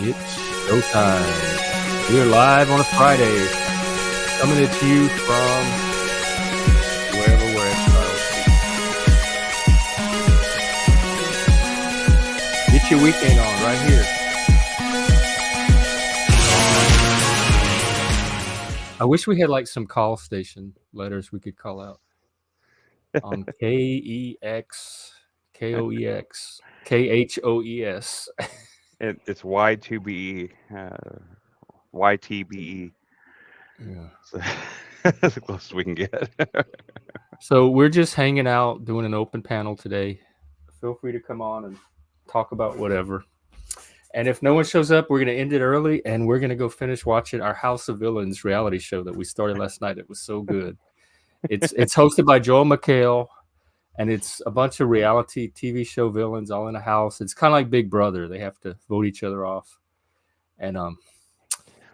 It's showtime. We're live on a Friday, coming at you from wherever we're at. Get your weekend on right here. I wish we had like some call station letters we could call out on KEX, KOEX, KHOES. It's Y2BE, YTBE. Yeah. So that's the closest we can get. So we're just hanging out, doing an open panel today. Feel free to come on and talk about whatever. And if no one shows up, we're going to end it early, and we're going to go finish watching our House of Villains reality show that we started last night. It was so good. It's hosted by Joel McHale, and it's a bunch of reality TV show villains all in a house. It's kind of like Big Brother. They have to vote each other off, and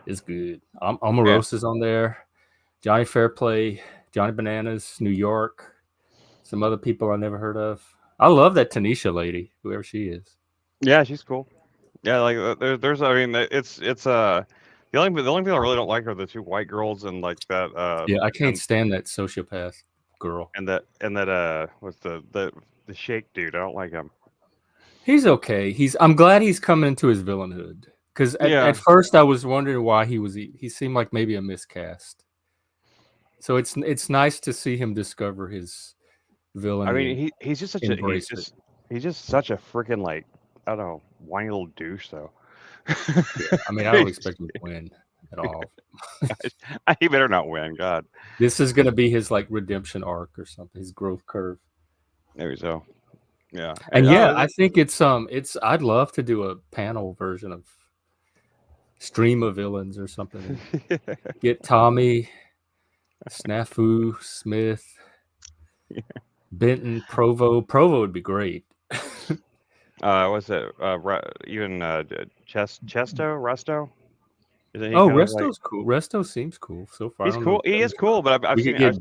it's good. Omarosa is on there, Johnny Fairplay, Johnny Bananas, New York, some other people I never heard of. I love that Tanisha lady, whoever she is. Yeah, she's cool. Yeah, like there's I mean it's the only people I really don't like are the two white girls and like that Yeah, I can't stand that sociopath girl. and that was the Shake dude. I don't like him. He's okay. I'm glad he's coming into his villainhood. Because at first I was wondering why he seemed like maybe a miscast. So it's nice to see him discover his villain. I mean he's just such he's just such a freaking like I don't know, whiny little douche though. Yeah, I mean I don't expect him to win at all. He better not win, God. This is gonna be his like redemption arc or something, his growth curve. Maybe so. Yeah. And I think it's I'd love to do a panel version of Stream of Villains or something. Get Tommy, Snafu, Smith, Benton, Provo. Provo would be great. Was it even Chesto? Resto? Resto's cool. Resto seems cool so far. He's cool. He is cool, but I've seen him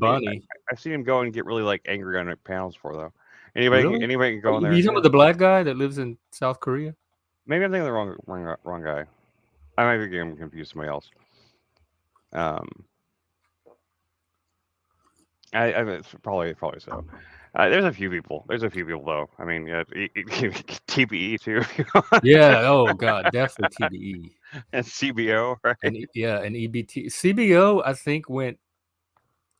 go and get really like angry on panels for though. Anybody can go in there. You talking about the black guy that lives in South Korea? Maybe I'm thinking of the wrong guy. I might be getting confused with somebody else. I probably so. There's a few people. Though. I mean, TBE too. Yeah. Oh God, definitely TBE and CBO, right? And EBT. CBO, I think, went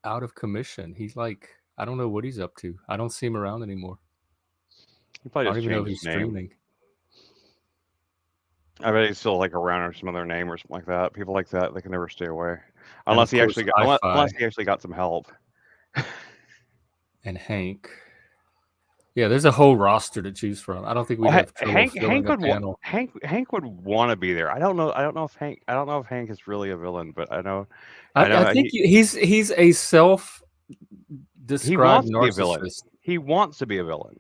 out of commission. He's like, I don't know what he's up to. I don't see him around anymore. He probably just changed his name. I bet he's still like around or some other name or something like that. People like that, they can never stay away, unless he actually got some help. And Hank. Yeah, there's a whole roster to choose from. I don't think we have trouble filling a panel. Hank would want to be there. I don't know if Hank is really a villain, but I know. I think he's a self-described narcissist. He wants to be a villain.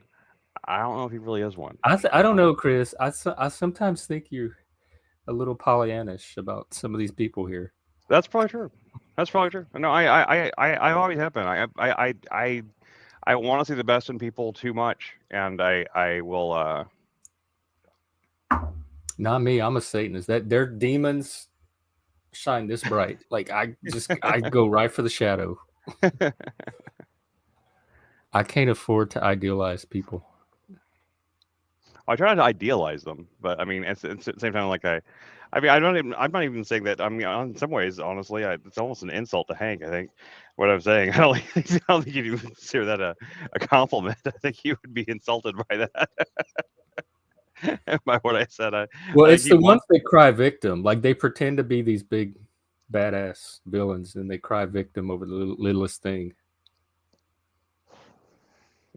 I don't know if he really is one. I don't know, Chris. I sometimes think you're a little Pollyannish about some of these people here. That's probably true. No, I always have been. I want to see the best in people too much, and I will. Not me. I'm a Satanist. That their demons shine this bright. Like I go right for the shadow. I can't afford to idealize people. I try not to idealize them, but I mean, at the same time, like I'm not even saying that. I mean, in some ways, honestly, it's almost an insult to Hank. I think what I'm saying. I don't think you'd even consider that a compliment. I think you would be insulted by that. By what I said. It's the ones that cry victim. Like they pretend to be these big, badass villains, and they cry victim over the littlest thing.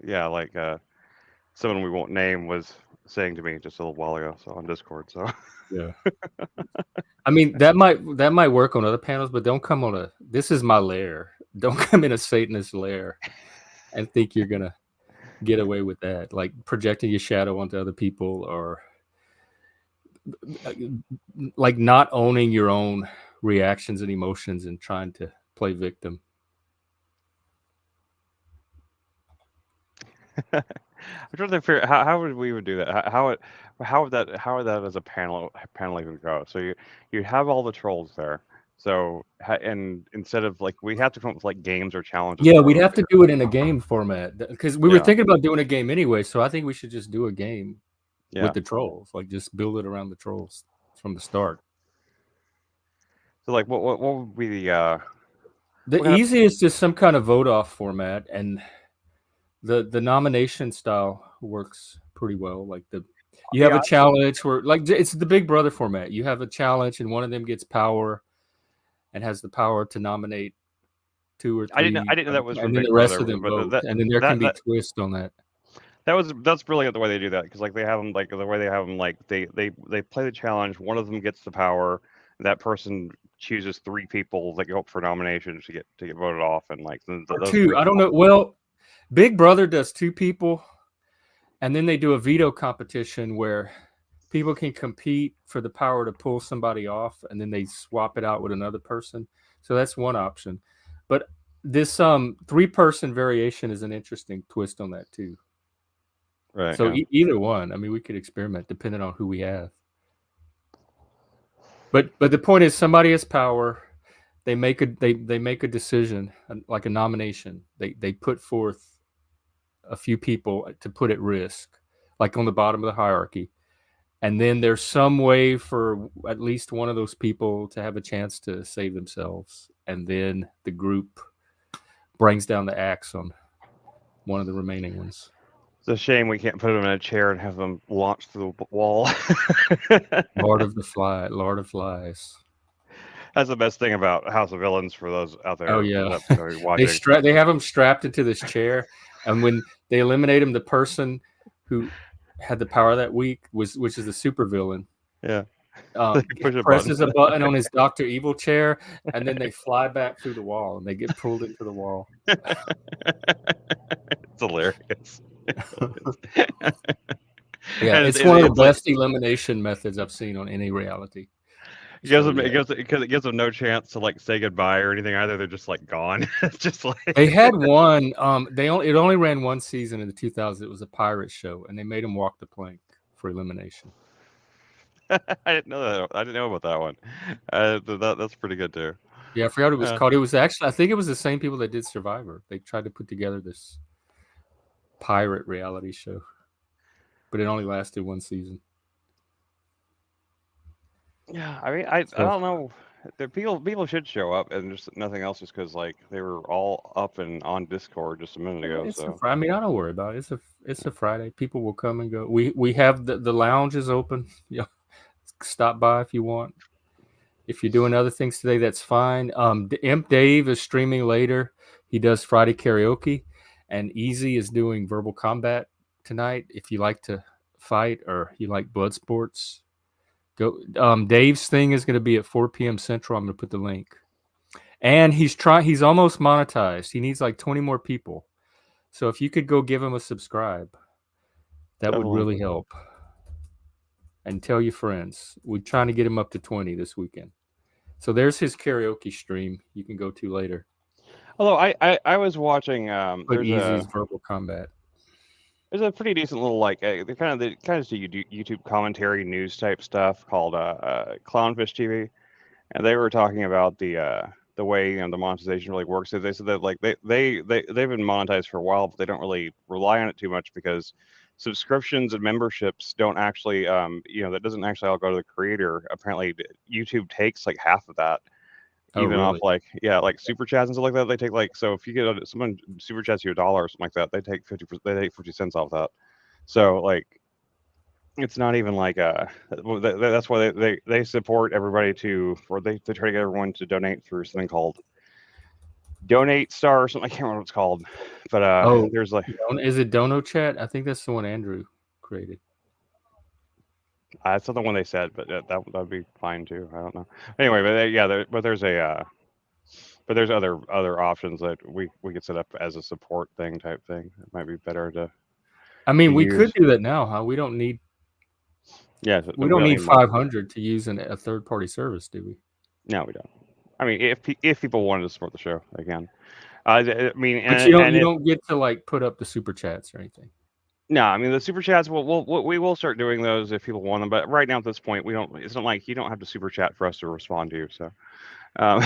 Yeah, like someone we won't name was saying to me just a little while ago, so on Discord. So yeah, I mean that might work on other panels, but don't come on this is my lair. Don't come in a Satanist lair and think you're gonna get away with that, like projecting your shadow onto other people or like not owning your own reactions and emotions and trying to play victim. I'm trying to figure how would we would do that? How would that as a panel even go? So you have all the trolls there. So and instead of like we have to come up with like games or challenges Yeah, for we'd them. have to do it in a game format because we were Yeah, thinking about doing a game anyway. So I think we should just do a game with yeah. the trolls, like just build it around the trolls from the start. So like what would be the The what kind of easiest is some kind of vote off format, and the nomination style works pretty well. Like you have yeah. a challenge where like it's the Big Brother format. You have a challenge, and one of them gets power and has the power to nominate two or I three, didn't know that was and from then Big the rest Brother, of them but vote, and then there can that be that twists on that. that's brilliant the way they do that because like they have them like the way they have them like they play the challenge. One of them gets the power. That person chooses three people that go up for nominations to get voted off, and like Or those two, three I don't people. know. Well, Big Brother does two people, and then they do a veto competition where people can compete for the power to pull somebody off, and then they swap it out with another person. So that's one option. But this 3-person variation is an interesting twist on that too. Right. So Yeah. either one, I mean, we could experiment depending on who we have. But the point is, somebody has power. They make a decision, like a nomination. They put forth a few people to put at risk, like on the bottom of the hierarchy. And then there's some way for at least one of those people to have a chance to save themselves. And then the group brings down the axe on one of the remaining ones. It's a shame we can't put them in a chair and have them launch through the wall. Lord of Flies. That's the best thing about House of Villains for those out Oh there yeah, that are watching. they have them strapped into this chair, and when they eliminate him, the person who had the power that week was which is the supervillain, Yeah, they push a button. presses a button on his Doctor Evil chair, and then they fly back through the wall, and they get pulled into the wall. It's hilarious. It really is. Yeah, And it's one of the it's like best elimination methods I've seen on any reality it gives show them yet. it gives them no chance to like say goodbye or anything either. They're just like gone. It's just like They had one. It only ran one season in the 2000s. It was a pirate show, and they made him walk the plank for elimination. I didn't know that. I didn't know about that one. That's pretty good too. Yeah, I forgot what it was Uh, called. It was actually, I think it was the same people that did Survivor. They tried to put together this pirate reality show, but it only lasted one season. yeah, I mean, I So don't know. The people should show up and just nothing else, just because like they were all up and on Discord just a minute ago. it's a. So I mean, I don't worry about it. It's a Friday. People will come and go. We have the lounge is open. Yeah, stop by if you want. If you're doing other things today, that's fine. Imp Dave is streaming later. He does Friday karaoke, and Easy is doing verbal combat tonight. If you like to fight or you like blood sports, go. Dave's thing is going to be at 4 p.m. Central. I'm going to put the link. And he's trying. He's almost monetized. He needs like 20 more people. So if you could go give him a subscribe, that would definitely. really help. And tell your friends. We're trying to get him up to 20 this weekend. So there's his karaoke stream you can go to later. Although I was watching, Put Easy's verbal combat. there's a pretty decent little like they kind of do YouTube commentary news type stuff called Clownfish TV, and they were talking about the way the monetization really works. So they said that like they've been monetized for a while, but they don't really rely on it too much because subscriptions and memberships don't actually that doesn't actually all go to the creator. Apparently, YouTube takes like half of that. Oh, Even off really? like like super chats and stuff like that, they take like so if you get someone super chats you $1 or something like that, they take 50%, they take 50 cents off that. So like it's not even like that's why they support everybody to or they try to get everyone to donate through something called Donate Star or something. I can't remember what it's called, but Oh, there's like is it Dono Chat? I think that's the one Andrew created. that's not the one they said, but that'd be fine too. I don't know. Anyway, but but there's a but there's other options that we could set up as a support thing type thing. It might be better I to mean, we could use. do that now, huh? Yeah, so We we don't don't need need money. 500 to use a third party service, do we? No, we don't. I mean, if people wanted to support the show, they can. I mean, But and you if don't get to like put up the super chats or anything. No, I mean the super chats. We will start doing those if people want them. But right now at this point, we don't. It's not like you don't have to super chat for us to respond to you. So, um,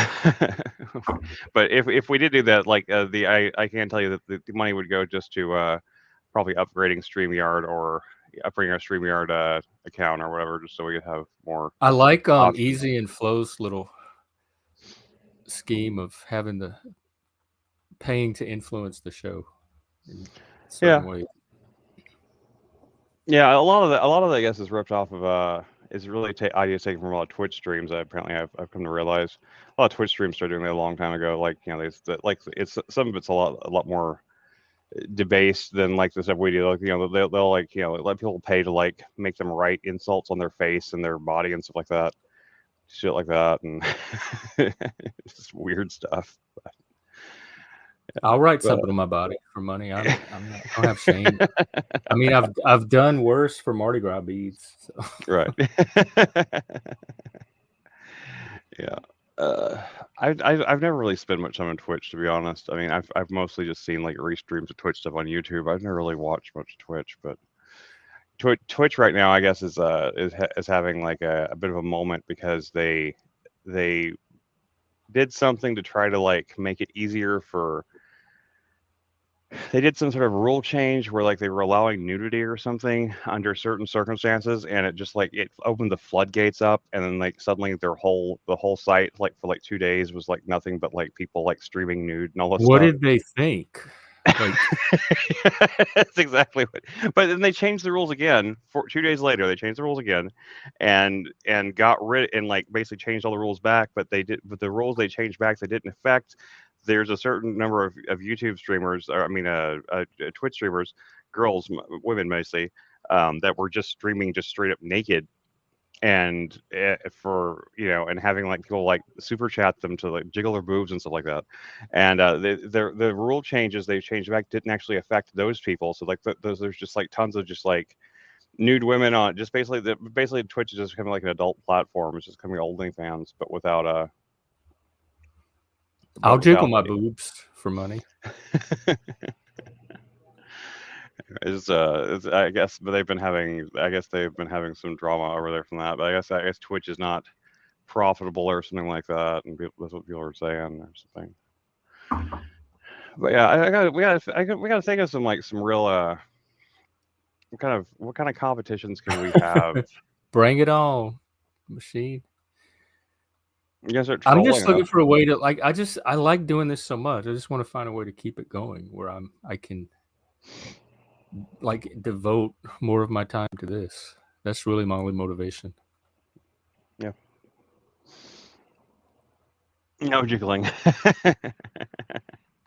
but if we did do that, like I can tell you that the money would go just to probably upgrading StreamYard or upgrading our StreamYard account or whatever, just so we could have more I like options. Easy and Flow's little scheme of having the paying to influence the show in certain Yeah, ways. yeah. A lot of that, I guess, is ripped off of is really ideas taken from a lot of Twitch streams. Apparently, I've come to realize a lot of Twitch streams started doing that a long time ago. Like like it's some of it's a lot more debased than like the stuff we do. Like they'll like let people pay to like make them write insults on their face and their body and stuff like that, shit like that, and it's just weird stuff. I'll write But something on my body for money. I don't have shame. I mean, I've done worse for Mardi Gras beads. So. right. Yeah. I've never really spent much time on Twitch, to be honest. I mean, I've mostly just seen like restreams of Twitch stuff on YouTube. I've never really watched much Twitch, but Twitch right now, I guess, is having like a bit of a moment because they did something to try to like make it easier for. They did some sort of rule change where like they were allowing nudity or something under certain circumstances, and it just like it opened the floodgates up, and then like suddenly the whole site like for like 2 days was like nothing but like people like streaming nude and all this What stuff. did they think? Like, That's exactly what. But then they changed the rules again. For 2 days later, they changed the rules again, and got rid and like basically changed all the rules back. But but the rules they changed back they didn't affect. There's a certain number of YouTube streamers, or I mean, Twitch streamers, girls, women mostly, that were just streaming just straight up naked and for and having like people like super chat them to like jiggle their boobs and stuff like that, and the rule changes they changed back didn't actually affect those people. So like there's just like tons of just like nude women on just basically basically Twitch is just becoming like an adult platform. It's just becoming OnlyFans, but I'll jiggle without my boobs for money. it's I guess, but they've been having some drama over there from that. But I guess Twitch is not profitable or something like that, and that's what people are saying or something. But yeah, we got to think of some real what kind of competitions can we have? Bring it on, machine. You guys are I'm trolling just looking us. for a way to like. I like doing this so much. I just want to find a way to keep it going where I can like devote more of my time to this. That's really my only motivation. Yeah. No jiggling.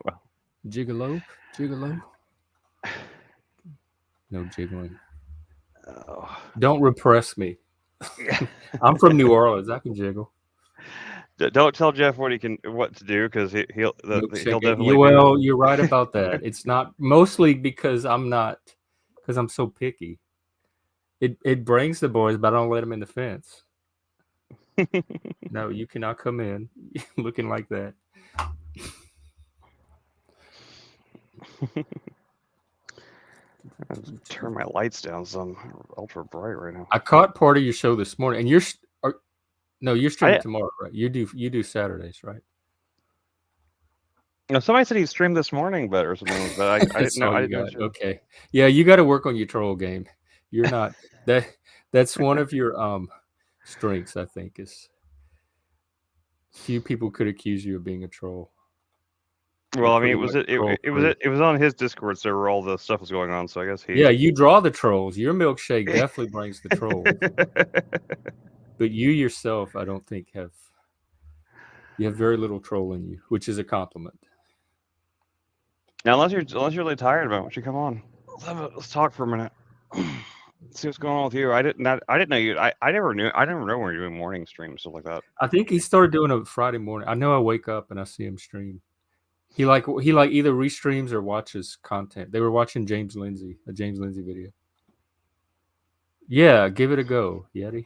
Well, Gigolo. No jiggling. oh. Don't repress me. I'm from New Orleans. I can jiggle. Don't tell Jeff what to do because he'll definitely Well, you're right about that. It's not mostly because I'm so picky. It brings the boys, but I don't let them in the fence. No, you cannot come in looking like that. turn my lights down some ultra bright right now. I caught part of your show this morning, and you're streaming tomorrow, right? You do Saturdays, right? No, somebody said he streamed this morning, or something, but I didn't know. I didn't know. Okay, yeah, you got to work on your troll game. You're not that. That's one of your strengths, I think. Is few people could accuse you of being a troll. Well, I mean, it was on his Discord server. All the stuff was going on, so I guess he. Yeah, you draw the trolls. Your milkshake definitely brings the trolls. But you yourself, I don't think you have very little troll in you, which is a compliment. Now, unless you're really tired about it, why don't you come on? Let's talk for a minute. See what's going on with you. I didn't know you. I never know when you're doing morning streams, stuff like that. I think he started doing a Friday morning. I know I wake up and I see him stream. He like either restreams or watches content. They were watching a James Lindsay video. Yeah, give it a go, Yeti.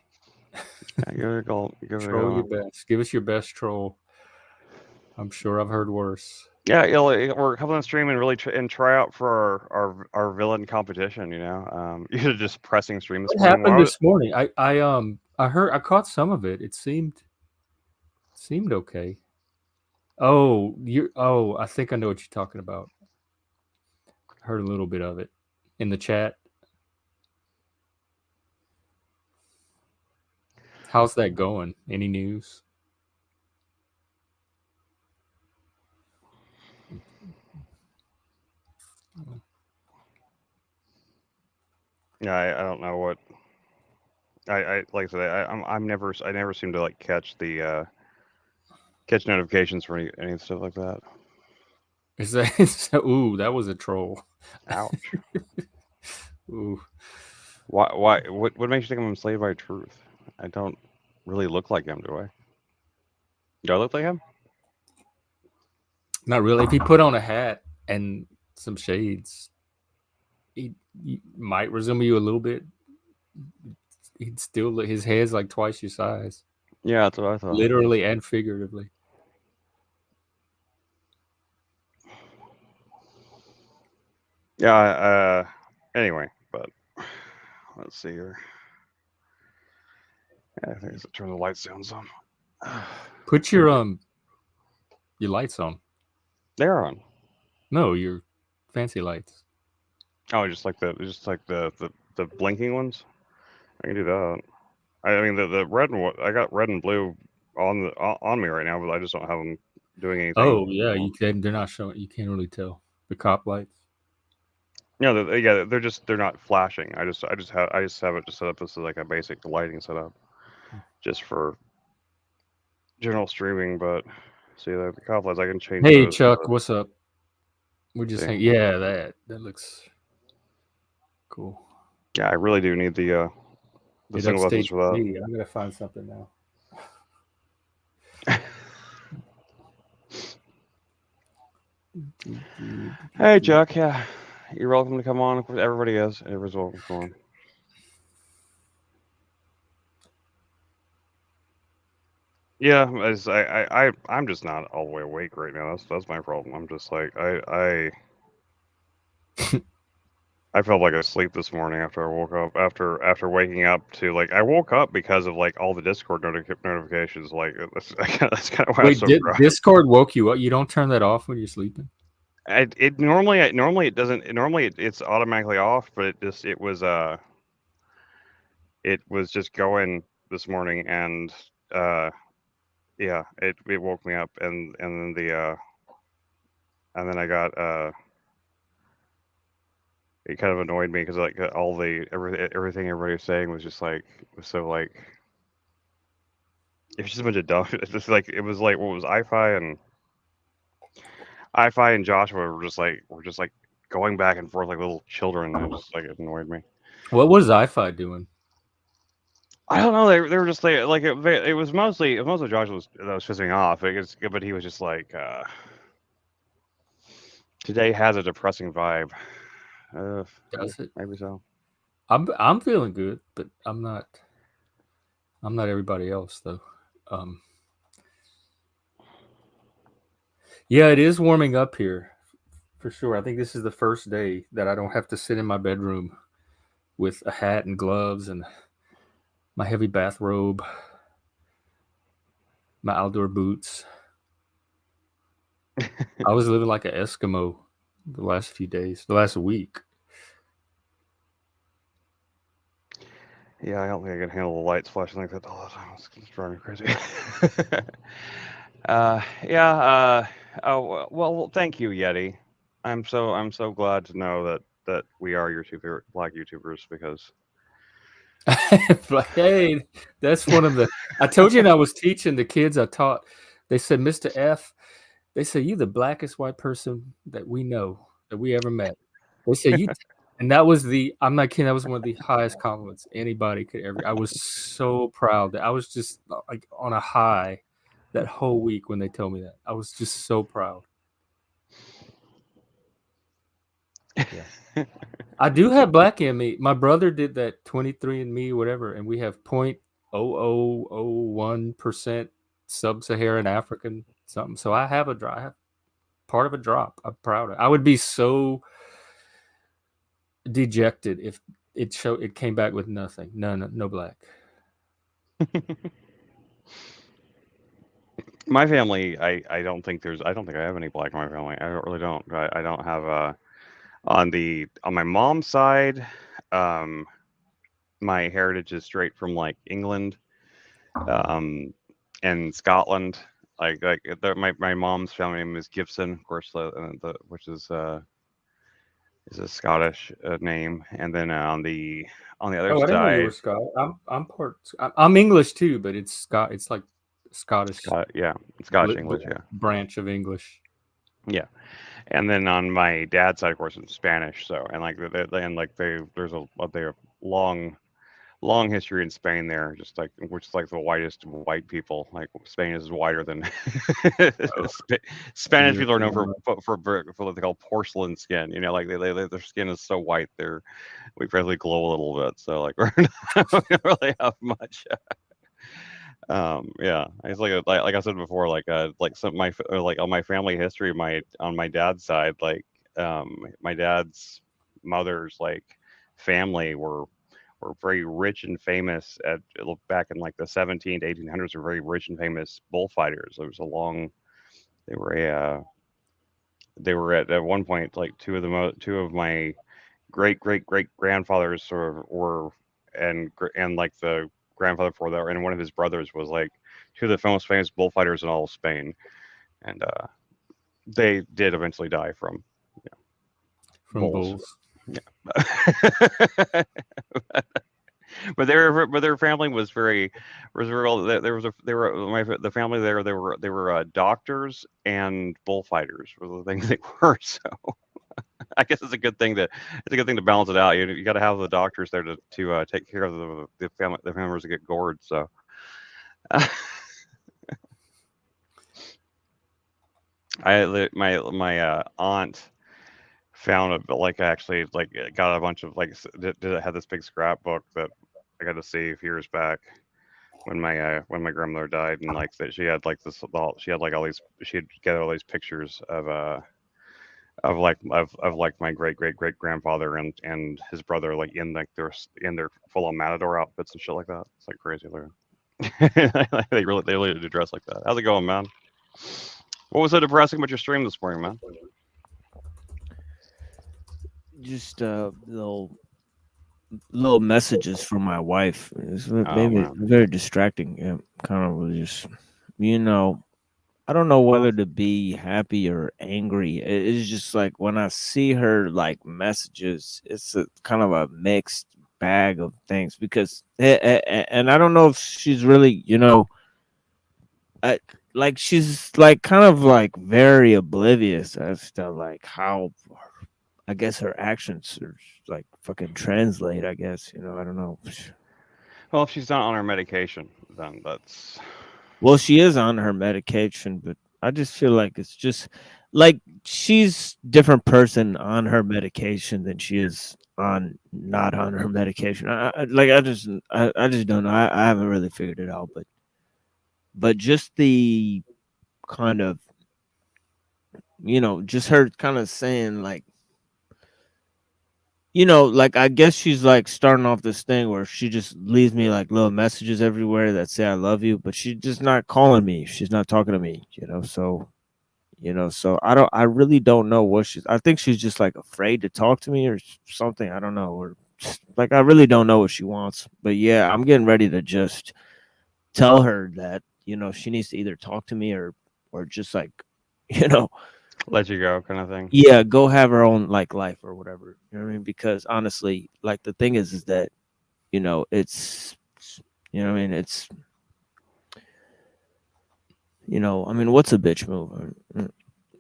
Yeah, give it a go. Troll your best. Give us your best troll. I'm sure I've heard worse. Yeah, we're coming on stream and really try out for our villain competition. You're just pressing stream this What morning. happened this morning? I caught some of it. It seemed okay. I think I know what you're talking about. Heard a little bit of it in the chat. How's that going? Any news? Yeah, I don't know what I like I said. I never seem to like catch notifications for any stuff like that. Is that ooh, that was a troll. Ouch. Ooh. Why? What makes you think I'm enslaved by truth? I don't really look like him, do I? Do I look like him? Not really. If he put on a hat and some shades, he might resemble you a little bit. He'd still his head's like twice your size, Yeah, that's what I thought. literally and figuratively. Yeah. Anyway, but let's see here. Yeah, I think I should turn the lights down some. Put your lights on. They're on. No, your fancy lights. Oh, just like the blinking ones. I can do that. I mean the red and I got red and blue on me right now, but I just don't have them doing anything. Oh yeah, you can. They're not showing. You can't really tell the cop lights. No, they're not flashing. I just have it just set up as like a basic lighting setup, just for general streaming. But see the cop lights, I can change Hey those. Chuck, what's up? We're just See. saying. Yeah, that looks cool. Yeah, I really do need the It single buttons upstaged for me. I'm gonna find something now. that. Hey, Chuck. Yeah, you're welcome to come on. Everybody is. Everybody's welcome to come on. Yeah, I'm just not all the way awake right now. That's my problem. I'm just like I felt like asleep this morning after I woke up. After waking up to like I woke up because of like all the Discord notifications. Like that's kind of why I'm Wait, so groggy. Discord woke you up? You don't turn that off when you're sleeping? It normally it doesn't. Normally it's automatically off, but it was just going this morning, and yeah, it woke me up, and then I got it kind of annoyed me because like all the everything everybody was saying was just like was so like it was just a bunch of dumb. It's just like it was like what was I-Fi and Joshua were just like going back and forth like little children, and it just like it annoyed me. What was iFi doing? I don't know. They were just like it was mostly Joshua that was pissing me off. But he was just like today has a depressing vibe. Does it? Maybe so. I'm feeling good, but I'm not everybody else though. Yeah, it is warming up here for sure. I think this is the first day that I don't have to sit in my bedroom with a hat and gloves and my heavy bathrobe, my outdoor boots. I was living like an Eskimo the last few days, the last week. Yeah, I don't think I can handle the lights flashing like that all the time. It's driving me crazy. Yeah. Oh well, thank you, Yeti. I'm so glad to know that we are your two favorite black YouTubers because But hey, that's one of the. I told you, and I was teaching the kids I taught. They said, "Mr. F," they said, "You the blackest white person that we know that we ever met." They said you, and that was the. I'm not kidding. That was one of the highest compliments anybody could ever. I was so proud that I was just like on a high that whole week when they told me that. I was just so proud. Yeah. I do have black in me. My brother did that 23andMe, whatever, and we have 0.0001% sub-Saharan African something. So I have part of a drop. I'm proud of. I would be so dejected if it came back with nothing, no black. My family, I don't think I don't think I have any black in my family. Really don't. I don't have on my mom's side, um, my heritage is straight from like England, um, and Scotland. My mom's family name is Gibson, of course, the which is a Scottish name, and then on the other Oh, I didn't know you were side, Scott. I'm part. I'm English too, but it's Scott. It's like Scottish Yeah, Scottish English, yeah, branch of English. yeah. And then on my dad's side, of course, it's Spanish. So and like and like there's a long long history in Spain there, just like which is like the whitest white people. Like Spain is whiter than Oh, Spanish people are known European. for what they call porcelain skin. You know, like their skin is so white, we barely glow a little bit. So like we don't really have much. Yeah, it's like I said before, like some like on my family history, my on my dad's side, my dad's mother's like family were very rich and famous at look back in like the 17 to 1800s were very rich and famous bullfighters. There was a long they were a they were at one point like two of my great grandfathers sort of were and like the grandfather for that and one of his brothers was like two of the most famous bullfighters in all of Spain, and they did eventually die from From bulls. bulls. Yeah. But their family was real. There was a they were the family there. They were doctors and bullfighters were the things they were. So I guess it's a good thing to balance it out. You got to have the doctors there to take care of the family members that get gored. So my aunt found like actually like got a bunch of like had this big scrapbook that I got to see a few years back when my grandmother died, and like that she had like she had like all these she'd get all these pictures of like my great grandfather and his brother like in their full on matador outfits and shit like that. It's like crazy. They really do dress like that. How's it going, man? What was so depressing about your stream this morning, man? Just little messages from my wife. It's Oh maybe man. very distracting. Yeah, kind of was just, you know, I don't know whether to be happy or angry. It's just like when I see her like messages, it's a kind of a mixed bag of things because, and I don't know if she's really, I, like she's like kind of like very oblivious as to like how I guess her actions are like fucking translate. I guess I don't know. Well, if she's not on her medication, then that's Well, she is on her medication, but I just feel like it's just like she's different person on her medication than she is on not on her medication. I just don't know. I haven't really figured it out, but just the kind of just her kind of saying like like I guess she's like starting off this thing where she just leaves me like little messages everywhere that say I love you, but she's just not calling me. She's not talking to me, so I really don't know what I think she's just like afraid to talk to me or something. I don't know. Or like I really don't know what she wants. But yeah, I'm getting ready to just tell her that, she needs to either talk to me or just like, you know, let you go kind of thing. yeah, go have her own like life or whatever. You know what I mean? Because honestly, like the thing is that, it's I mean, it's I mean, what's a bitch move?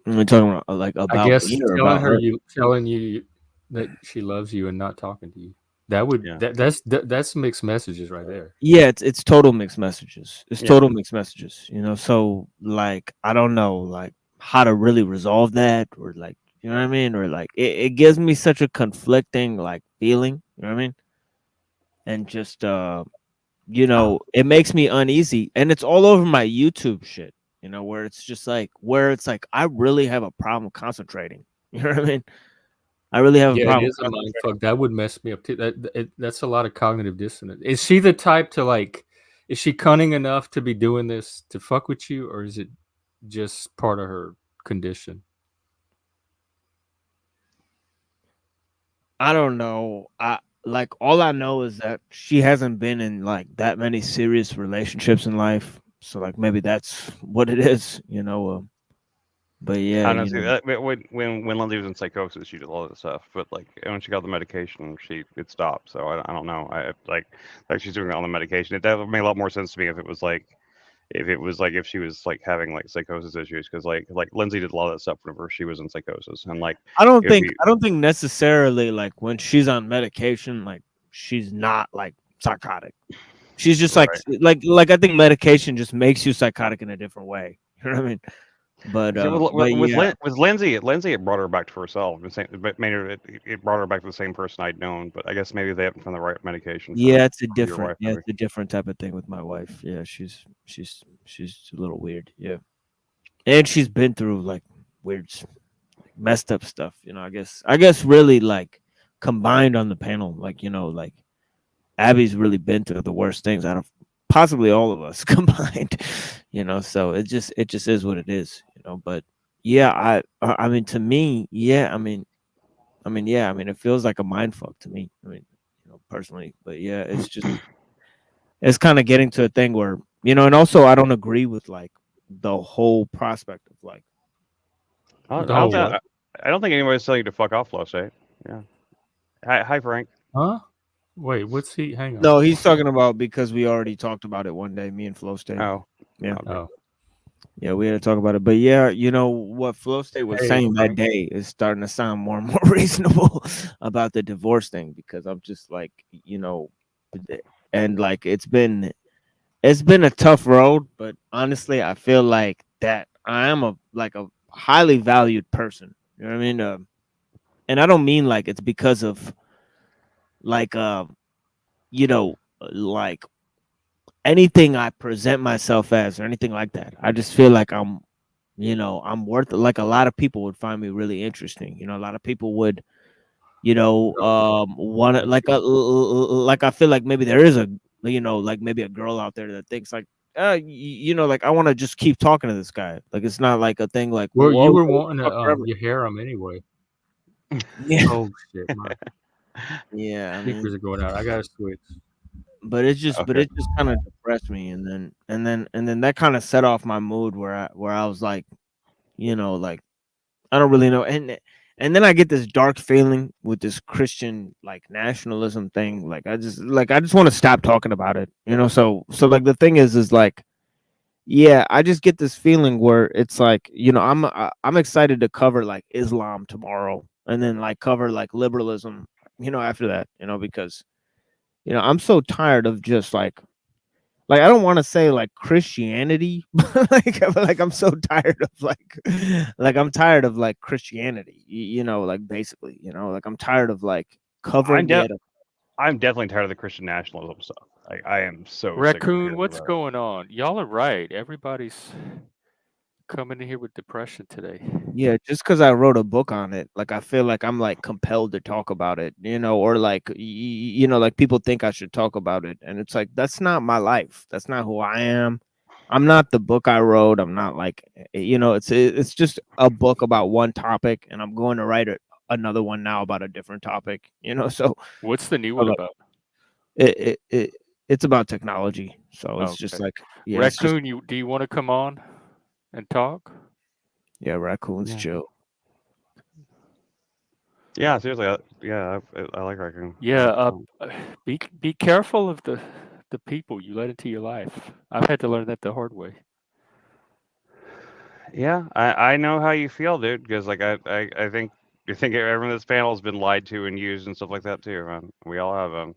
We're talking about like I about guess me or about her. telling you that she loves you and not talking to you. That would Yeah. that's mixed messages right there. Yeah, it's total mixed messages. It's Yeah. total mixed messages. So like I don't know like how to really resolve that or like you know what I mean or like it gives me such a conflicting like feeling. You know what I mean? And just it makes me uneasy and it's all over my YouTube shit. where it's just like where it's like I really have a problem concentrating. You know what I mean? I really have a Yeah, it problem is a mind concentrating. fuck. That would mess me up too. That's a lot of cognitive dissonance. Is she the type to like? Is she cunning enough to be doing this to fuck with you, or is it just part of her condition? I don't know. I like all I know is that she hasn't been in like that many serious relationships in life. So like maybe that's what it is. But yeah, I don't know. See, when Lindsay was in psychosis, she did a lot of stuff, but like when she got the medication, it stopped. So I don't know. I like she's doing it on the medication. It that would make a lot more sense to me if she was like having like psychosis issues because like Lindsay did a lot of that stuff whenever she was in psychosis and like it would be I don't think necessarily like when she's on medication, like she's not like psychotic. She's just like right. like I think medication just makes you psychotic in a different way. You know what I mean? So But yeah, With Lindsay, it brought her back to herself. But made her it brought her back to the same person I'd known. But I guess maybe they haven't found the right medication for your wife. Maybe. it's a different type of thing with my wife. Yeah, she's a little weird. Yeah. And she's been through like weird messed up stuff, I guess really like combined on the panel, like, like Abby's really been through the worst things out of possibly all of us combined, so it just is what it is. But yeah, I mean to me, yeah, it feels like a mind fuck to me. I mean, personally, but yeah, it's kind of getting to a thing where, and also I don't agree with like the whole prospect of like, The whole what? I don't think anybody's telling you to fuck off, Los. Eh? Yeah. Hi, Frank. Huh? Wait, what's he? Hang on. no, he's talking about because we already talked about it one day, me and Flow State. Oh, Yeah. okay. Oh, Yeah, we had to talk about it. But yeah, what Flow State was hey saying that Frank. day is starting to sound more and more reasonable about the divorce thing because I'm just like, and like it's been a tough road, but honestly, I feel like that I am a highly valued person. You know what I mean? And I don't mean like it's because of like like anything I present myself as or anything like that. I just feel like I'm worth like a lot of people would find me really interesting. A lot of people would, want to That's like good. like I feel like maybe there is like maybe a girl out there that thinks like like I want to just keep talking to this guy. Like it's not like a thing like, Well, you whoa, were wanting to talk forever. you hear him anyway. Yeah. Oh shit, my Yeah, I speakers mean, are going out. I gotta switch. but Okay. it just kind of depressed me, and then that kind of set off my mood where I was like, like I don't really know. And then I get this dark feeling with this Christian like nationalism thing. Like I just want to stop talking about it. So like the thing is like, yeah, I just get this feeling where it's like, I'm excited to cover like Islam tomorrow and then like cover like liberalism, after that, because I'm so tired of just like I don't want to say like Christianity, but like I'm so tired of like I'm tired of like Christianity, like basically, like I'm tired of like I'm covering the de- edit. I'm definitely tired of the Christian nationalism stuff. I am so sick and Raccoon, tired of what's that. going on? Y'all are right. Everybody's coming in here with depression today. Yeah, just because I wrote a book on it, like I feel like I'm like compelled to talk about it, or like like people think I should talk about it, and it's like that's not my life. That's not who I am. I'm not the book I wrote. I'm not like it's just a book about one topic, and I'm going to write another one now about a different topic. So What's the new so, one like, about? it's about technology. So it's just Okay. like yeah, it's just Raccoon, do you want to come on and talk? yeah, raccoons Yeah. chill. Yeah. Seriously. Yeah. I like Raccoon. Yeah, be careful of the people you let into your life. I've had to learn that the hard way. Yeah. I know how you feel, dude. Because like I think everyone in this panel has been lied to and used and stuff like that too, man. We all have.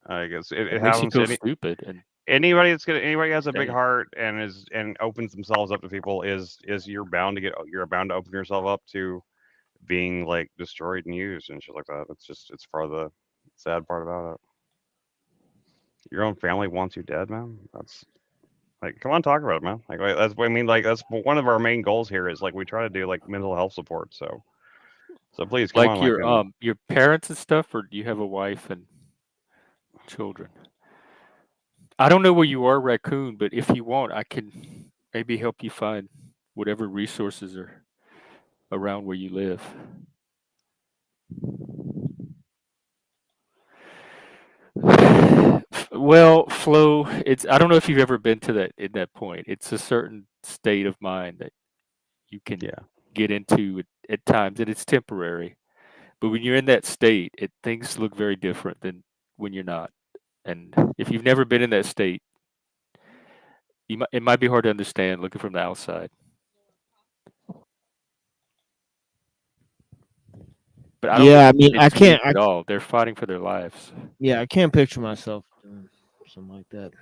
I guess it It makes you happens feel to stupid and anybody has a big shame. heart and opens themselves up to people is you're bound to open yourself up to being like destroyed and used and shit like that. It's part of the sad part about it. Your own family wants you dead, man. Like, come on, talk about it, man. Like that's what I mean. Like that's one of our main goals here is like we try to do like mental health support. So please come Like on, like your parents and stuff, or do you have a wife and children? I don't know where you are, Raccoon, but if you want, I can maybe help you find whatever resources are around where you live. Well, flow, it's I don't know if you've ever been to that in that point. It's a certain state of mind that you can yeah. get into at times, and it's temporary. But when you're in that state, things look very different than when you're not. And if you've never been in that state, it might be hard to understand looking from the outside. But I don't Yeah, think I mean, I it's weak can't. at all. They're fighting for their lives. Yeah, I can't picture myself doing something like that.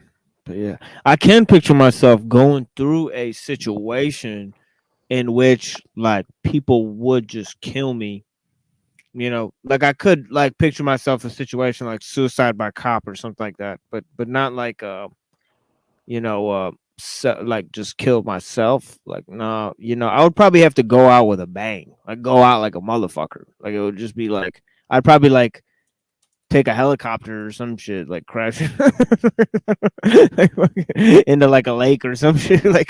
But yeah, I can picture myself going through a situation in which like people would just kill me. Like I could like picture myself a situation like suicide by cop or something like that, but not like you know, like just kill myself. Like no, I would probably have to go out with a bang, like go out like a motherfucker. Like it would just be like I'd probably like take a helicopter or some shit, like crash like, into like a lake or some shit, like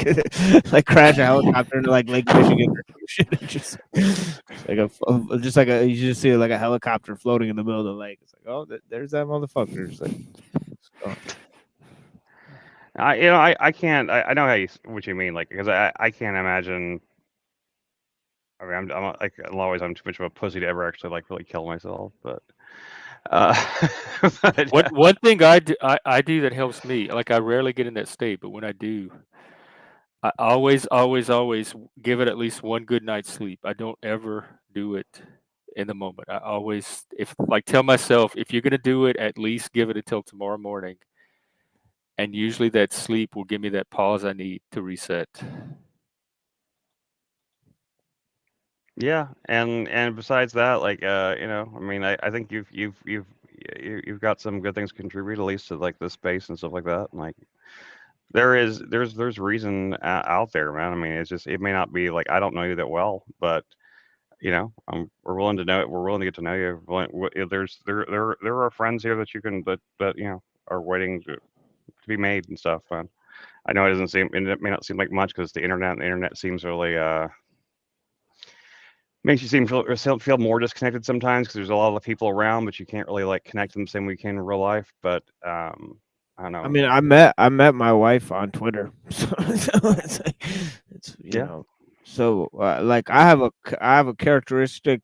crash a helicopter into like Lake Michigan or some shit. Just like a you just see like a helicopter floating in the middle of the lake. It's like, oh, there's that motherfucker. It's like, oh. I can't. I know what you mean. Like because I can't imagine. I mean, like I'm too much of a pussy to ever actually like really kill myself, but. Uh, What but, one thing I do that helps me, like I rarely get in that state, but when I do, I always give it at least one good night's sleep. I don't ever do it in the moment. I always, if like tell myself, if you're gonna do it, at least give it until tomorrow morning. And usually that sleep will give me that pause I need to reset. yeah, and besides that, like I mean, I think you've got some good things to contribute at least to like the space and stuff like that. And, like there's reason out there, man. I mean, it's just it may not be like I don't know you that well, but we're willing to know it. We're willing to get to know you. There are friends here that you can that are waiting to be made and stuff. And I know it may not seem like much because the internet and the internet seems really makes you feel more disconnected sometimes because there's a lot of people around, but you can't really like connect them the same way you can in real life. But I don't I know. mean, I met my wife on Twitter, so it's like, it's Yeah, So like I have a characteristic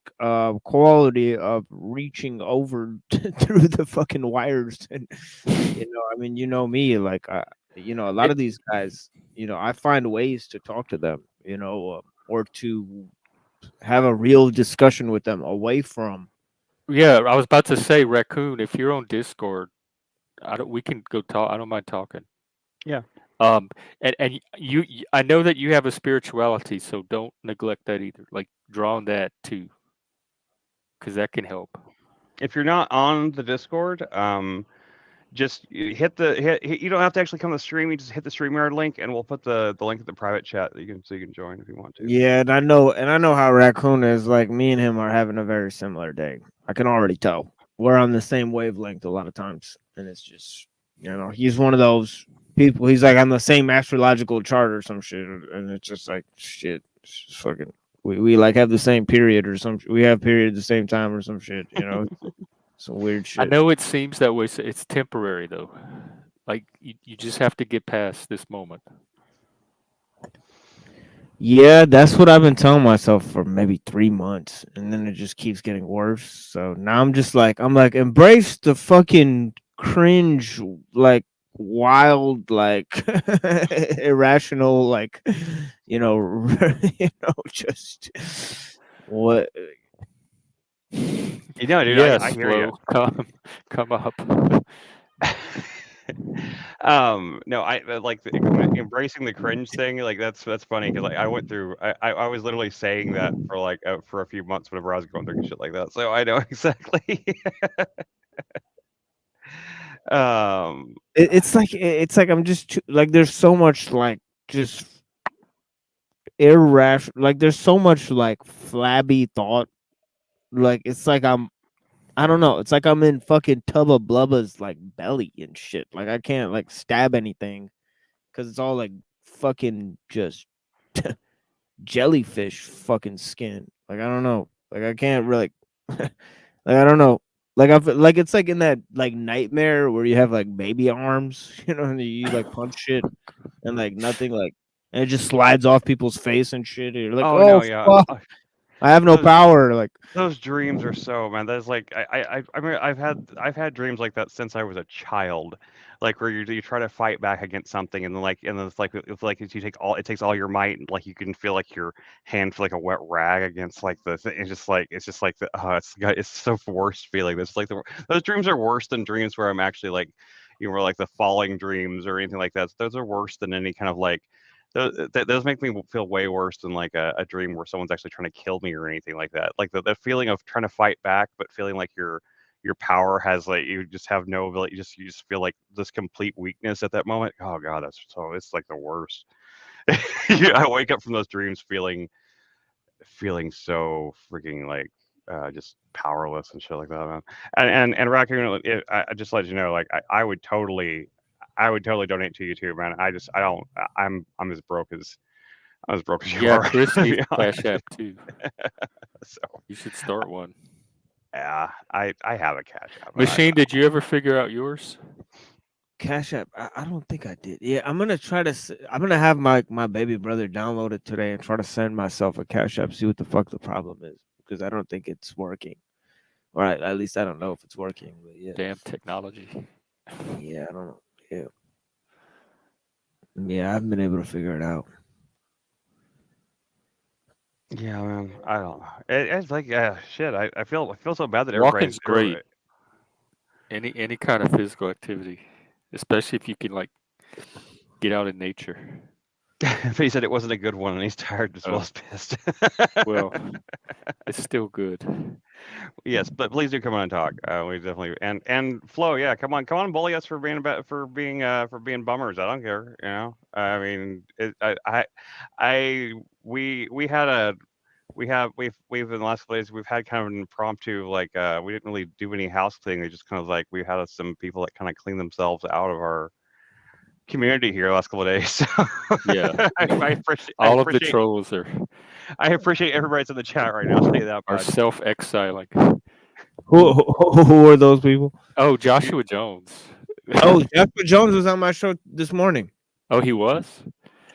quality of reaching over through the fucking wires, and I mean, me, like a lot It, of these guys, I find ways to talk to them, or to have a real discussion with them away from. yeah, I was about to say, Raccoon, if you're on Discord, we can go talk. I don't mind talking. yeah. Um, and I know that you have a spirituality, so don't neglect that either. Like draw on that too, because that can help. If you're not on the Discord, just you don't have to actually come to the stream. You just hit the StreamYard link, and we'll put the link in the private chat that you can join if you want to. Yeah, and I know how Raccoon is. Like me and him are having a very similar day. I can already tell. We're on the same wavelength a lot of times, and it's just he's one of those people. He's like on the same astrological chart or some shit, and it's just like shit. It's just fucking. We like have the same period or some. We have period at the same time or some shit. Some weird I shit. know it seems that way. So it's temporary though. Like you just have to get past this moment. Yeah, that's what I've been telling myself for maybe 3 months, and then it just keeps getting worse. So now I'm like, embrace the fucking cringe, like wild, like irrational, like just what. Dude, I Yes, hear you. flow, come up. No, like embracing the cringe thing. Like that's funny because like I went through. I was literally saying that for like for a few months whenever I was going through shit like that. So I know exactly. it's like I'm just like there's so much like just irrational. Like there's so much like flabby thought. Like it's like I don't know. It's like I'm in fucking Tubba Blubba's like belly and shit. Like I can't like stab anything because it's all like fucking just jellyfish fucking skin. Like I don't know. Like I can't really like I don't know. Like I feel like it's like in that like nightmare where you have like baby arms, and you like punch shit and like nothing like and it just slides off people's face and shit. And you're like, Oh oh no, yeah. fuck, I have no Those power. Like those dreams are so, man. That's like I mean I've had dreams like that since I was a child, like where you try to fight back against something and then it's like you take all it takes all your might and like you can feel like your hand feel like a wet rag against like the thing. It's just like the it's so worst feeling. It's like those dreams are worse than dreams where I'm actually like like the falling dreams or anything like that. Those are worse than any kind of like those make me feel way worse than like a dream where someone's actually trying to kill me or anything like that. Like the feeling of trying to fight back, but feeling like your power has like you just have no ability. You just feel like this complete weakness at that moment. Oh god, it's like the worst. I wake up from those dreams feeling so freaking like just powerless and shit like that, man. And Raccoon, I just let you know, like I would totally donate to you too, man. I don't. I'm as broke as you Yeah, are, Chris to needs be a honest. Cash App too. So You should start one. yeah, I have a cash app, but Machine, did you ever figure out yours? Cash App, I don't think I did. Yeah, I'm gonna try to. I'm gonna have my baby brother download it today and try to send myself a Cash App. See what the fuck the problem is because I don't think it's working. Or at least I don't know if it's working. But yeah, Damn technology. yeah, I don't know. Yeah, yeah, I haven't been able to figure it out. yeah, man. I don't know. It's like shit. I feel so bad that everybody's Walking's great. Any kind of physical activity, especially if you can like get out in nature. but he said it wasn't a good one, and he's tired as well Oh, as pissed. well, it's still good. Yes, but please do come on and talk. We definitely and Flo, yeah, come on, and bully us for being for being bummers. I don't care. I mean, I we had a we've in the last couple days we've had kind of an impromptu like we didn't really do any house cleaning. We just kind of like we had some people that kind of clean themselves out of our community here the last couple of days. So Yeah. I appreciate I All of the appreciate trolls I appreciate everybody that's in the chat right now. I'll tell you that are much. self-exiling. Who are those people? Oh, Joshua Jones. Oh, Jasper Jones was on my show this morning. Oh, he was?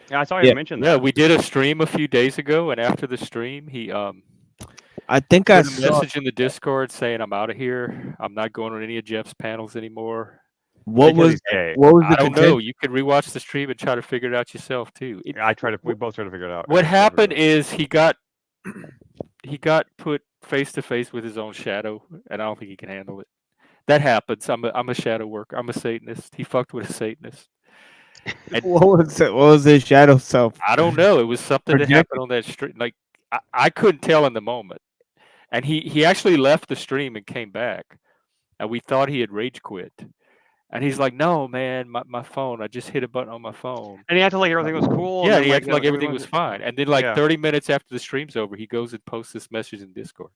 Yeah, I saw you Yeah, mention Yeah, that. we did a stream a few days ago, and after the stream, he I think I put a saw. message in the Discord saying, "I'm out of here. I'm not going on any of Jeff's panels anymore." What Because was he's gay. what was I the don't know. contention? You could rewatch the stream and try to figure it out yourself too. We both tried to figure it out. What Yeah, trying to figure happened it out. is he got put face to face with his own shadow, and I don't think he can handle it. That happens. I'm a shadow worker. I'm a Satanist. He fucked with a Satanist. And What was it? What was his shadow self I don't know. It was something that projecting? happened on that stream. Like I couldn't tell in the moment. And he actually left the stream and came back. And we thought he had rage quit. And he's like, "No, man, my phone. I just hit a button on my phone." And he acted like everything was cool, and Yeah, then he like acted like we everything went. was fine. And then like Yeah, 30 minutes after the stream's over, he goes and posts this message in Discord.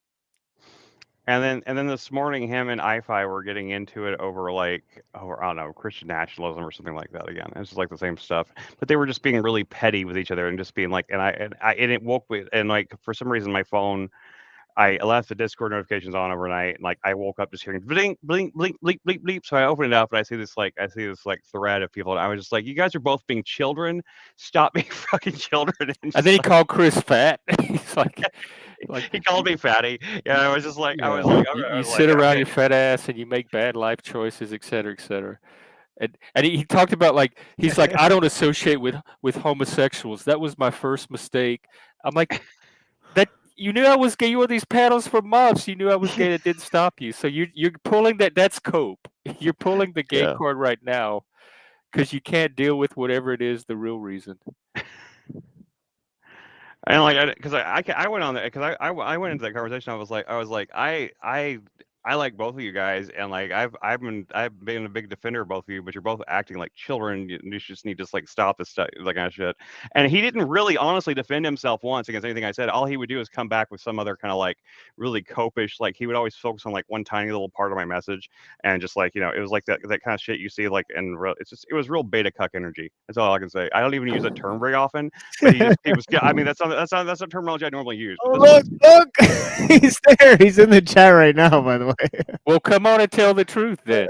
and then this morning, him and I-Fi were getting into it over like over I don't know Christian nationalism or something like that again. It's just like the same stuff, but they were just being really petty with each other and just being like, and it woke me and like for some reason my phone. I left the Discord notifications on overnight, and like I woke up just hearing blink, blink, blink, blink, blink, blink. So I opened it up, and I see this thread of people, and I was just like, "You guys are both being children. Stop being fucking children!" And And then just he called Chris fat. He's like he called me fatty. Yeah, I was just like, I yeah, was like, you I was sit like, around okay. your fat ass and you make bad life choices, et cetera, et cetera. And he talked about like he's like, I don't associate with homosexuals. That was my first mistake. I'm like, that you knew I was gay. You were on these panels for months. You knew I was gay. That didn't stop you. So you're pulling that. That's cope. You're pulling the gay Yeah. card right now because you can't deal with whatever it is. The real reason. And like, because I went on there because I went into that conversation. I was like, I like both of you guys, and like I've been a big defender of both of you, but you're both acting like children. You just need to like stop this stuff, like kind of shit. And he didn't really honestly defend himself once against anything I said. All he would do is come back with some other kind of like really copish, like he would always focus on like one tiny little part of my message, and just like it was like that kind of shit you see like it was real beta cuck energy. That's all I can say. I don't even use that term very often, but he was. I mean that's not terminology I normally use. Oh, But look, he's there. He's in the chat right now, by the way. Well, come on and tell the truth then.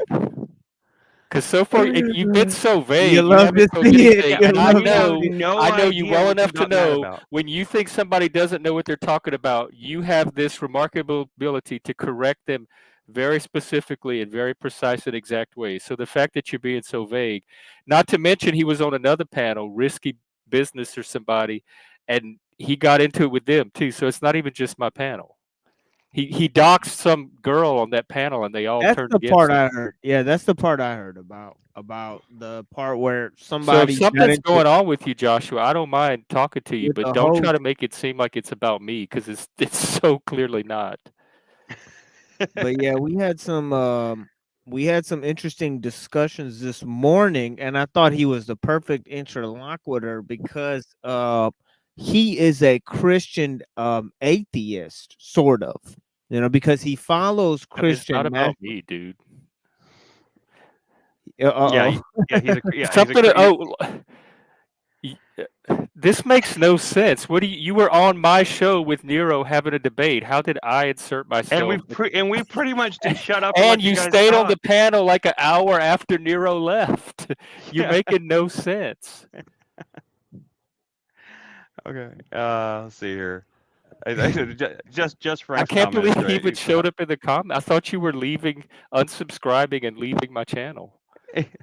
Because so far you've been so vague. You love haven't to told see it. anything, You and I love to know see it. no I know you idea well what enough you to got mad know about. when you think somebody doesn't know what they're talking about, you have this remarkable ability to correct them very specifically in very precise and exact ways. So the fact that you're being so vague, not to mention he was on another panel, Risky Business or somebody, and he got into it with them too. So it's not even just my panel. He doxed some girl on that panel, and they all That's turned the against part him. I heard. Yeah, that's the part I heard about the part where So if somebody got something's into going on with you, Joshua, I don't mind talking to you, with but the don't try host. to make it seem like it's about me because it's so clearly not. But yeah, we had some interesting discussions this morning, and I thought he was the perfect interlocutor because he is a Christian atheist, sort of. Because he follows I mean, it's not Christian about me, dude. Uh-oh. Something. This makes no sense. What do you were on my show with Nero having a debate. How did I insert myself? And we pretty much did shut up And let you guys stayed on talk. the panel like an hour after Nero left. You're Yeah. making no sense. Okay. Let's see here. Just I Frank's can't comment is believe you great. even showed up in the comment. I thought you were unsubscribing and leaving my channel.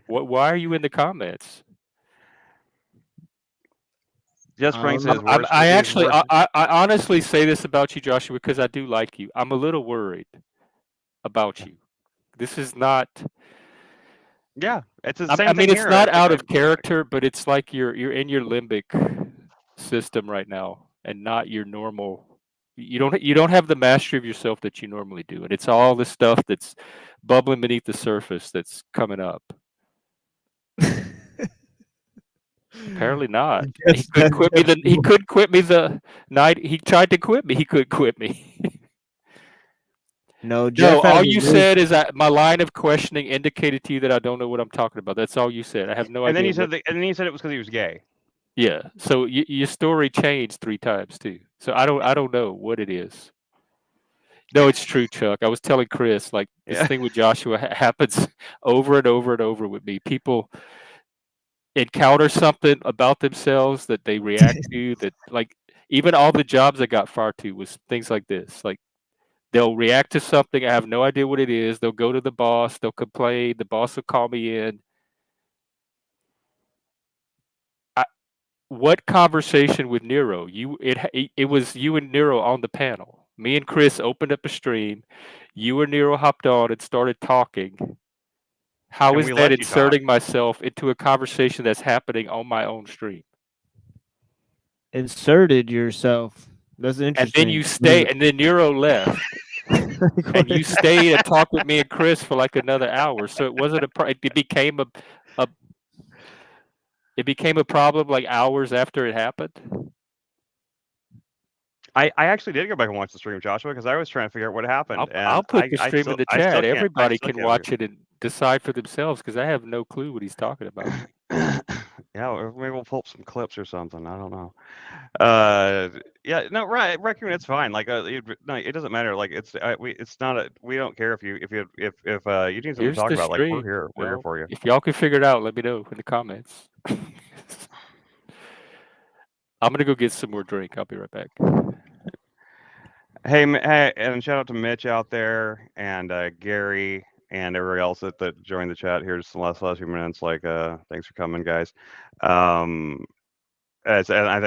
Why are you in the comments? Just Frank says worst. I honestly say this about you, Joshua, because I do like you. I'm a little worried about you. This is not. Yeah, it's the same I thing mean, it's here. not out of character, but it's like you're in your limbic system right now, and not your normal. You don't have the mastery of yourself that you normally do, and it's all the stuff that's bubbling beneath the surface that's coming up. Apparently not. He couldn't quit me. He couldn't quit me the night he tried to quit me. He couldn't quit me. No, Jeff. All you said is that my line of questioning indicated to you that I don't know what I'm talking about. That's all you said. I have no idea. And then you said it was because he was gay. Yeah. So your story changed 3 times too. So I don't know what it is. No, it's true, Chuck. I was telling Chris like this thing with Joshua happens over and over and over with me. People encounter something about themselves that they react to that like even all the jobs I got fired to was things like this. Like they'll react to something. I have no idea what it is. They'll go to the boss. They'll complain. The boss will call me in. What conversation with Nero? It was you and Nero on the panel. Me and Chris opened up a stream. You and Nero hopped on and started talking. How is that inserting myself into a conversation that's happening on my own stream? Inserted yourself. That's interesting. And then you stay, and then Nero left. And you stayed and talked with me and Chris for like another hour. So it wasn't it became a problem like hours after it happened. I actually did go back and watch the stream, Joshua, because I was trying to figure out what happened. I'll put the stream in the chat. Everybody can watch it and decide for themselves because I have no clue what he's talking about. Yeah, or maybe we'll pull up some clips or something. I don't know. Yeah, no, right, Raccoon, it's fine. Like, no, it doesn't matter. Like, it's not we don't care if you need something to talk about. Like, we're here for you. If y'all can figure it out, let me know in the comments. I'm gonna go get some more drink. I'll be right back. Hey, and shout out to Mitch out there and Gary and everybody else that joined the chat here just the last few minutes. Like, thanks for coming, guys. And I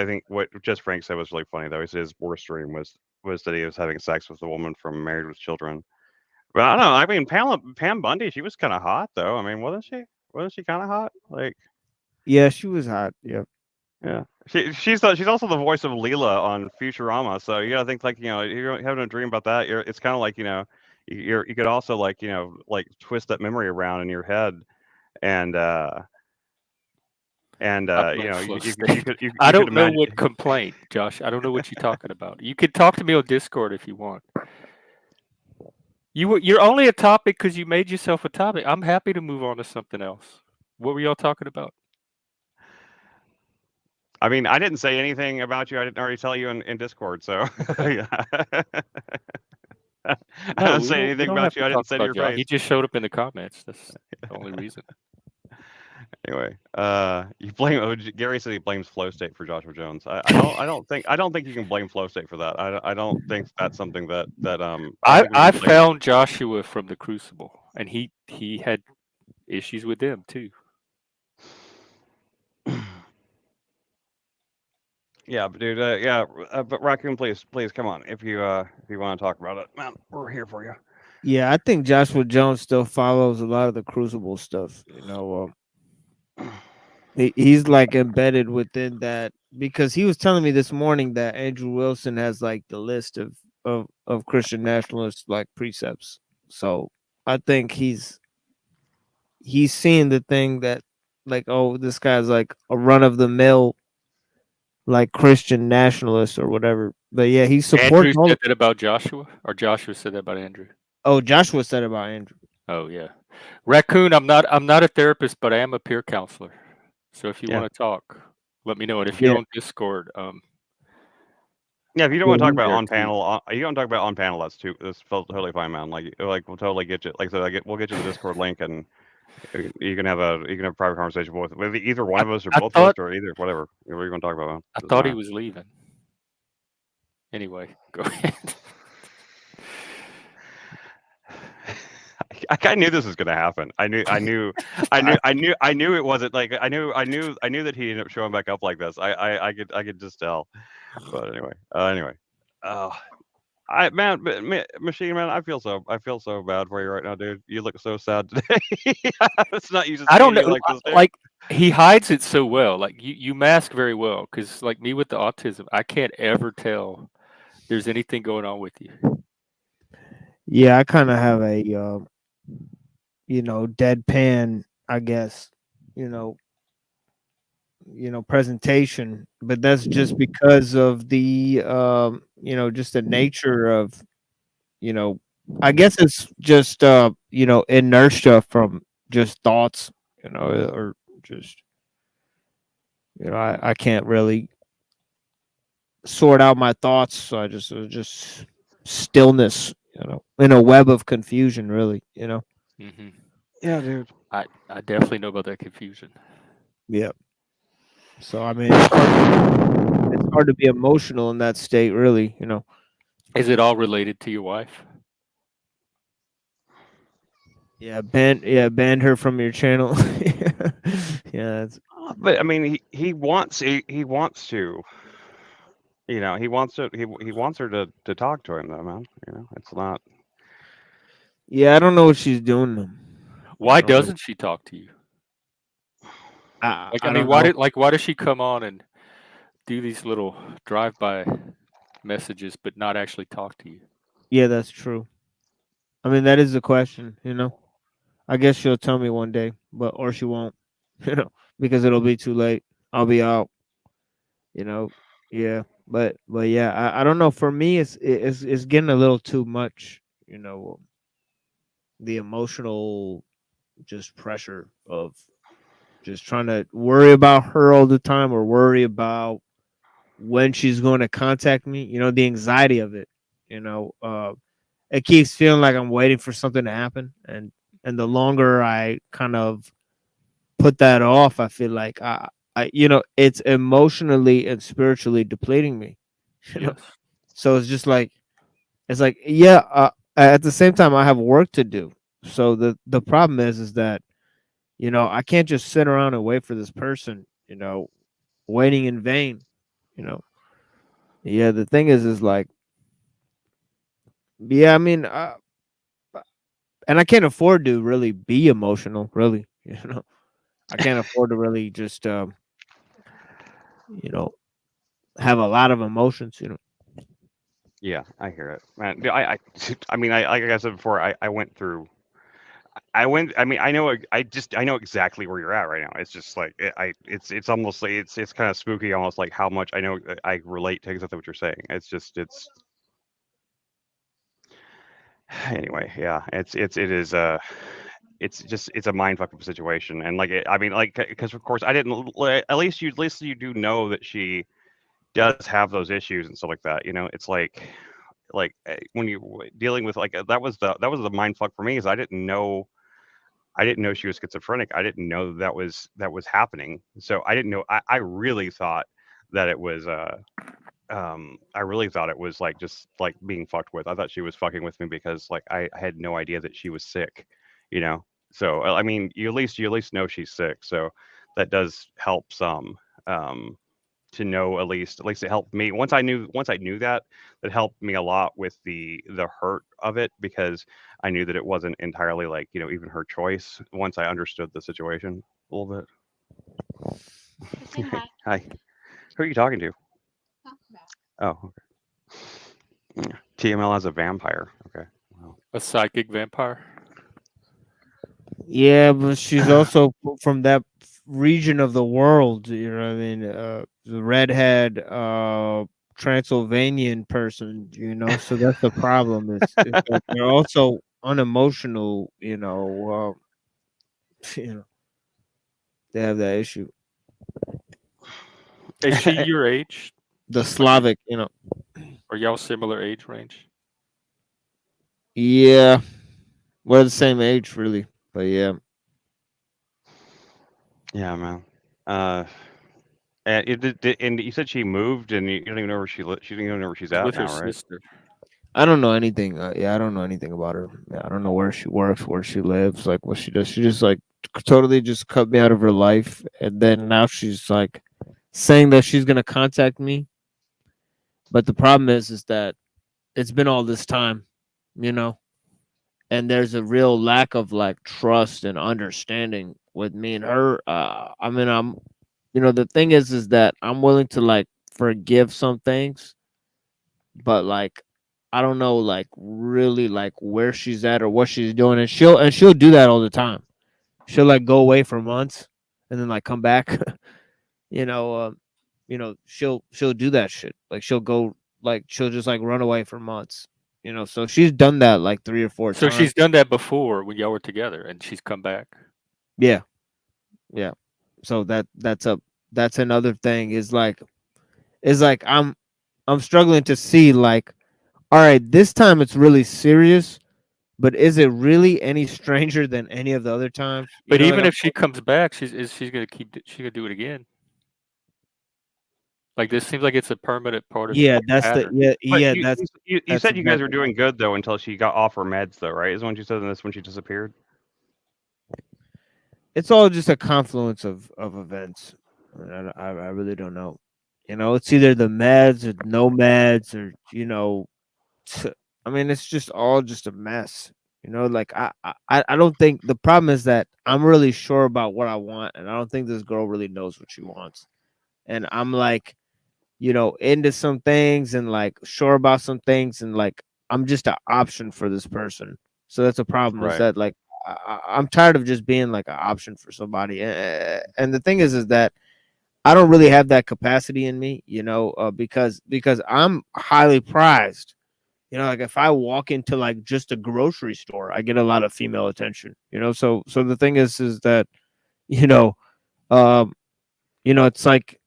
think what just Frank said was really funny though. He said his worst dream was that he was having sex with a woman from Married with Children. But I don't know. I mean, Pam Bundy, she was kind of hot though. I mean, wasn't she? Wasn't she kind of hot? Like, yeah, she was hot. Yep. Yeah, she's also the voice of Leela on Futurama. So you gotta think like you're having a dream about that. It's kind of like you could also like like twist that memory around in your head and I'm you on know flow you state. could I you could don't know imagine. what complaint, Josh. I don't know what you're talking about. You can talk to me on Discord if you want. You're only a topic because you made yourself a topic. I'm happy to move on to something else. What were y'all talking about? I mean, I didn't say anything about you. I didn't already tell you in Discord, so I No, didn't say we anything don't have about you. to I talk didn't say to about your Josh. He face. just showed up in the comments. That's the only reason. Anyway, you blame Gary said he blames flow state for Joshua Jones. I don't think you can blame flow state for that. I don't think that's something that I don't think we I can blame. found Joshua from the Crucible, and he had issues with them too. Yeah, but dude, but Raccoon, please come on if you want to talk about it, man. We're here for you. Yeah, I think Joshua Jones still follows a lot of the Crucible stuff. He's like embedded within that because he was telling me this morning that Andrew Wilson has like the list of Christian nationalist like precepts. So I think he's seeing the thing that like, oh, this guy's like a run of the mill like Christian nationalist or whatever. But yeah, he supports Andrew all. said that about Joshua, or Joshua said that about Andrew. Oh, Joshua said about Andrew. Oh yeah, Raccoon. I'm not a therapist, but I am a peer counselor. So if you Yeah, want to talk, let me know. And if you're Yeah, on Discord, yeah. If you don't yeah, want to talk he- about there on too. panel, you don't talk about on panel. That's totally fine, man. Like we'll totally get you. Like I said, we'll get you the Discord link, and you can have a private conversation with either one I of us or I both of us thought or either whatever. What are you going to talk about, man? I Doesn't thought he matter. was leaving. Anyway, go ahead. I kind of knew this was going to happen. I knew it wasn't like I knew that he ended up showing back up like this. I could just tell. But anyway, uh, machine man, I feel so bad for you right now, dude. You look so sad today. It's not used to I don't seeing you know. like this, dude. Like he hides it so well. Like you mask very well because like me with the autism, I can't ever tell there's anything going on with you. yeah. I kind of have a deadpan, I guess, you know, presentation, but that's just because of the just the nature of, you know, I guess it's just inertia from just thoughts, or just I can't really sort out my thoughts, so I just stillness, in a web of confusion, really, Hmm. Yeah, dude. I definitely know about that confusion. Yeah. So I mean, it's hard to be emotional in that state, really. Is it all related to your wife? Yeah, banned her from your channel. Yeah, But I mean, he wants to. He wants her to talk to him though, man. It's not. yeah. I don't know what she's doing. I Why don't know. doesn't she talk to you? Like I I mean, don't know. why does she come on and do these little drive-by messages but not actually talk to you? Yeah, that's true. I mean, that is the question. I guess she'll tell me one day, or she won't. Because it'll be too late. I'll be out. You know. Yeah, but yeah, I don't know. For me, it's getting a little too much. The emotional just pressure of just trying to worry about her all the time, or worry about when she's going to contact me. The anxiety of it. It keeps feeling like I'm waiting for something to happen, and the longer I kind of put that off, I feel like it's emotionally and spiritually depleting me. You know, Yes. so it's like yeah. At the same time, I have work to do. So the problem is that I can't just sit around and wait for this person. Waiting in vain. You know, yeah. The thing is like, yeah. I mean, and I can't afford to really be emotional. Really, I can't afford to really just you know have a lot of emotions. Yeah, I hear it, man. I mean, like I said before, I went through. I went. I mean, I know. I know exactly where you're at right now. It's just like It's almost like it's kind of spooky, almost like how much I know. I relate to exactly what you're saying. It's just. It's anyway. Yeah. It is. It's just. It's a mind fucking situation, and like. I mean, like, because of course I didn't. At least you do know that she does have those issues and stuff like that. You know, it's like when you dealing with like that was the mind fuck for me is I didn't know she was schizophrenic. I didn't know that was happening. So I didn't know. I really thought that it was. I really thought it was like just like being fucked with. I thought she was fucking with me because like I had no idea that she was sick. You know. So I mean, you at least know she's sick. So that does help some. To know at least it helped me once I knew that that helped me a lot with the hurt of it because I knew that it wasn't entirely like even her choice once I understood the situation a little Say bit. hi. Hi, who are you talking to? Oh, okay. TML as a vampire. Okay. Wow. A psychic vampire. Yeah, but she's also from that region of the world. You know what I mean? The redhead, Transylvanian person. You know, so that's the problem. Is that they're also unemotional. You know, they have that issue. Is she your age? The Like, Slavic. You know. are y'all similar age range? Yeah, we're the same age, really. But yeah, Yeah, man. Uh, and you said she moved, and you don't even know where she don't even know where she's She's at with her now, right? sister. I don't know anything. Yeah, I don't know anything about her. Yeah, I don't know where she works, where she lives, like what she does. She just like totally just cut me out of her life, and then now she's like saying that she's gonna contact me. But the problem is that it's been all this time, you know, and there's a real lack of like trust and understanding with me and her. I mean, the thing is that I'm willing to like forgive some things, but like I don't know like really like where she's at or what she's doing, and she'll do that all the time. She'll like go away for months and then like come back. you know, um, she'll do that shit. Like she'll just like run away for months. So she's done that like 3 or 4 So times. she's done that before when y'all were together, and she's come back. Yeah, yeah. So that's another thing is like I'm struggling to see like, all right, this time it's really serious. But is it really any stranger than any of the other times? But Like even I'm, if she comes back, she's gonna she's gonna do it again. Like this seems like it's a permanent part of yeah, your that's the pattern. yeah, But yeah, you that's said you guys were exactly. doing good though until she got off her meds though, right? Is when you said this when she disappeared. It's all just a confluence of events. I really don't know. It's either the meds or no meds or I mean, it's just all just a mess. Like I don't think the problem is that I'm really sure about what I want, and I don't think this girl really knows what she wants. And I'm like, into some things and like sure about some things, and like I'm just an option for this person. So that's a problem. Is Right. that like I'm tired of just being like an option for somebody, and the thing is that I don't really have that capacity in me, because I'm highly prized. Like if I walk into like just a grocery store, I get a lot of female attention. So the thing is that you know, um, it's like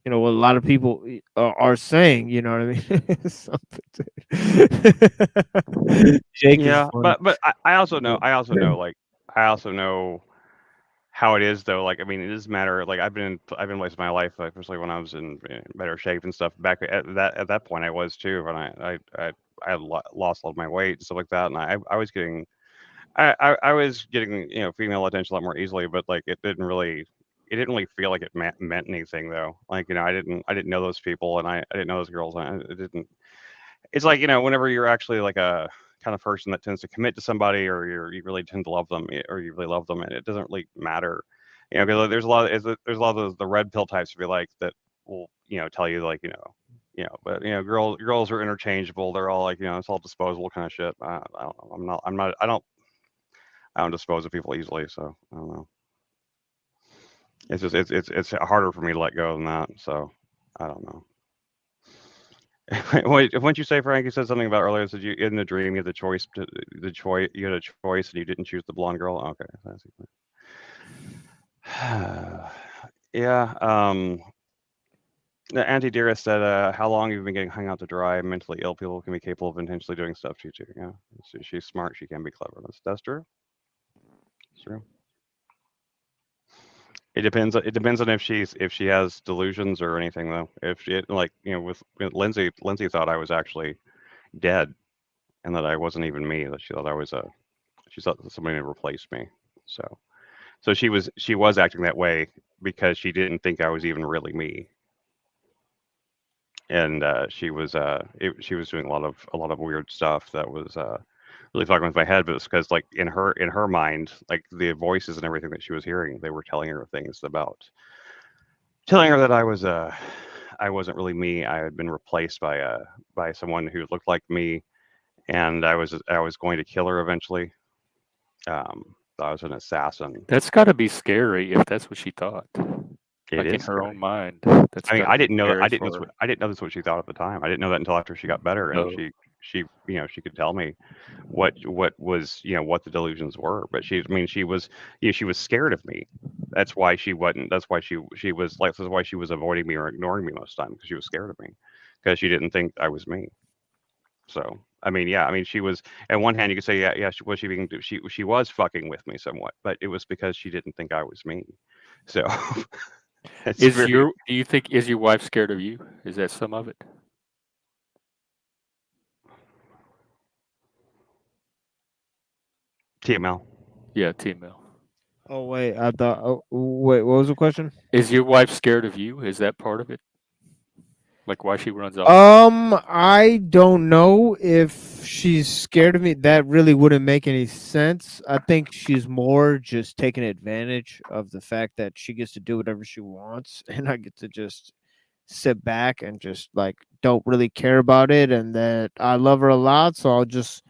what a lot of people are saying. You know what I mean? Jake is Yeah, funny. but I also know how it is though. Like I mean, it doesn't matter. Like I've been places in my life, like especially when I was in better shape and stuff. Back at that point, I was too, and lost a lot of my weight and stuff like that, and I was getting I was getting female attention a lot more easily, but like it didn't really feel like it meant anything though. Like I didn't know those people, and I didn't know those girls. And it didn't. It's like whenever you're actually like a kind of person that tends to commit to somebody, or you really tend to love them, or you really love them, and it doesn't really matter. Because there's a lot of the red pill types to be like that will tell you like But girls are interchangeable. They're all like, it's all disposable kind of shit. I don't know. I don't dispose of people easily, so I don't know. It's just it's harder for me to let go than that. So I don't know. Wait, wouldn't you say, Frank? You said something about earlier. Said you in the dream you had the choice, you had a choice, and you didn't choose the blonde girl. Okay, I see. Yeah. Auntie Dearest said, "How long have you been getting hung out to dry? Mentally ill people can be capable of intentionally doing stuff to you too. Yeah, she's smart. She can be clever. That's true. It's true. It depends. It depends on if she has delusions or anything though. If she like with Lindsay thought I was actually dead and that I wasn't even me. That she thought I was she thought that somebody had replaced me. So she was acting that way because she didn't think I was even really me. And she was doing a lot of weird stuff that was really fucking with my head. But it's because like in her mind, like the voices and everything that she was hearing, they were telling her things about telling her that I wasn't really me. I had been replaced by someone who looked like me, and I was going to kill her eventually. I was an assassin. That's got to be scary if that's what she thought. It like in is her scary. own mind. That's I mean, gotta I be didn't know that. scary I didn't know. for her. I didn't know that's what she thought at the time. I didn't know that until after she got better, and Oh. she she could tell me what was what the delusions were. But I mean, she was she was scared of me. That's why she wasn't. That's why she was like. That's why she was avoiding me or ignoring me most of the time because she was scared of me because she didn't think I was me. So I mean, yeah, I mean, she was. On one hand, you could say, yeah, she being she was fucking with me somewhat, but it was because she didn't think I was me. So it's Is very your do you think is your wife scared of you? Is that some of it? TML. Yeah, T-Mill. Oh wait, I thought. Oh, wait, what was the question? Is your wife scared of you? Is that part of it? Like why she runs off? I don't know if she's scared of me. That really wouldn't make any sense. I think she's more just taking advantage of the fact that she gets to do whatever she wants, and I get to just sit back and just like don't really care about it, and that I love her a lot, so I'll just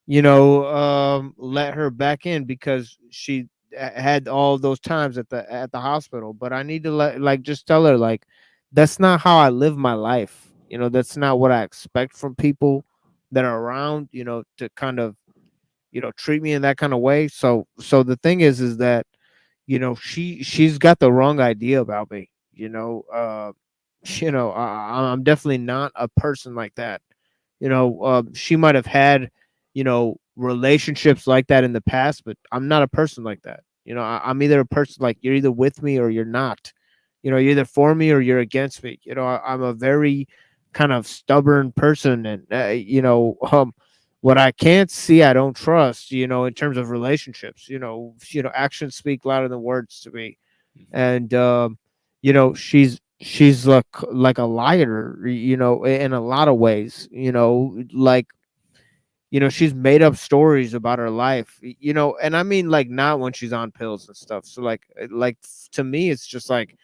let her back in because she had all those times at the hospital. But I need to just tell her like that's not how I live my life. That's not what I expect from people that are around. To kind of treat me in that kind of way. So the thing is that she's got the wrong idea about me. I'm definitely not a person like that. She might have had relationships like that in the past, but I'm not a person like that. I'm either a person like you're either with me or you're not. You're either for me or you're against me. I'm a very kind of stubborn person, and what I can't see, I don't trust. In terms of relationships, actions speak louder than words to me, and she's like a liar, in a lot of ways. She's made up stories about her life, and I mean like not when she's on pills and stuff. So like to me, it's just like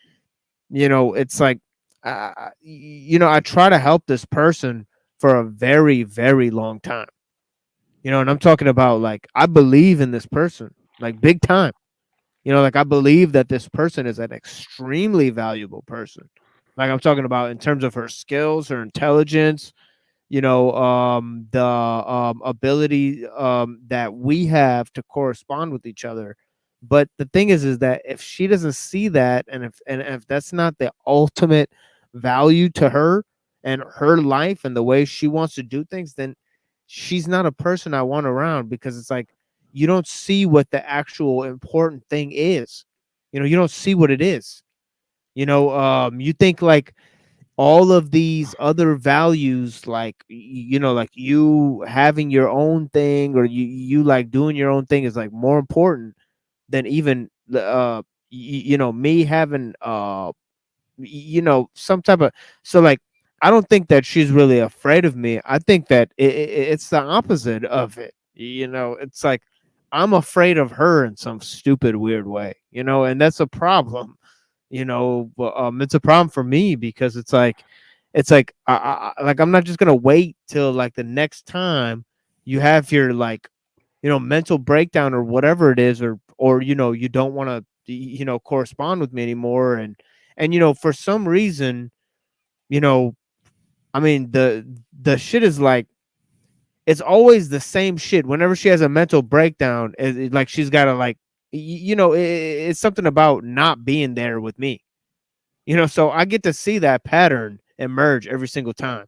it's like I try to help this person for a very, very long time. And I'm talking about like I believe in this person like big time. Like I believe that this person is an extremely valuable person. Like I'm talking about in terms of her skills, her intelligence, the ability that we have to correspond with each other. But the thing is that if she doesn't see that, and if that's not the ultimate value to her and her life and the way she wants to do things, then she's not a person I want around, because it's like you don't see what the actual important thing is. You don't see what it is. You think like all of these other values, like like you having your own thing, or you like doing your own thing, is like more important than even me having some type of. So like I don't think that she's really afraid of me. I think that it's the opposite of it. It's like I'm afraid of her in some stupid weird way, and that's a problem. But it's a problem for me because it's like it's like I'm not just gonna wait till like the next time you have your like mental breakdown or whatever it is, or you don't want to correspond with me anymore, and for some reason, you know I mean the shit is like it's always the same shit. Whenever she has a mental breakdown, like she's got to like it's something about not being there with me. So I get to see that pattern emerge every single time.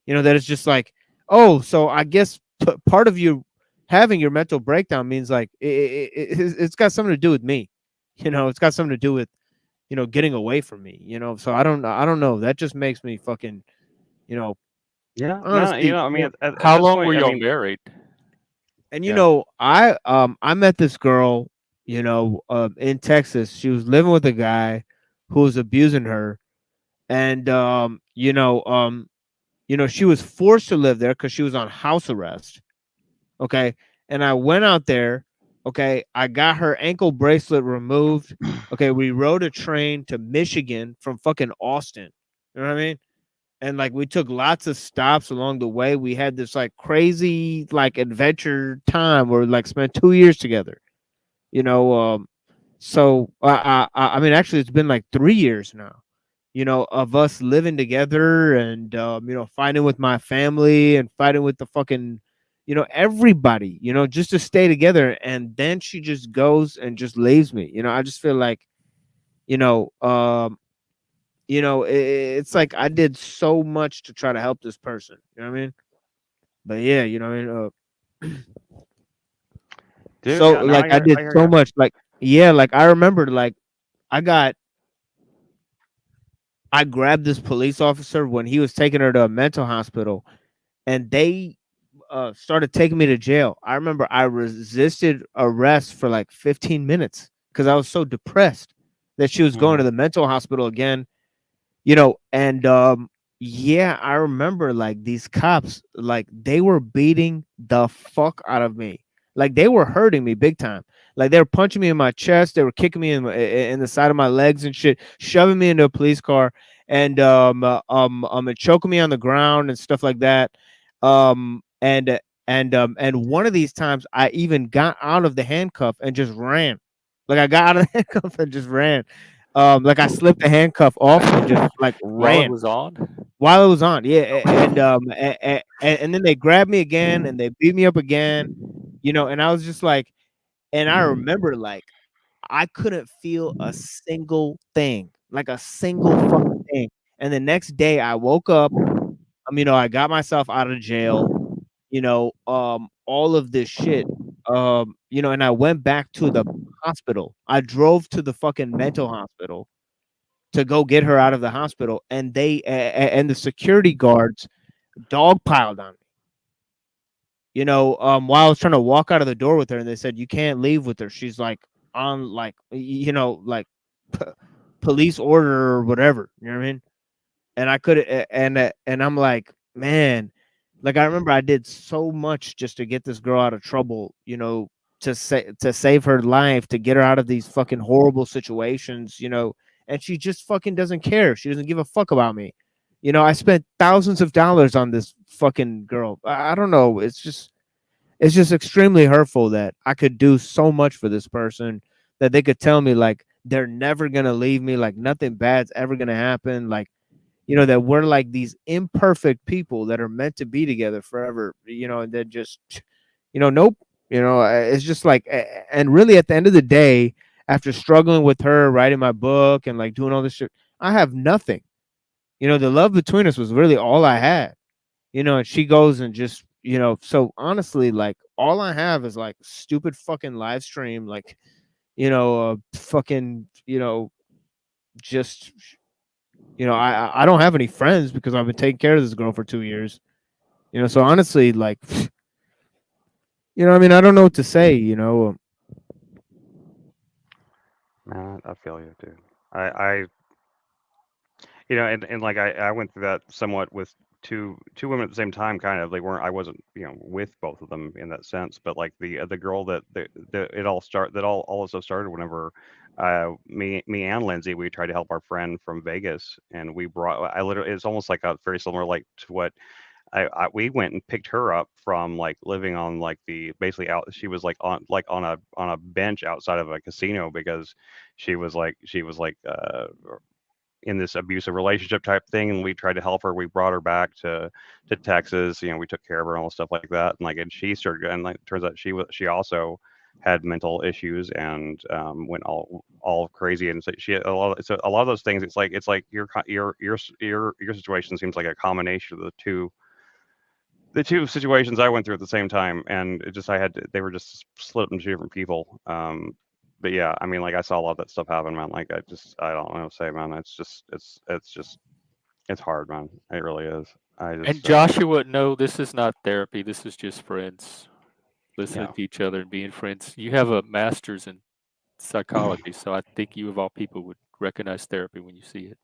That it's just like, oh, so I guess part of you having your mental breakdown means like it's got something to do with me. It's got something to do with getting away from me. So I don't know. That just makes me fucking you know Yeah, no, honestly. I mean, at How this long point, were I y'all mean, married? And yeah. I met this girl, in Texas. She was living with a guy who was abusing her, and she was forced to live there because she was on house arrest. Okay, and I went out there. Okay, I got her ankle bracelet removed. Okay, we rode a train to Michigan from fucking Austin. You know what I mean? And like we took lots of stops along the way. We had this like crazy like adventure time where we like spent 2 years together. You know, so I mean, actually, it's been like 3 years now. Of us living together and fighting with my family and fighting with the fucking everybody. Just to stay together. And then she just goes and just leaves me. I just feel like you know um it's like I did so much to try to help this person. You know what I mean? But yeah, what I mean. Dude, So yeah, no, like I I did hear so you. much. Like yeah, like I remember like I got I grabbed this police officer when he was taking her to a mental hospital, and they started taking me to jail. I remember I resisted arrest for like 15 minutes because I was so depressed that she was going Hmm. to the mental hospital again. And yeah, I remember like these cops, like they were beating the fuck out of me. Like they were hurting me big time. Like they were punching me in my chest, they were kicking me in the side of my legs and shit, shoving me into a police car, and choking me on the ground and stuff like that. And one of these times I even got out of the handcuff and just ran. Like I got out of the handcuff and just ran. Like I slipped the handcuff off and just like While it ran was on? while it was on. Yeah, and then they grabbed me again and they beat me up again. And I was just like, and I remember like I couldn't feel a single thing, like a single fucking thing. And the next day I woke up. I got myself out of jail. All of this shit. And I went back to the hospital. I drove to the fucking mental hospital to go get her out of the hospital, and the security guards dogpiled on me. While I was trying to walk out of the door with her, and they said you can't leave with her. She's like on like like p- police order or whatever. You know what I mean? And I could and I'm like, man, like I remember I did so much just to get this girl out of trouble. To save her life, to get her out of these fucking horrible situations. And she just fucking doesn't care. She doesn't give a fuck about me. I spent thousands of dollars on this fucking girl. I don't know. It's just extremely hurtful that I could do so much for this person, that they could tell me like they're never gonna leave me, like nothing bad's ever gonna happen, like that we're like these imperfect people that are meant to be together forever, and then just nope. It's just like and really at the end of the day, after struggling with her, writing my book and like doing all this shit, I have nothing. The love between us was really all I had. And she goes and just so honestly, like all I have is like stupid fucking live stream, like fucking just I don't have any friends because I've been taking care of this girl for 2 years. So honestly, like I mean, I don't know what to say. Man, I feel you, dude. I and like I went through that somewhat with two women at the same time. Kind of, they weren't. I wasn't, with both of them in that sense. But like the girl that all this stuff started whenever me and Lindsay, we tried to help our friend from Vegas, and we brought. I literally, it's almost like a very similar like to what we went and picked her up from like living on like the basically out. She was like on a bench outside of a casino because she was like in this abusive relationship type thing, and we tried to help her. We brought her back to Texas. We took care of her and all stuff like that. And she started, and like turns out she also had mental issues and went all crazy. And so a lot of those things. It's like your situation seems like a combination of the two situations I went through at the same time, and they were just split up into two different people. But yeah, I mean, like I saw a lot of that stuff happen, man. Like I don't know what to say, man. It's hard, man. It really is. And Joshua, no, this is not therapy. This is just friends listening Yeah. to each other and being friends. You have a master's in psychology, so I think you of all people would recognize therapy when you see it.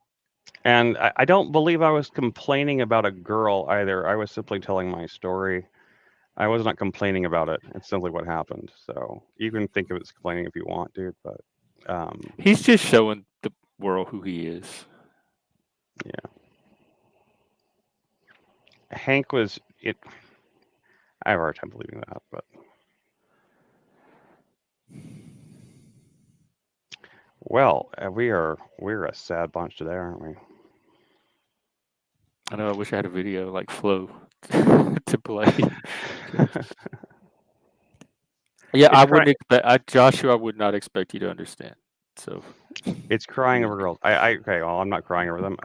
And I don't believe I was complaining about a girl either. I was simply telling my story. I was not complaining about it. It's simply what happened. So you can think of it as complaining if you want, dude. But He's just showing the world who he is. yeah, Hank was it. I have a hard time believing that, but well, we're a sad bunch today, aren't we? I know. I wish I had a video like Flo to play. Yeah, I wouldn't expect Joshua. I would not expect you to understand. So It's crying over girls. Okay, well, I'm not crying over them.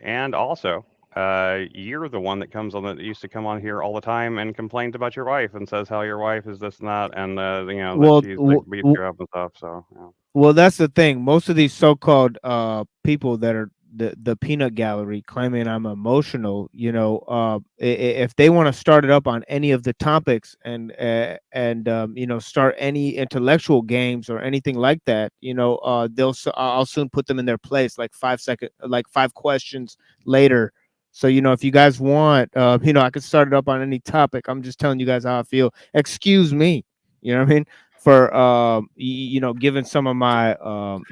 And also, you're the one that used to come on here all the time and complained about your wife and says how your wife is this and that, and that she's like beats you up and stuff. So yeah. Well, that's the thing. Most of these so-called people that are the peanut gallery claiming I'm emotional, if they want to start it up on any of the topics and start any intellectual games or anything like that, I'll soon put them in their place like 5 questions later. So, if you guys want, I could start it up on any topic. I'm just telling you guys how I feel. Excuse me. You know what I mean? For giving some of my don't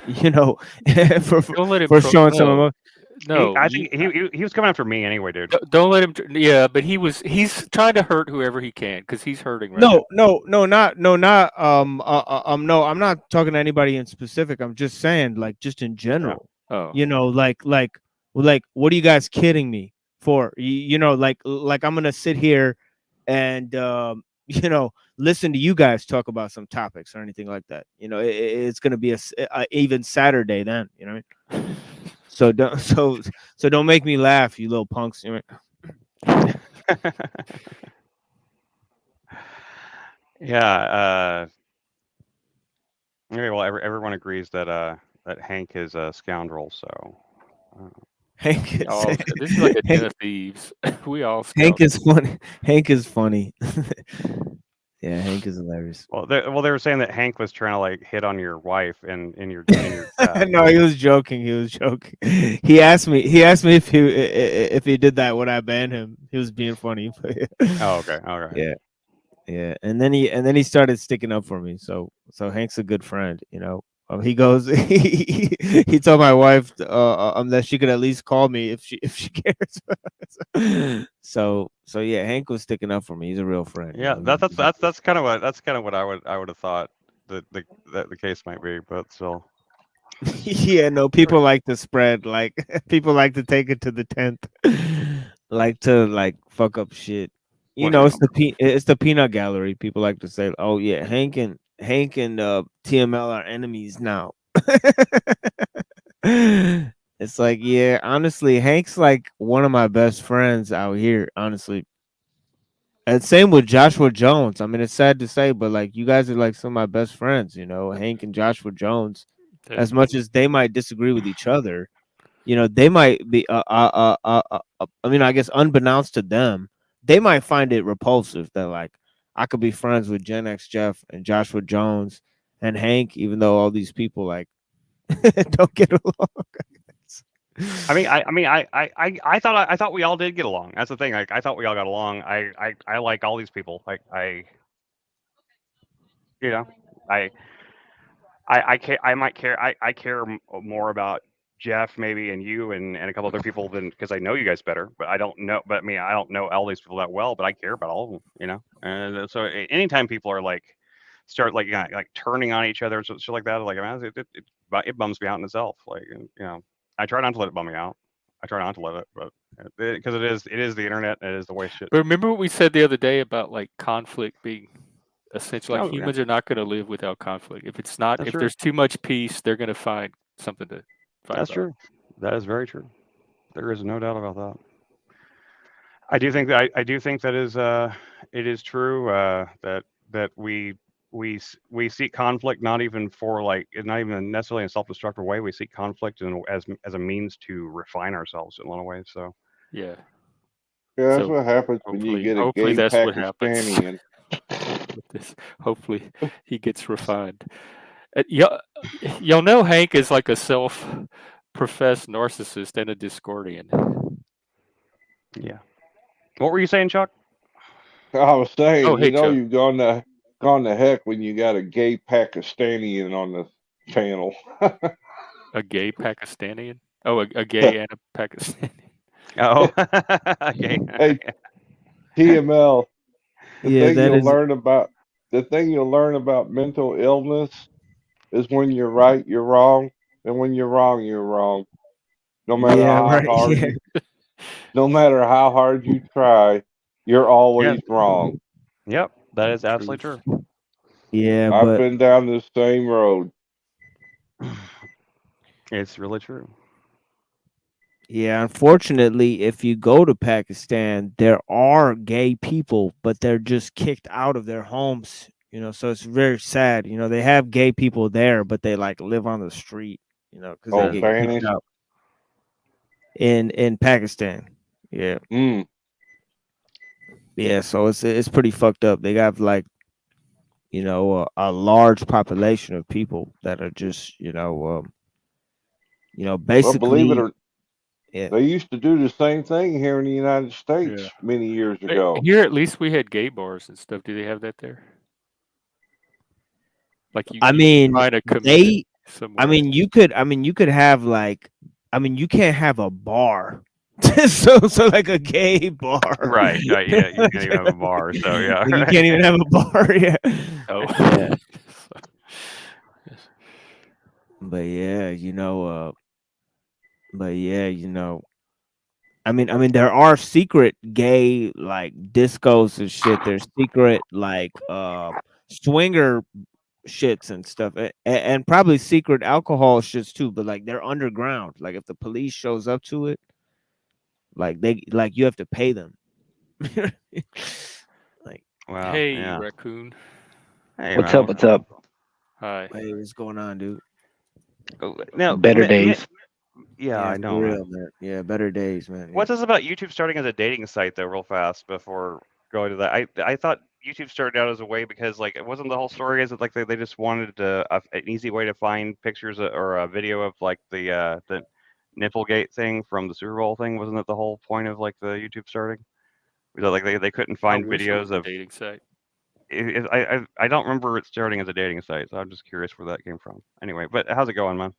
let him for showing some of my No, I think he was coming after me anyway, dude. don't let him. Yeah, but he's trying to hurt whoever he can because he's hurting right no now. not no, I'm not talking to anybody in specific. I'm just saying, like, just in general. Oh, Like what are you guys kidding me for? Like I'm gonna sit here and listen to you guys talk about some topics or anything like that. It's gonna be a even Saturday then. You know what I mean? So don't make me laugh, you little punks. You know what I mean? Yeah. Okay. Well, everyone agrees that Hank is a scoundrel. So. Hank is, this is like a den of thieves. We all Hank is funny. Hank is funny. Yeah, Hank is hilarious. Well, they were saying that Hank was trying to like hit on your wife in your No, he was joking. He was joking. He asked me if he did that, would I ban him? He was being funny. Oh, okay. All right. Yeah. And then he started sticking up for me. So Hank's a good friend, he goes. He told my wife that she could at least call me if she cares. So yeah, Hank was sticking up for me. He's a real friend. Yeah, that's kind of what I would have thought that the case might be, but still. Yeah, no, people like to spread, like people like to take it to the 10th, like to fuck up shit. It's the peanut gallery. People like to say, "Oh yeah, Hank and TML are enemies now." It's like, yeah, honestly, Hank's like one of my best friends out here, honestly. And same with Joshua Jones. I mean, it's sad to say, but like you guys are like some of my best friends, Hank and Joshua Jones. As much as they might disagree with each other, they might be I mean, I guess unbeknownst to them, they might find it repulsive that like I could be friends with Gen X Jeff and Joshua Jones and Hank, even though all these people like don't get along. I mean, I thought we all did get along. That's the thing. Like, I thought we all got along. I like all these people. Like, you know, I, I might care. I care more about Jeff maybe and you and a couple other people than because I know you guys better. But I don't know. But I mean, I don't know all these people that well. But I care about all of them. You know. And so anytime people are like start like like turning on each other and shit like that, like I mean, it bums me out in itself. Like I try not to let it bum me out. I try not to let it, but because it is the internet. It is the way shit. But remember what we said the other day about like conflict being essential. Like Oh, yeah. humans are not going to live without conflict. If it's not, That's if true. there's too much peace, they're going to find something to fight That's about. true. That is very true. There is no doubt about that. I do think that it is true that we seek conflict not even for like not even necessarily in a self-destructive way. We seek conflict as a means to refine ourselves in a lot of ways. So Yeah. Yeah, that's So what happens when you get a hopefully gay that's what happens. Pakistani. With this. Hopefully he gets refined. Y'all know Hank is like a self-professed narcissist and a Discordian. yeah. What were you saying, Chuck? I was saying, Oh, hey, Chuck. you've gone to heck when you got a gay Pakistani on the channel. A gay Pakistani? Oh, a gay and a Pakistani. Oh, okay. Hey, TML. Yeah, that is. The thing you'll learn about mental illness is when you're right, you're wrong, and when you're wrong, you're wrong. No matter Yeah, how right. hard Yeah. no matter how hard you try, you're always wrong. Yep, that is absolutely true. Yeah, I've but been down this same road. It's really true. yeah, unfortunately, if you go to Pakistan, there are gay people, but they're just kicked out of their homes. So it's very sad. They have gay people there, but they like live on the street. Because Oh, they get kicked vanished. out in Pakistan. Yeah, yeah. So it's pretty fucked up. They got like a large population of people that are just Well, basically. believe it or Yeah. they used to do the same thing here in the United States many years ago. Here, at least we had gay bars and stuff. Do they have that there? Like you find a community somewhere. you could have like, you can't have a bar. so like a gay bar. Right. Yeah, you can't even have a bar. So yeah. You can't even have a bar. Yeah. Oh. Yeah. But yeah, there are secret gay like discos and shit. There's secret like swinger shits and stuff, and probably secret alcohol shits too. But like they're underground. Like if the police shows up to it, like you have to pay them. Like, wow. Hey, Yeah. raccoon. Hey, What's man. up? What's up? Hi. hey, what's going on, dude? Now, Better days. Yeah, I for know, real, man. Yeah, better days, man. What's this about YouTube starting as a dating site though, real fast before going to that? I thought YouTube started out as a way because like it wasn't the whole story is that like they just wanted an easy way to find pictures or a video of like the Nipplegate thing from the Super Bowl thing. Wasn't that the whole point of like the YouTube starting? Was that like they couldn't find I wish it videos was a of dating site. I don't remember it starting as a dating site, so I'm just curious where that came from. Anyway, but how's it going, man?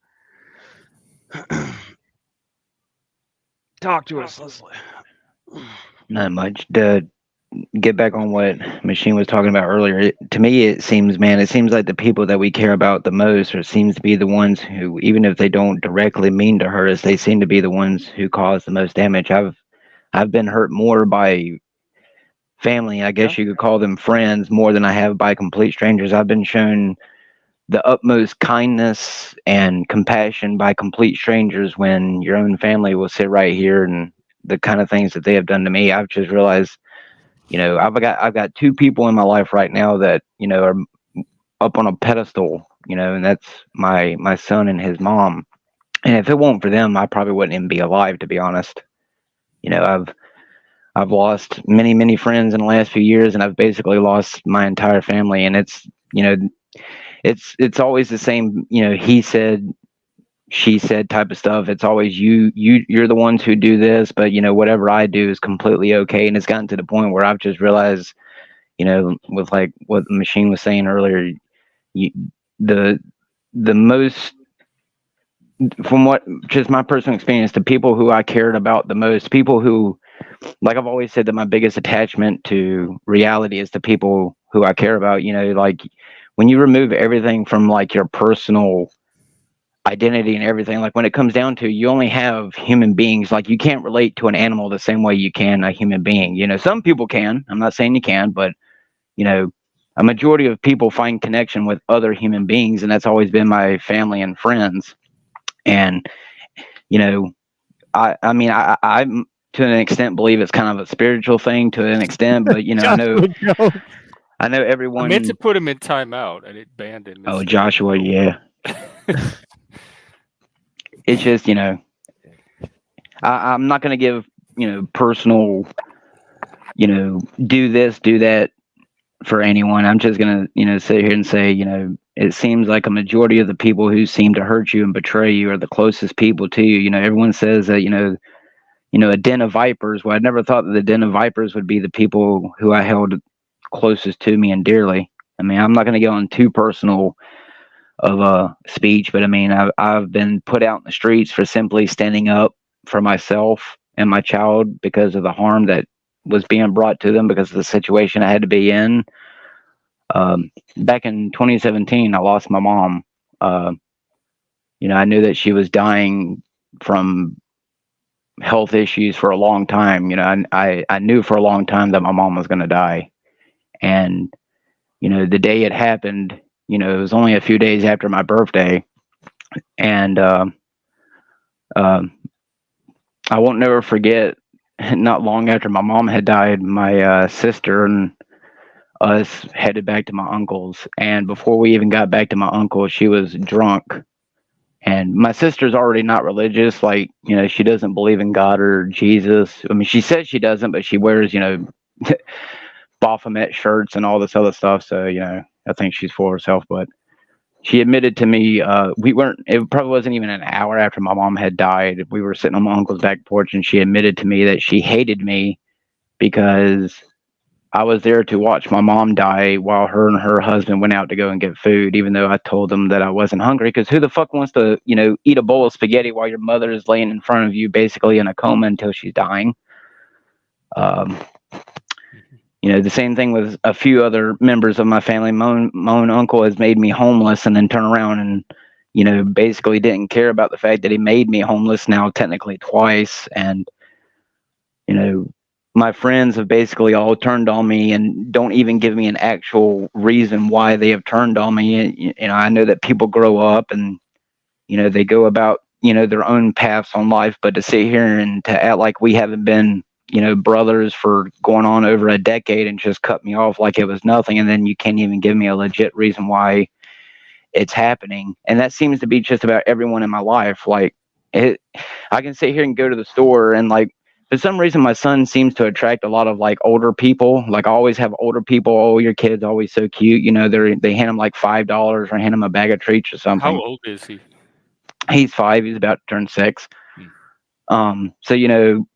Talk to us, Leslie. Not much. To get back on what Machine was talking about earlier, to me it seems like the people that we care about the most seems to be the ones who, even if they don't directly mean to hurt us, they seem to be the ones who cause the most damage. I've been hurt more by family, I guess you could call them friends, more than I have by complete strangers. I've been shown the utmost kindness and compassion by complete strangers when your own family will sit right here, and the kind of things that they have done to me. I've just realized, I've got two people in my life right now that, are up on a pedestal, and that's my son and his mom. And if it weren't for them, I probably wouldn't even be alive, to be honest. I've lost many, many friends in the last few years, and I've basically lost my entire family. And it's, it's always the same, he said, she said type of stuff. It's always you're the ones who do this, but whatever I do is completely okay. And it's gotten to the point where I've just realized, with like what the machine was saying earlier, you, the most, from what just my personal experience, the people who I cared about the most, people who, like I've always said, that my biggest attachment to reality is the people who I care about. Like when you remove everything from like your personal identity and everything, like when it comes down to, you only have human beings. Like you can't relate to an animal the same way you can a human being. Some people can. I'm not saying you can, but a majority of people find connection with other human beings, and that's always been my family and friends. And I mean, I to an extent believe it's kind of a spiritual thing to an extent, but I know I everyone. meant to put him in timeout, and it banned him. Oh, instead. Joshua, yeah. It's just I'm not going to give personal do this, do that for anyone. I'm just going to sit here and say it seems like a majority of the people who seem to hurt you and betray you are the closest people to you. Everyone says that a den of vipers. Well, I never thought that the den of vipers would be the people who I held closest to me and dearly. I mean, I'm not going to go on too personal of a speech, but I mean, I've been put out in the streets for simply standing up for myself and my child because of the harm that was being brought to them because of the situation I had to be in. Back in 2017, I lost my mom. I knew that she was dying from health issues for a long time. I knew for a long time that my mom was going to die. And, the day it happened, it was only a few days after my birthday. And I won't never forget, not long after my mom had died, my sister and us headed back to my uncle's. And before we even got back to my uncle, she was drunk. And my sister's already not religious. Like, she doesn't believe in God or Jesus. I mean, she says she doesn't, but she wears, Baphomet shirts and all this other stuff. So, I think she's for herself. But she admitted to me, it probably wasn't even an hour after my mom had died. We were sitting on my uncle's back porch, and she admitted to me that she hated me because I was there to watch my mom die while her and her husband went out to go and get food, even though I told them that I wasn't hungry. Because who the fuck wants to, eat a bowl of spaghetti while your mother is laying in front of you, basically in a coma until she's dying? The same thing with a few other members of my family. My own uncle has made me homeless and then turn around and, basically didn't care about the fact that he made me homeless now technically twice. And, my friends have basically all turned on me and don't even give me an actual reason why they have turned on me. I know that people grow up and, they go about, their own paths on life, but to sit here and to act like we haven't been, brothers for going on over a decade and just cut me off like it was nothing. And then you can't even give me a legit reason why it's happening. And that seems to be just about everyone in my life. Like I can sit here and go to the store and like, for some reason, my son seems to attract a lot of like older people. Like I always have older people. Oh, your kid's always so cute. They hand him like $5 or hand him a bag of treats or something. How old is he? He's 5. He's about to turn 6. So,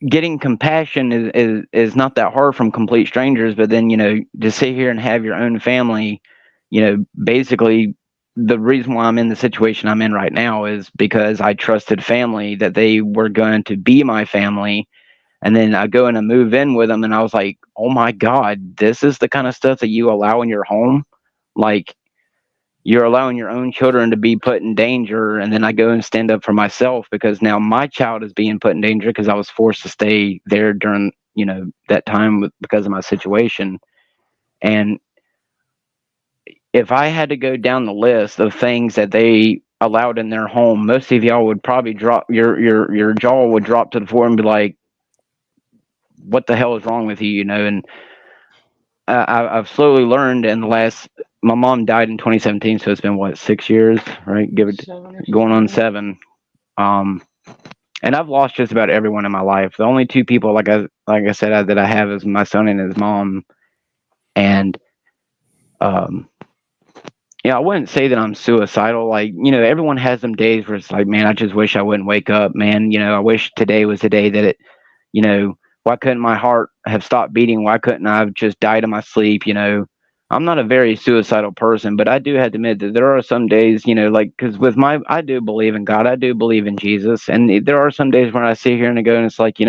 getting compassion is not that hard from complete strangers. But then, to sit here and have your own family, basically the reason why I'm in the situation I'm in right now is because I trusted family that they were going to be my family. And then I go and I move in with them. And I was like, oh my God, this is the kind of stuff that you allow in your home. Like you're allowing your own children to be put in danger. And then I go and stand up for myself because now my child is being put in danger because I was forced to stay there during, that time because of my situation. And if I had to go down the list of things that they allowed in their home, most of y'all would probably drop your jaw would drop to the floor and be like, what the hell is wrong with you? And I've slowly learned in the last, my mom died in 2017. So it's been what, 6 years, right? Going on 7. And I've lost just about everyone in my life. The only 2 people, like I said, that I have is my son and his mom. And, I wouldn't say that I'm suicidal. Like, everyone has them days where it's like, man, I just wish I wouldn't wake up, man. I wish today was the day that why couldn't my heart have stopped beating? Why couldn't I have just died in my sleep? I'm not a very suicidal person, but I do have to admit that there are some days, like, because I do believe in God, I do believe in Jesus, and there are some days when I sit here and I go, and it's like,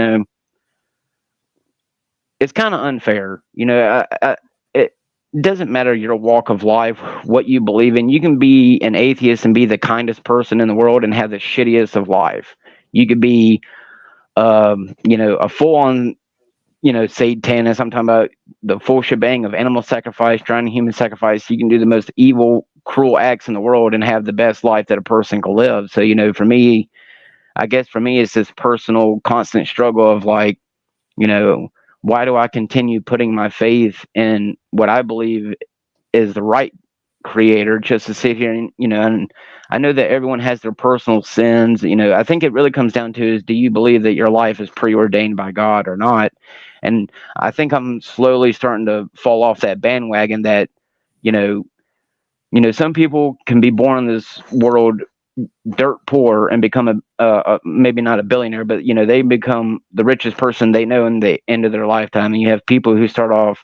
it's kind of unfair. It doesn't matter your walk of life, what you believe in. You can be an atheist and be the kindest person in the world and have the shittiest of life. You could be, a full-on, Satanist. I'm talking about the full shebang of animal sacrifice, trying to human sacrifice. You can do the most evil, cruel acts in the world and have the best life that a person can live. So, for me, I guess for me, it's this personal, constant struggle of like, why do I continue putting my faith in what I believe is the right creator just to sit here and I know that everyone has their personal sins. I think it really comes down to is, do you believe that your life is preordained by God or not? And I think I'm slowly starting to fall off that bandwagon that some people can be born in this world dirt poor and become a maybe not a billionaire, but they become the richest person they know in the end of their lifetime. And you have people who start off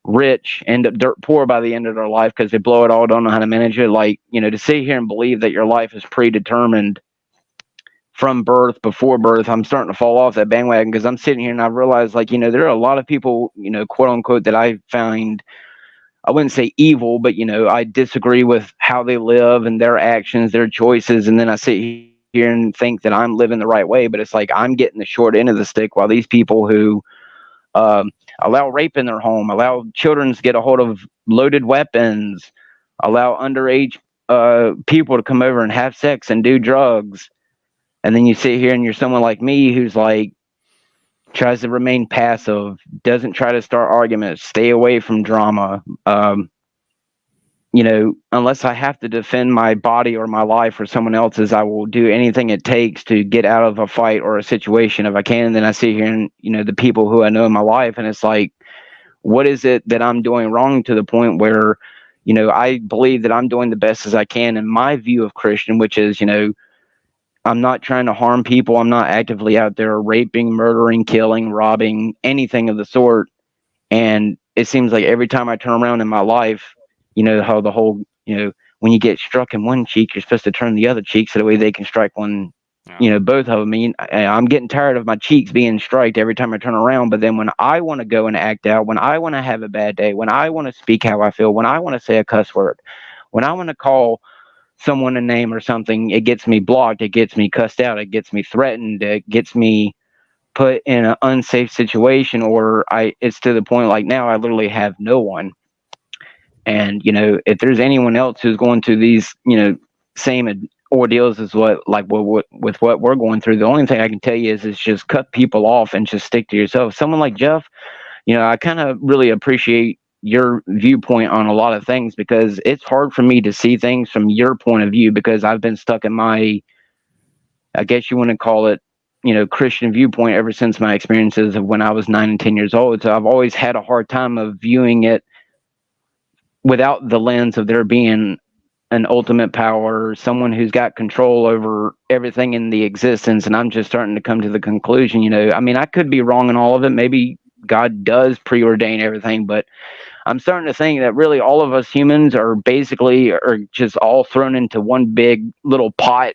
rich, end up dirt poor by the end of their life because they blow it all, don't know how to manage it. Like, to sit here and believe that your life is predetermined from birth, before birth, I'm starting to fall off that bandwagon because I'm sitting here and I realize, like, there are a lot of people, quote unquote, that I find, I wouldn't say evil, but I disagree with how they live and their actions, their choices, and then I sit here and think that I'm living the right way, but it's like I'm getting the short end of the stick while these people who allow rape in their home, allow children to get a hold of loaded weapons, allow underage people to come over and have sex and do drugs. And then you sit here and you're someone like me who's like, tries to remain passive, doesn't try to start arguments, stay away from drama. Unless I have to defend my body or my life or someone else's, I will do anything it takes to get out of a fight or a situation if I can. And then I sit here and, the people who I know in my life, and it's like, what is it that I'm doing wrong to the point where, I believe that I'm doing the best as I can in my view of Christian, which is, I'm not trying to harm people. I'm not actively out there raping, murdering, killing, robbing, anything of the sort. And it seems like every time I turn around in my life, how the whole, when you get struck in one cheek, you're supposed to turn the other cheek so that way they can strike one, both of them. I mean, I'm getting tired of my cheeks being striked every time I turn around. But then when I want to go and act out, when I want to have a bad day, when I want to speak how I feel, when I want to say a cuss word, when I want to call someone a name or something, it gets me blocked, it gets me cussed out, it gets me threatened, it gets me put in an unsafe situation, or it's to the point like now I literally have no one. And if there's anyone else who's going through these same ordeals as what with what we're going through, the only thing I can tell you is just cut people off and just stick to yourself. Someone like Jeff, I kind of really appreciate your viewpoint on a lot of things because it's hard for me to see things from your point of view because I've been stuck in my, I guess you want to call it, Christian viewpoint ever since my experiences of when I was 9 and 10 years old. So I've always had a hard time of viewing it without the lens of there being an ultimate power, someone who's got control over everything in the existence. And I'm just starting to come to the conclusion, I mean, I could be wrong in all of it. Maybe God does preordain everything, but I'm starting to think that really all of us humans are just all thrown into one big little pot.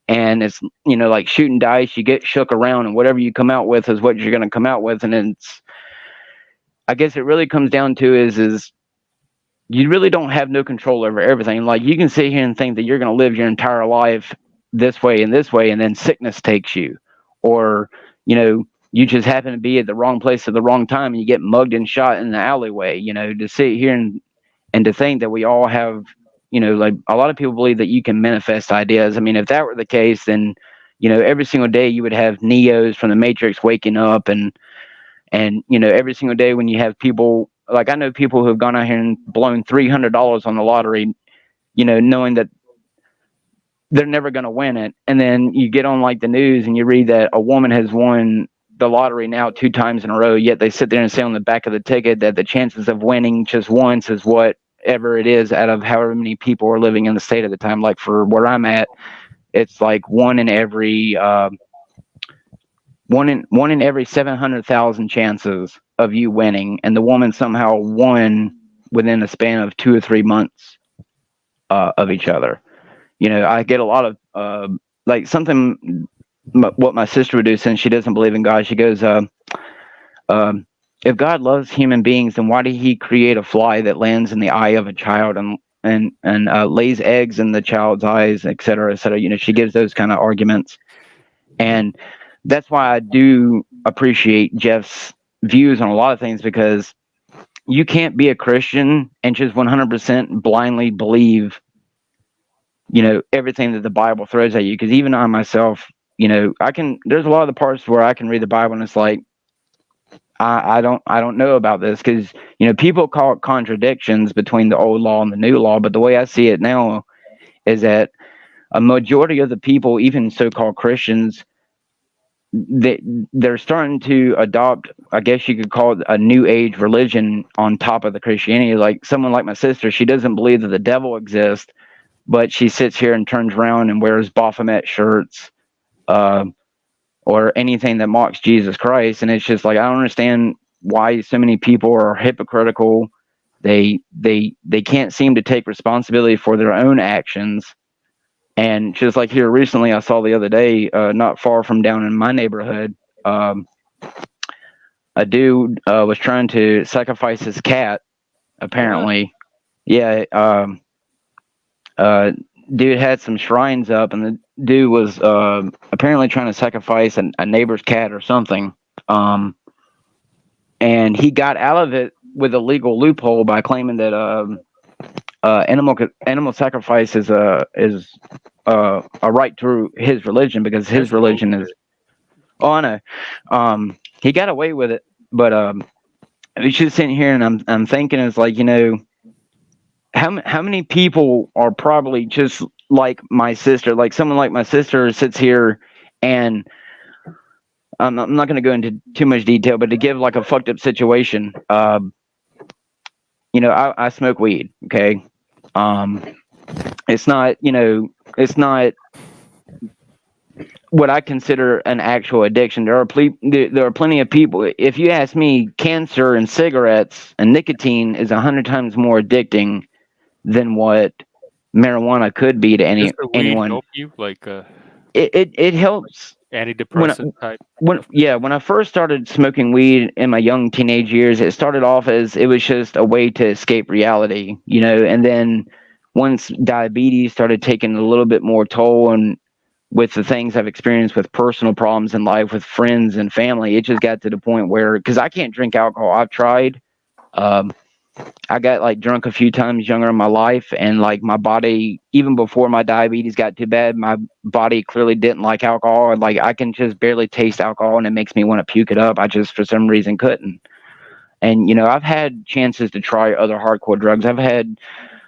And it's, like shooting dice, you get shook around and whatever you come out with is what you're going to come out with. And I guess it really comes down to is you really don't have no control over everything. Like you can sit here and think that you're going to live your entire life this way, and then sickness takes you, or, you just happen to be at the wrong place at the wrong time and you get mugged and shot in the alleyway, to sit here and to think that we all have, like a lot of people believe that you can manifest ideas. I mean, if that were the case, then, every single day you would have Neos from the Matrix waking up and, every single day when you have people, like I know people who have gone out here and blown $300 on the lottery, knowing that they're never going to win it. And then you get on like the news and you read that a woman has won the lottery now 2 times in a row, yet they sit there and say on the back of the ticket that the chances of winning just once is what whatever it is out of however many people are living in the state at the time. Like for where I'm at, it's like one in every 700,000 chances of you winning, and the woman somehow won within a span of 2 or 3 months of each other. I get a lot of like something what my sister would do, since she doesn't believe in God. She goes, if God loves human beings, then why did he create a fly that lands in the eye of a child and lays eggs in the child's eyes, et cetera, et cetera? She gives those kind of arguments. And that's why I do appreciate Jeff's views on a lot of things, because you can't be a Christian and just 100% blindly believe, everything that the Bible throws at you. Because even I myself, there's a lot of the parts where I can read the Bible and it's like, I don't know about this, because people call it contradictions between the old law and the new law, but the way I see it now is that a majority of the people, even so-called Christians, they're starting to adopt, I guess you could call it, a new age religion on top of the Christianity. Like someone like my sister, she doesn't believe that the devil exists, but she sits here and turns around and wears Baphomet shirts, or anything that mocks Jesus Christ. And it's just like, I don't understand why so many people are hypocritical. They can't seem to take responsibility for their own actions. And just like here recently, I saw the other day, not far from down in my neighborhood, a dude was trying to sacrifice his cat, apparently. Yeah. Dude had some shrines up, and the dude was apparently trying to sacrifice a neighbor's cat or something. And he got out of it with a legal loophole by claiming that animal sacrifice is a right to his religion, because his religion is. Oh, I know. He got away with it, but he's just sitting here, and I'm thinking, it's like, how many people are probably just like my sister? Like someone like my sister sits here, and I'm not going to go into too much detail, but to give like a fucked up situation, I smoke weed. Okay. It's not what I consider an actual addiction. There are plenty of people. If you ask me, cancer and cigarettes and nicotine is 100 times more addicting than what marijuana could be to anyone. Help you? Like it helps. Antidepressant type. When I first started smoking weed in my young teenage years, it started off as it was just a way to escape reality, and then once diabetes started taking a little bit more toll, and with the things I've experienced with personal problems in life with friends and family, it just got to the point where, because I can't drink alcohol. I've tried. I got like drunk a few times younger in my life, and like my body, even before my diabetes got too bad, my body clearly didn't like alcohol. And like I can just barely taste alcohol, and it makes me want to puke it up. I just for some reason couldn't. And I've had chances to try other hardcore drugs. I've had,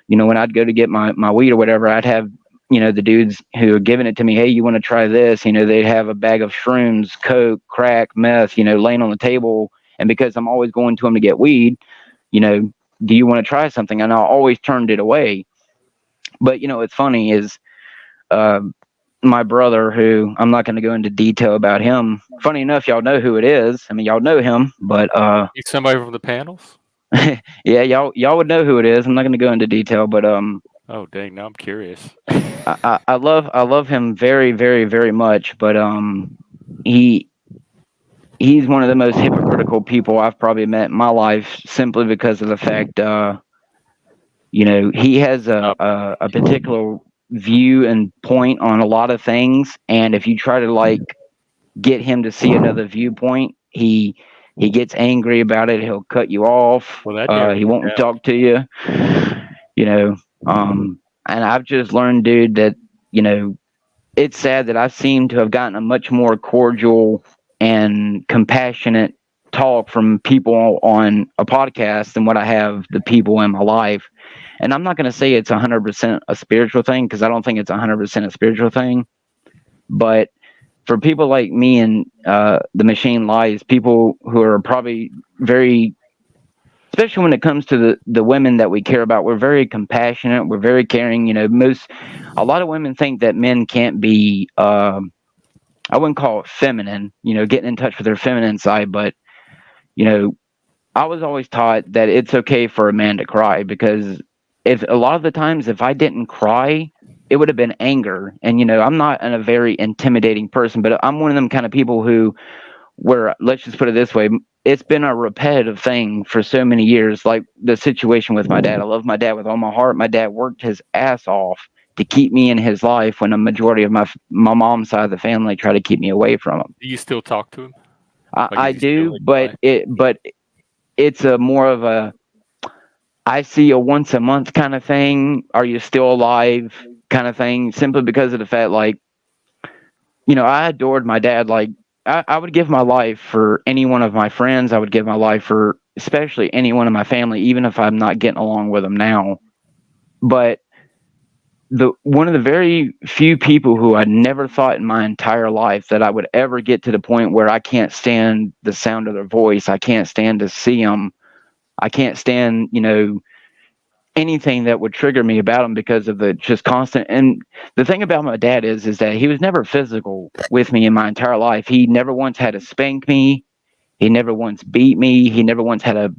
when I'd go to get my weed or whatever, I'd have the dudes who are giving it to me, hey, you want to try this? They'd have a bag of shrooms, coke, crack, meth, laying on the table. And because I'm always going to them to get weed, do you want to try something? And I always turned it away. But what's funny is my brother, who I'm not going to go into detail about him. Funny enough, y'all know who it is. I mean, y'all know him, but He's somebody from the panels? yeah, y'all would know who it is. I'm not going to go into detail, but oh dang, now I'm curious. I love him very, very, very much, but he's one of the most hypocritical people I've probably met in my life, simply because of the fact he has a particular view and point on a lot of things, and if you try to like get him to see another viewpoint, he gets angry about it. He'll cut you off. Well, he won't talk to you. And I've just learned, dude, that it's sad that I seem to have gotten a much more cordial and compassionate talk from people on a podcast than what I have the people in my life. And I'm not going to say it's 100% a spiritual thing, because I don't think it's 100% a spiritual thing. But for people like me and the Machine Lies, people who are probably very especially when it comes to the women that we care about. We're very compassionate. We're very caring. A lot of women think that men can't be, I wouldn't call it feminine, getting in touch with their feminine side, but, I was always taught that it's okay for a man to cry, because if a lot of the times if I didn't cry, it would have been anger. And I'm not a very intimidating person, but I'm one of them kind of people where, let's just put it this way, it's been a repetitive thing for so many years. Like the situation with my dad. I love my dad with all my heart. My dad worked his ass off to keep me in his life, when a majority of my mom's side of the family tried to keep me away from him. Do you still talk to him? I do, but it's a more of a, I see you once a month kind of thing. Are you still alive kind of thing? Simply because of the fact, like, I adored my dad. Like, I would give my life for any one of my friends. I would give my life for especially any one of my family, even if I'm not getting along with them now. But one of the very few people who I never thought in my entire life that I would ever get to the point where I can't stand the sound of their voice, I can't stand to see them, I can't stand, anything that would trigger me about him, because of the just constant. And the thing about my dad is that he was never physical with me in my entire life. He never once had to spank me. He never once beat me. He never once had to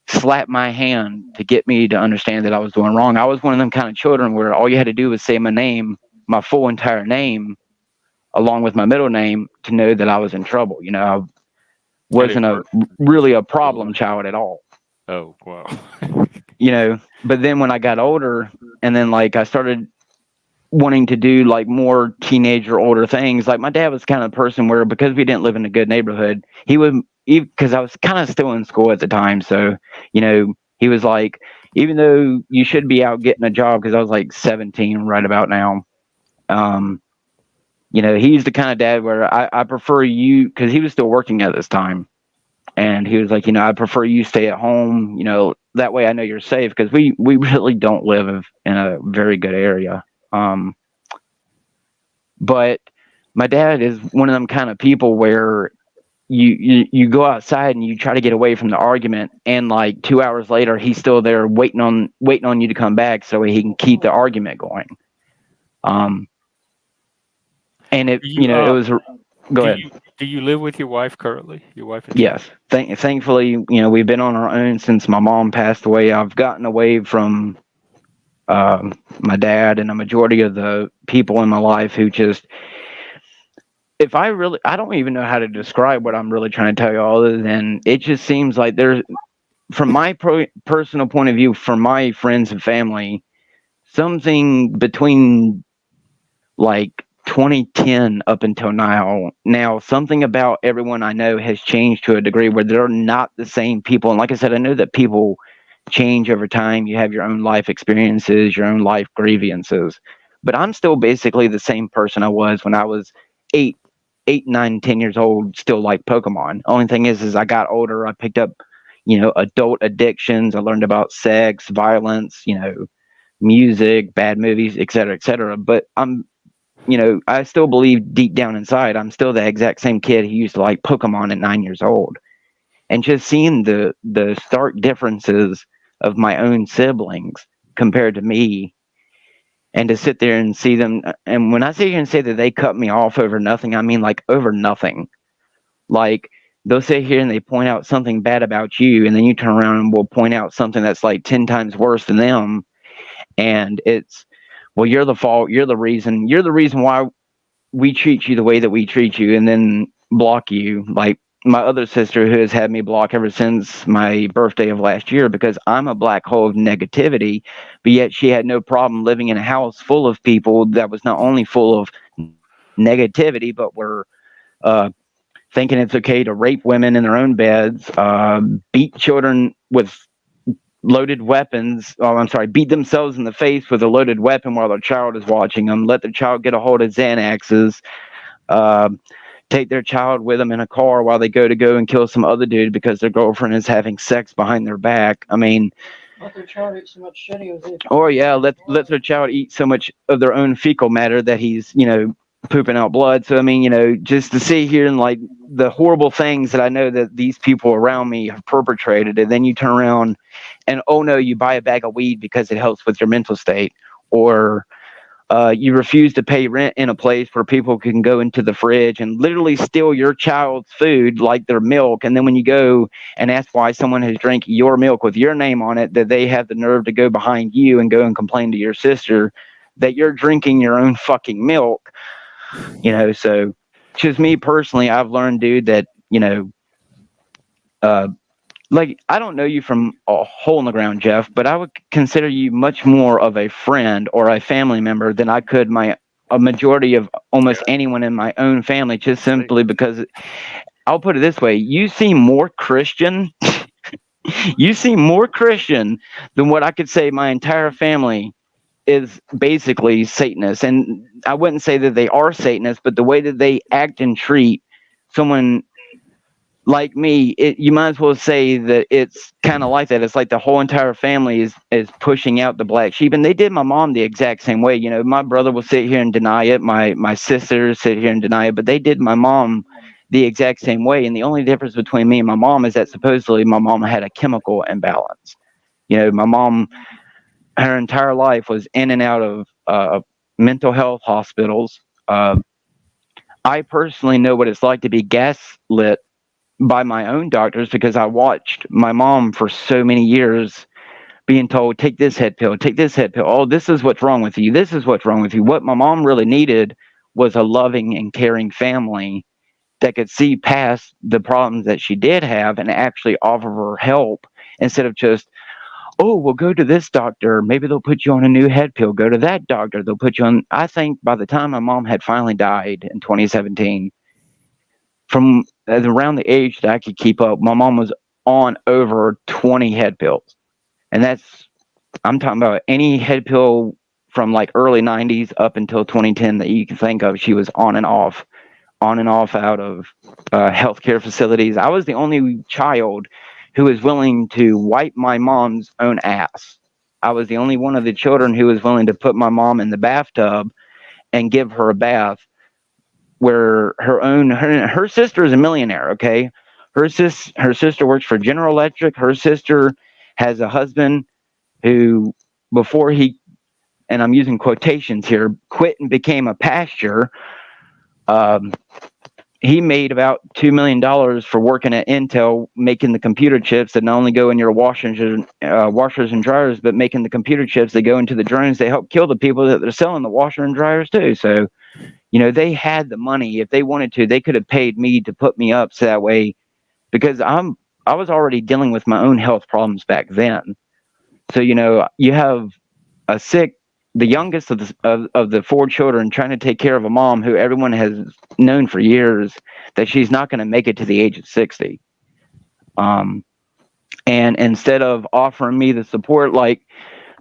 slap my hand to get me to understand that I was doing wrong. I was one of them kind of children where all you had to do was say my name, my full entire name, along with my middle name, to know that I was in trouble. I wasn't really a problem child at all. Oh, wow. But then when I got older, and then like I started wanting to do like more teenager older things, like my dad was kind of the person where, because we didn't live in a good neighborhood, he would, because I was kind of still in school at the time, so he was like, even though you should be out getting a job, because I was like 17 right about now, he's the kind of dad where I prefer you, because he was still working at this time. And he was like, I prefer you stay at home, that way I know you're safe, because we really don't live in a very good area. But my dad is one of them kind of people where you go outside and you try to get away from the argument, and like 2 hours later, he's still there waiting on you to come back so he can keep the argument going. And it, it was, go ahead. Do you live with your wife currently? Your wife? Yes. Thankfully, we've been on our own since my mom passed away. I've gotten away from my dad and a majority of the people in my life who just, I don't even know how to describe what I'm really trying to tell you, other than it just seems like there's, from my personal point of view, for my friends and family, something between like 2010 up until now, something about everyone I know has changed to a degree where they're not the same people. And like I said, I know that people change over time. You have your own life experiences, your own life grievances, but I'm still basically the same person I was when I was 8, 9, 10 years old, still like Pokemon. Only thing is I got older. I picked up, adult addictions. I learned about sex, violence, music, bad movies, etc., etc. But I still believe deep down inside, I'm still the exact same kid who used to like Pokemon at 9 years old. And just seeing the stark differences of my own siblings compared to me, and to sit there and see them. And when I sit here and say that they cut me off over nothing, I mean like over nothing. Like they'll sit here and they point out something bad about you, and then you turn around and will point out something that's like 10 times worse than them. And it's, well, you're the fault. You're the reason why we treat you the way that we treat you, and then block you. Like my other sister, who has had me block ever since my birthday of last year, because I'm a black hole of negativity, but yet she had no problem living in a house full of people that was not only full of negativity, but were thinking it's okay to rape women in their own beds, beat children with loaded weapons. Beat themselves in the face with a loaded weapon while their child is watching them, let their child get a hold of Xanaxes, take their child with them in a car while they go and kill some other dude because their girlfriend is having sex behind their back. I mean, let their child eat so much shitty. Or yeah, let their child eat so much of their own fecal matter that he's, pooping out blood. So I mean, just to sit here and like the horrible things that I know that these people around me have perpetrated, and then you turn around and oh no, you buy a bag of weed because it helps with your mental state, or you refuse to pay rent in a place where people can go into the fridge and literally steal your child's food like their milk. And then when you go and ask why someone has drank your milk with your name on it, that they have the nerve to go behind you and go and complain to your sister that you're drinking your own fucking milk. So just me personally, I've learned, dude, that, like, I don't know you from a hole in the ground, Jeff, but I would consider you much more of a friend or a family member than I could a majority of almost anyone in my own family, just simply because I'll put it this way. You seem more Christian. You seem more Christian than what I could say my entire family is basically Satanists. And I wouldn't say that they are Satanists, but the way that they act and treat someone like me, you might as well say that it's kind of like that. It's like the whole entire family is pushing out the black sheep, and they did my mom the exact same way. My brother will sit here and deny it. My sisters sit here and deny it, but they did my mom the exact same way. And the only difference between me and my mom is that supposedly my mom had a chemical imbalance. My mom, her entire life was in and out of mental health hospitals. I personally know what it's like to be gaslit by my own doctors, because I watched my mom for so many years being told, take this head pill, take this head pill. Oh, this is what's wrong with you. This is what's wrong with you. What my mom really needed was a loving and caring family that could see past the problems that she did have and actually offer her help, instead of just, oh, well, go to this doctor. Maybe they'll put you on a new head pill. Go to that doctor. They'll put you on. I think by the time my mom had finally died in 2017, from around the age that I could keep up, my mom was on over 20 head pills. And I'm talking about any head pill from like early 90s up until 2010 that you can think of. She was on and off out of healthcare facilities. I was the only child who was willing to wipe my mom's own ass. I was the only one of the children who was willing to put my mom in the bathtub and give her a bath, where her sister is a millionaire. Okay, her sister works for General Electric. Her sister has a husband who, before he, and I'm using quotations here, quit and became a pastor. He made about $2 million for working at Intel, making the computer chips that not only go in your washers and dryers, but making the computer chips that go into the drones. They help kill the people that they're selling the washer and dryers too. So, they had the money. If they wanted to, they could have paid me to put me up, so that way, because I was already dealing with my own health problems back then. So, you have the youngest of the four children, trying to take care of a mom who everyone has known for years that she's not going to make it to the age of 60. And instead of offering me the support, like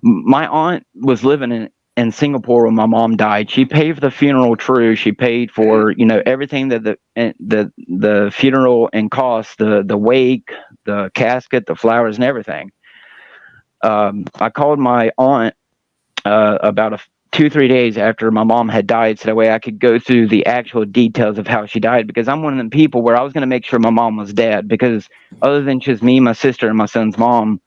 my aunt was living in Singapore when my mom died. She paid for the funeral, true. She paid for, everything that the funeral and cost, the wake, the casket, the flowers, and everything. I called my aunt about 2-3 days after my mom had died, so that way I could go through the actual details of how she died, because I'm one of them people where I was going to make sure my mom was dead, because other than just me, my sister, and my son's mom,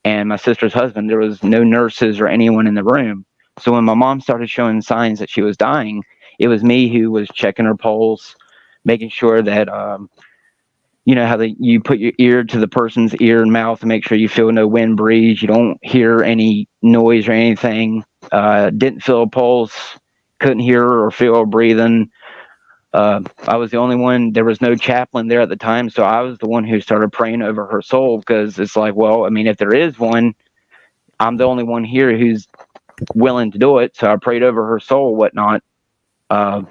and my sister's husband, there was no nurses or anyone in the room. So when my mom started showing signs that she was dying, it was me who was checking her pulse, making sure that how you put your ear to the person's ear and mouth to make sure you feel no wind breeze, you don't hear any noise or anything. Didn't feel a pulse, couldn't hear or feel her breathing. I was the only one. There was no chaplain there at the time, so I was the one who started praying over her soul, because it's like, well, I mean, if there is one, I'm the only one here who's willing to do it. So I prayed over her soul, whatnot. I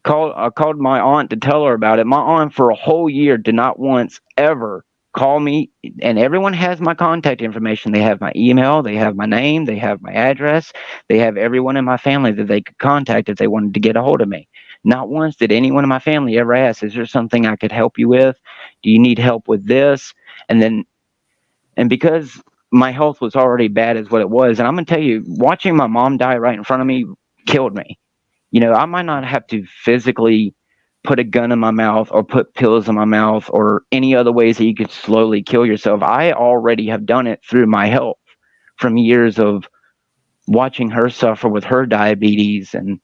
called my aunt to tell her about it. My aunt for a whole year did not once ever call me, and everyone has my contact information. They have my email, they have my name, they have my address, they have everyone in my family that they could contact if they wanted to get a hold of me. Not once did anyone in my family ever ask, is there something I could help you with? Do you need help with this? And because my health was already bad as what it was, and I'm going to tell you, watching my mom die right in front of me killed me. I might not have to physically put a gun in my mouth or put pills in my mouth or any other ways that you could slowly kill yourself. I already have done it through my health from years of watching her suffer with her diabetes and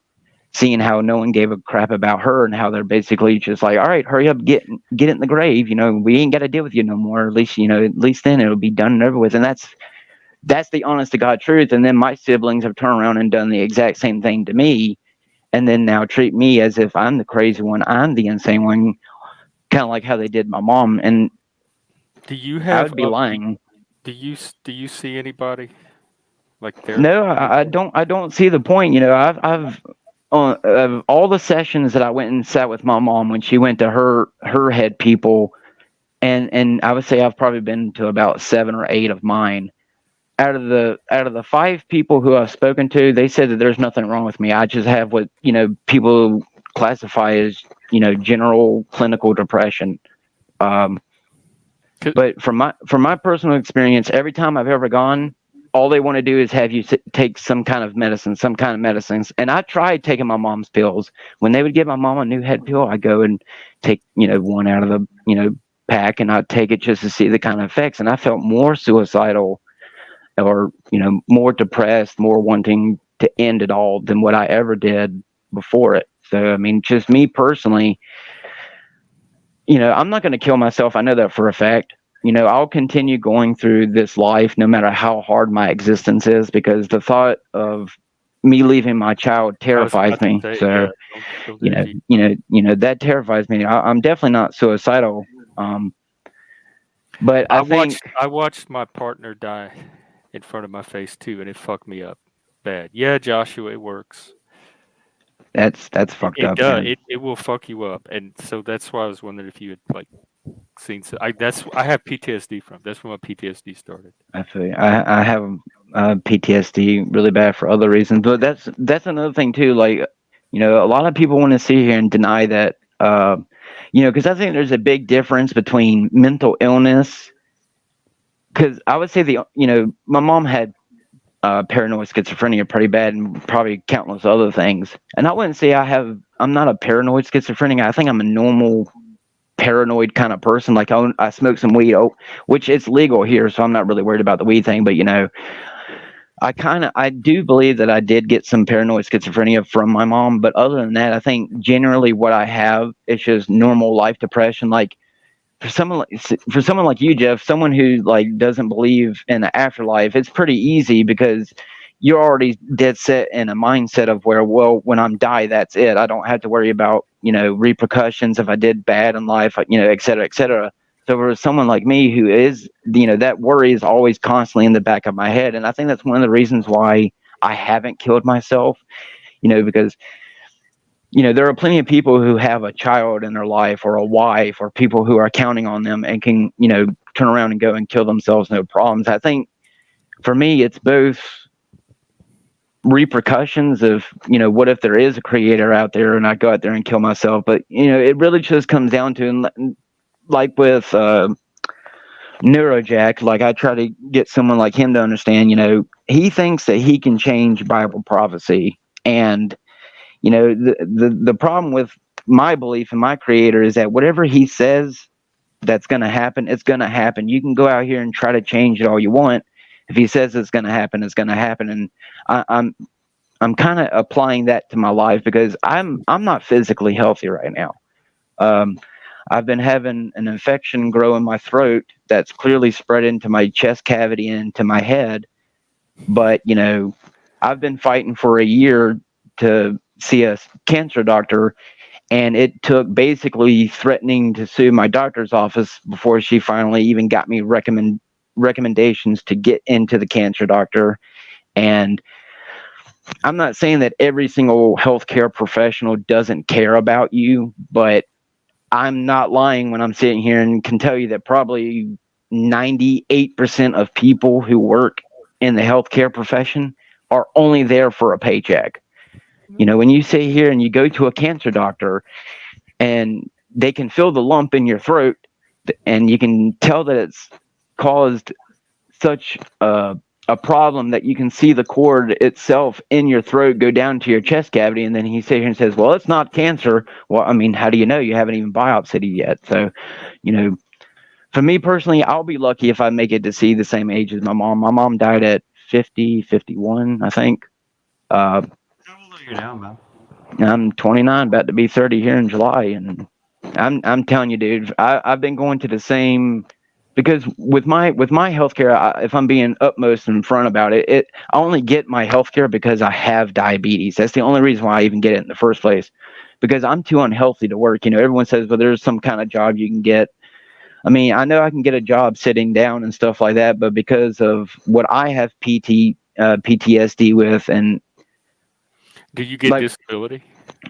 seeing how no one gave a crap about her and how they're basically just like, all right, hurry up, get it in the grave. We ain't got to deal with you no more. At least then it'll be done and over with. And that's the honest to God truth. And then my siblings have turned around and done the exact same thing to me, and then now treat me as if I'm the crazy one, I'm the insane one, kind of like how they did my mom. And Do you I have? would be lying. Do you see anybody like there? No, I don't see the point. I've of all the sessions that I went and sat with my mom when she went to her head people, and I would say I've probably been to about 7 or 8 of mine. Out of the 5 people who I've spoken to, they said that there's nothing wrong with me. I just have what people classify as general clinical depression. But from my personal experience, every time I've ever gone, all they want to do is have you take some kind of medicines. And I tried taking my mom's pills. When they would give my mom a new head pill, I go and take one out of the pack, and I'd take it just to see the kind of effects. And I felt more suicidal, or more depressed, more wanting to end it all than what I ever did before it. So I mean, just me personally, I'm not going to kill myself. I know that for a fact. I'll continue going through this life no matter how hard my existence is, because the thought of me leaving my child terrifies me. So that terrifies me. I'm definitely not suicidal. But I watched my partner die in front of my face too, and it fucked me up bad. Yeah, Joshua, it works. That's fucked up. It will fuck you up, and so that's why I was wondering if you had seen. I have PTSD from. That's when my PTSD started. I feel you. I have PTSD really bad for other reasons, but that's another thing too. A lot of people want to sit here and deny that. Because I think there's a big difference between mental illness. Because I would say my mom had paranoid schizophrenia pretty bad, and probably countless other things. And I wouldn't say I'm not a paranoid schizophrenic. I think I'm a normal paranoid kind of person. Like I smoke some weed, which it's legal here, so I'm not really worried about the weed thing. But I do believe that I did get some paranoid schizophrenia from my mom. But other than that, I think generally what I have is just normal life depression. Like for someone like you, Jeff, someone who doesn't believe in the afterlife, it's pretty easy because you're already dead set in a mindset of where, well, when I'm die, that's it. I don't have to worry about repercussions if I did bad in life, et cetera, et cetera. So for someone like me who is, that worry is always constantly in the back of my head. And I think that's one of the reasons why I haven't killed myself, because, there are plenty of people who have a child in their life or a wife or people who are counting on them and can, turn around and go and kill themselves, no problems. I think for me, it's both repercussions of, what if there is a creator out there and I go out there and kill myself? But, it really just comes down to, like with NeuroJack, I try to get someone like him to understand, he thinks that he can change Bible prophecy. And, the problem with my belief in my creator is that whatever he says that's going to happen, it's going to happen. You can go out here and try to change it all you want. If he says it's going to happen, it's going to happen. And I'm kind of applying that to my life because I'm not physically healthy right now. I've been having an infection grow in my throat that's clearly spread into my chest cavity and into my head. But, I've been fighting for a year to see a cancer doctor, and it took basically threatening to sue my doctor's office before she finally even got me recommendations to get into the cancer doctor. And I'm not saying that every single healthcare professional doesn't care about you, but I'm not lying when I'm sitting here and can tell you that probably 98% of people who work in the healthcare profession are only there for a paycheck. When you sit here and you go to a cancer doctor and they can feel the lump in your throat and you can tell that it's caused such a a problem that you can see the cord itself in your throat go down to your chest cavity, and then he sits here and says, well, it's not cancer. Well, I mean, how do you know? You haven't even biopsied it yet. So, you know, for me personally, I'll be lucky if I make it to see the same age as my mom. My mom died at 50, 51, I think. How old are you now, man? I'm 29, about to be 30 here in July, and I'm telling you, dude, I've been going to the same, because with my healthcare, if I'm being utmost in front about it, I only get my healthcare because I have diabetes. That's the only reason why I even get it in the first place, because I'm too unhealthy to work. You know, everyone says, well, there's some kind of job you can get. I mean, I know I can get a job sitting down and stuff like that, but because of what I have PTSD with, and Do you get like, disability?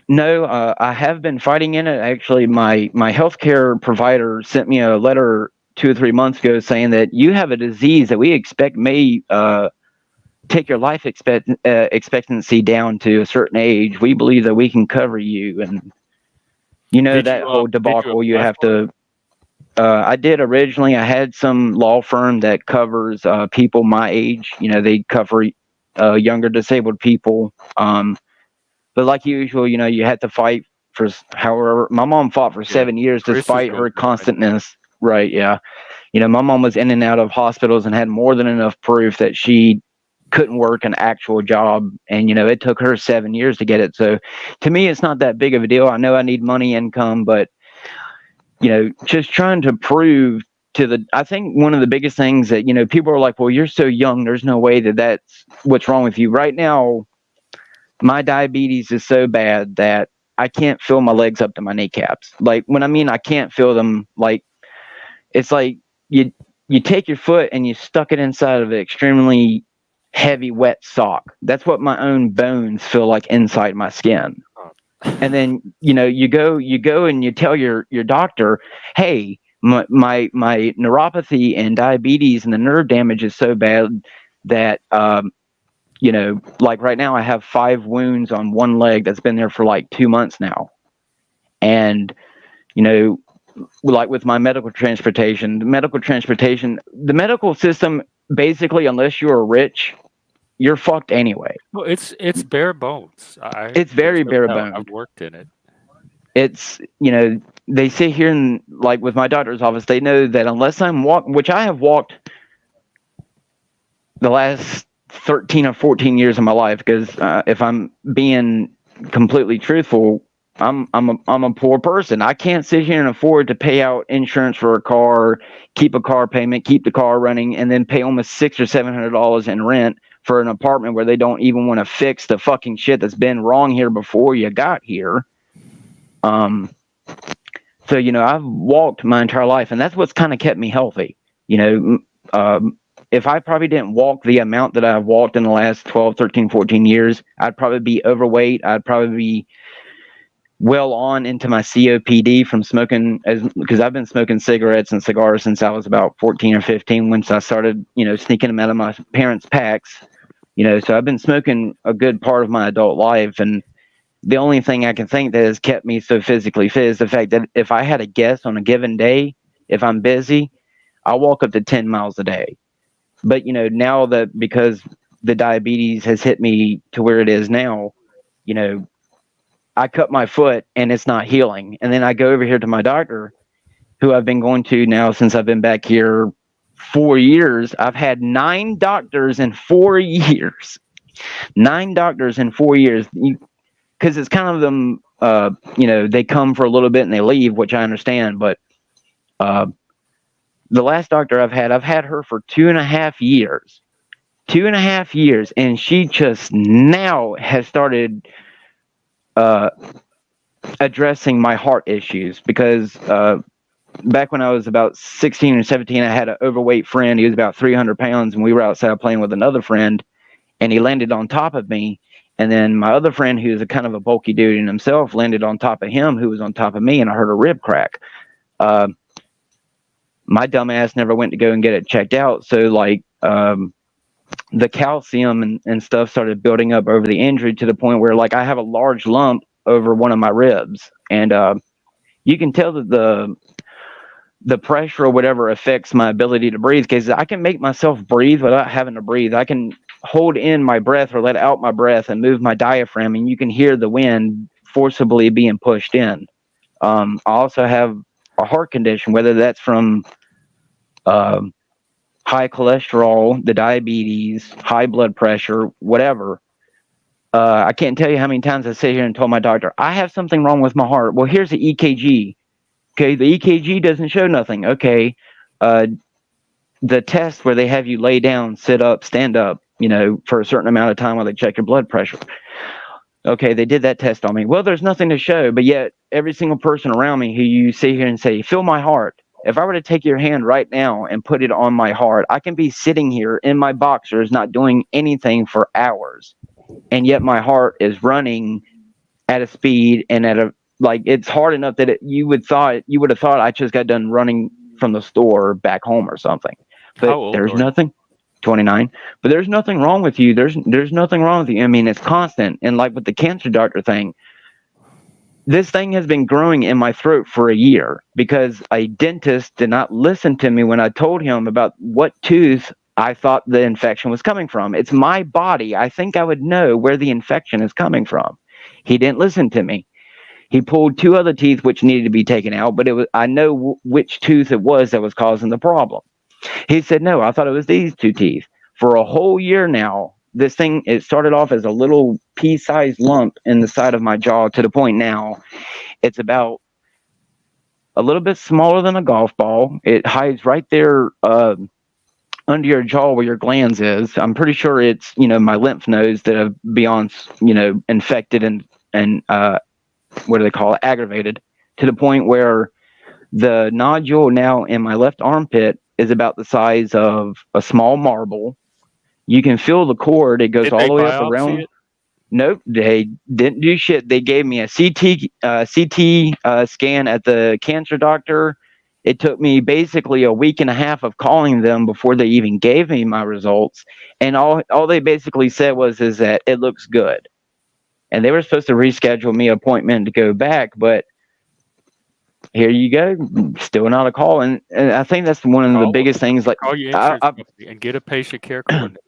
no, I have been fighting in it. Actually, my healthcare provider sent me a letter 2 or 3 months ago saying that you have a disease that we expect may take your life expectancy down to a certain age. We believe that we can cover you, and you know that whole debacle. You have to. I did originally. I had some law firm that covers people my age. You know, they cover younger disabled people. But like usual, you know, you had to fight for however. My mom fought for 7 years despite her constantness. Right? Yeah. You know, my mom was in and out of hospitals and had more than enough proof that she couldn't work an actual job, and you know, it took her 7 years to get it. So, to me, it's not that big of a deal. I know I need money, income, but you know, just trying to prove I think one of the biggest things that, you know, people are like, well, you're so young, there's no way that that's what's wrong with you right now. My diabetes is so bad that I can't feel my legs up to my kneecaps. Like, when I mean I can't feel them, like, it's like you take your foot and you stuck it inside of an extremely heavy wet sock. That's what my own bones feel like inside my skin. And then, you know, you go and you tell your doctor, hey, my neuropathy and diabetes and the nerve damage is so bad that you know, like right now I have 5 wounds on one leg that's been there for like 2 months now. And, you know, like with my medical transportation, the medical system, basically, unless you're rich, you're fucked anyway. Well, it's bare bones. It's very bare bones. I've worked in it. It's, you know, they sit here and, like with my doctor's office, they know that unless I'm walking, which I have walked the last 13 or 14 years of my life, because if I'm being completely truthful, I'm a poor person. I can't sit here and afford to pay out insurance for a car, keep a car payment, keep the car running, and then pay almost $600 or $700 in rent for an apartment where they don't even want to fix the fucking shit that's been wrong here before you got here. So, you know, I've walked my entire life, and that's what's kind of kept me healthy. You know, if I probably didn't walk the amount that I've walked in the last 12, 13, 14 years, I'd probably be overweight. I'd probably be well on into my COPD from smoking, because I've been smoking cigarettes and cigars since I was about 14 or 15, once I started, you know, sneaking them out of my parents' packs. You know, so I've been smoking a good part of my adult life, and the only thing I can think that has kept me so physically fit is the fact that if I had a guess on a given day, if I'm busy, I'll walk up to 10 miles a day. But, you know, now that because the diabetes has hit me to where it is now, you know, I cut my foot and it's not healing. And then I go over here to my doctor, who I've been going to now since I've been back here 4 years. I've had 9 doctors in 4 years. 9 doctors in 4 years. Because it's kind of them, you know, they come for a little bit and they leave, which I understand. But the last doctor I've had her for 2.5 years. 2.5 years. And she just now has started addressing my heart issues, because back when I was about 16 or 17, I had an overweight friend. He was about 300 pounds, and we were outside playing with another friend, and he landed on top of me. And then my other friend, who's a kind of a bulky dude in himself, landed on top of him, who was on top of me, and I heard a rib crack. My dumb ass never went to go and get it checked out. So, like, the calcium and stuff started building up over the injury to the point where, like, I have a large lump over one of my ribs. And you can tell that the pressure or whatever affects my ability to breathe, because I can make myself breathe without having to breathe. I can hold in my breath or let out my breath and move my diaphragm, and you can hear the wind forcibly being pushed in. I also have a heart condition, whether that's from high cholesterol, the diabetes, high blood pressure, whatever. I can't tell you how many times I sit here and told my doctor, I have something wrong with my heart. Well, here's the EKG. Okay, the EKG doesn't show nothing. Okay, the test where they have you lay down, sit up, stand up, for a certain amount of time while they check your blood pressure. Okay, they did that test on me. Well, there's nothing to show, but yet every single person around me who you sit here and say, feel my heart. If I were to take your hand right now and put it on my heart, I can be sitting here in my boxers, not doing anything for hours. And yet my heart is running at a speed and at a, like, it's hard enough that you would have thought I just got done running from the store back home or something. But How old there's are you? nothing. 29. But there's nothing wrong with you. There's nothing wrong with you. I mean, it's constant. And like with the cancer doctor thing, this thing has been growing in my throat for a year because a dentist did not listen to me when I told him about what tooth I thought the infection was coming from. It's my body. I think I would know where the infection is coming from. He didn't listen to me. He pulled 2 other teeth which needed to be taken out, but I know which tooth it was that was causing the problem. He said, no, I thought it was these 2 teeth. For a whole year now, this thing, it started off as a little pea-sized lump in the side of my jaw to the point now it's about a little bit smaller than a golf ball. It hides right there under your jaw where your glands is. I'm pretty sure it's, my lymph nodes that have beyond, infected and what do they call it, aggravated, to the point where the nodule now in my left armpit is about the size of a small marble. You can feel the cord. It goes Did all they the way up biopsy around. it? Nope, they didn't do shit. They gave me a CT scan at the cancer doctor. It took me basically a week and a half of calling them before they even gave me my results. And all they basically said is that it looks good. And they were supposed to reschedule me an appointment to go back, but here you go, still not a call. And I think that's one of the biggest things. Like, Call your insurance company and get a patient care coordinator.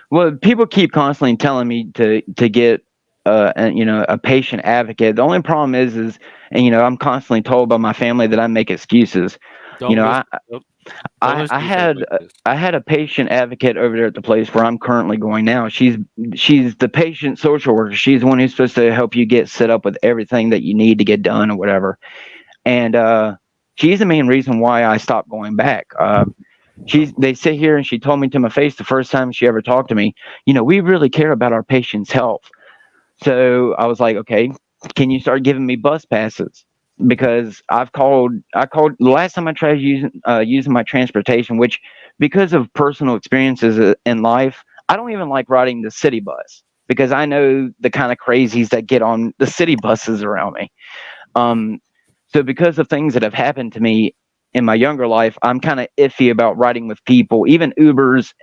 Well, people keep constantly telling me to get a patient advocate. The only problem is I'm constantly told by my family that I make excuses. I had a patient advocate over there at the place where I'm currently going now. She's the patient social worker. She's the one who's supposed to help you get set up with everything that you need to get done or whatever. And she's the main reason why I stopped going back. They sit here and she told me to my face the first time she ever talked to me, we really care about our patients' health. So I was like, okay, can you start giving me bus passes? Because I called the last time I tried using my transportation, which because of personal experiences in life, I don't even like riding the city bus because I know the kind of crazies that get on the city buses around me. So because of things that have happened to me in my younger life, I'm kind of iffy about riding with people, even Ubers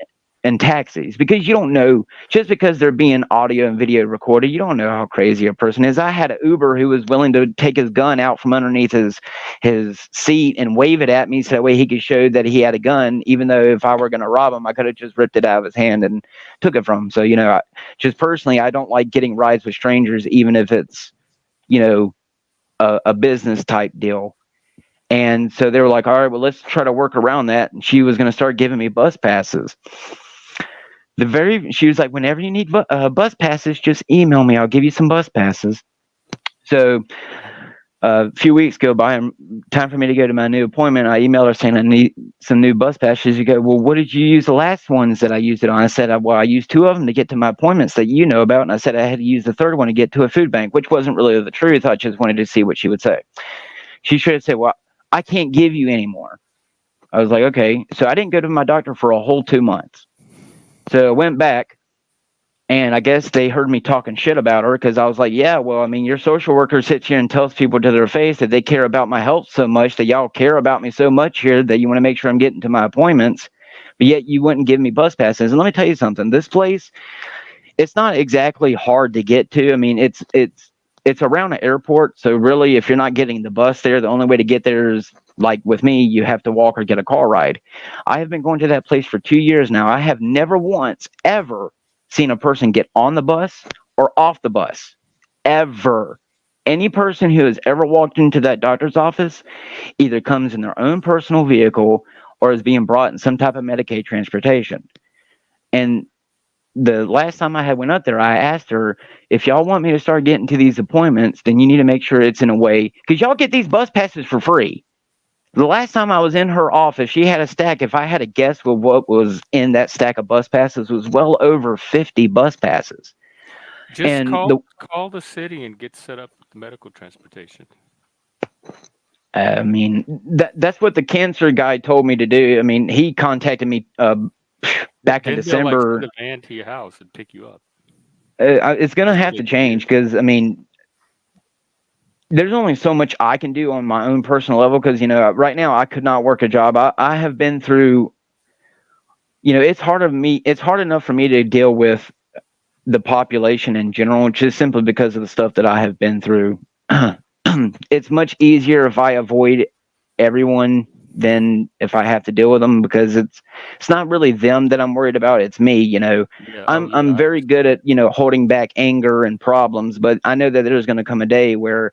and taxis, because you don't know, just because they're being audio and video recorded, you don't know how crazy a person is. I had an Uber who was willing to take his gun out from underneath his seat and wave it at me so that way he could show that he had a gun, even though if I were going to rob him, I could have just ripped it out of his hand and took it from him. So, just personally, I don't like getting rides with strangers, even if it's, a business type deal. And so they were like, all right, well, let's try to work around that. And she was going to start giving me bus passes. She was like, whenever you need bus passes, just email me. I'll give you some bus passes. So a few weeks go by and time for me to go to my new appointment. I emailed her saying I need some new bus passes. You go, well, what did you use the last ones that I used it on? I said, well, I used 2 of them to get to my appointments that you know about. And I said I had to use the 3rd one to get to a food bank, which wasn't really the truth. I just wanted to see what she would say. She should have said, well, I can't give you any more. I was like, okay. So I didn't go to my doctor for a whole 2 months. So I went back, and I guess they heard me talking shit about her because I was like, yeah, well, I mean, your social worker sits here and tells people to their face that they care about my health so much, that y'all care about me so much here that you want to make sure I'm getting to my appointments, but yet you wouldn't give me bus passes. And let me tell you something. This place, it's not exactly hard to get to. I mean, it's around an airport. So really, if you're not getting the bus there, the only way to get there is like with me, you have to walk or get a car ride. I have been going to that place for 2 years now. I have never once ever seen a person get on the bus or off the bus, ever. Any person who has ever walked into that doctor's office either comes in their own personal vehicle or is being brought in some type of Medicaid transportation. And the last time I went up there, I asked her, if y'all want me to start getting to these appointments, then you need to make sure it's in a way, because y'all get these bus passes for free. The last time I was in her office, she had a stack. If I had to guess with what was in that stack of bus passes, was well over 50 bus passes. Just And call the city and get set up with the medical transportation. I mean, that's what the cancer guy told me to do. I mean, he contacted me back in Then they'll, December. send a van to your house and pick you up. It's going to have to change because, I mean, there's only so much I can do on my own personal level because, right now I could not work a job. I have been through, it's hard enough for me to deal with the population in general, just simply because of the stuff that I have been through. It's much easier if I avoid everyone than if I have to deal with them, because it's not really them that I'm worried about. It's me, Yeah, I'm very good at, holding back anger and problems, but I know that there's going to come a day where,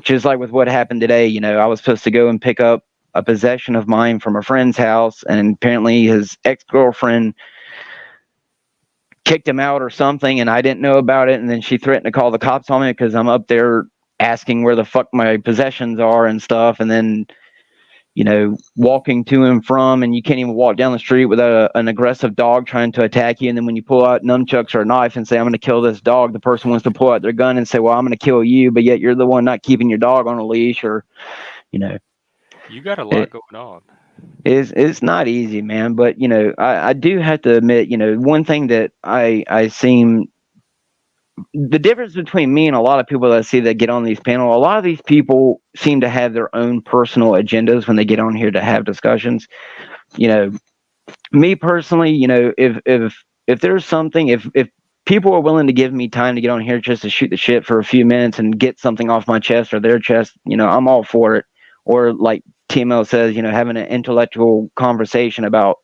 just like with what happened today, I was supposed to go and pick up a possession of mine from a friend's house, and apparently his ex-girlfriend kicked him out or something, and I didn't know about it, and then she threatened to call the cops on me because I'm up there asking where the fuck my possessions are and stuff, and then walking to and from, and you can't even walk down the street without an aggressive dog trying to attack you. And then when you pull out nunchucks or a knife and say, I'm going to kill this dog, the person wants to pull out their gun and say, well, I'm going to kill you, but yet you're the one not keeping your dog on a leash, or you got a lot going on. It's not easy, man. But I do have to admit, one thing that I seem, the difference between me and a lot of people that I see that get on these panels, a lot of these people seem to have their own personal agendas when they get on here to have discussions. Me personally, if there's something, if people are willing to give me time to get on here just to shoot the shit for a few minutes and get something off my chest or their chest, I'm all for it. Or like TML says, having an intellectual conversation about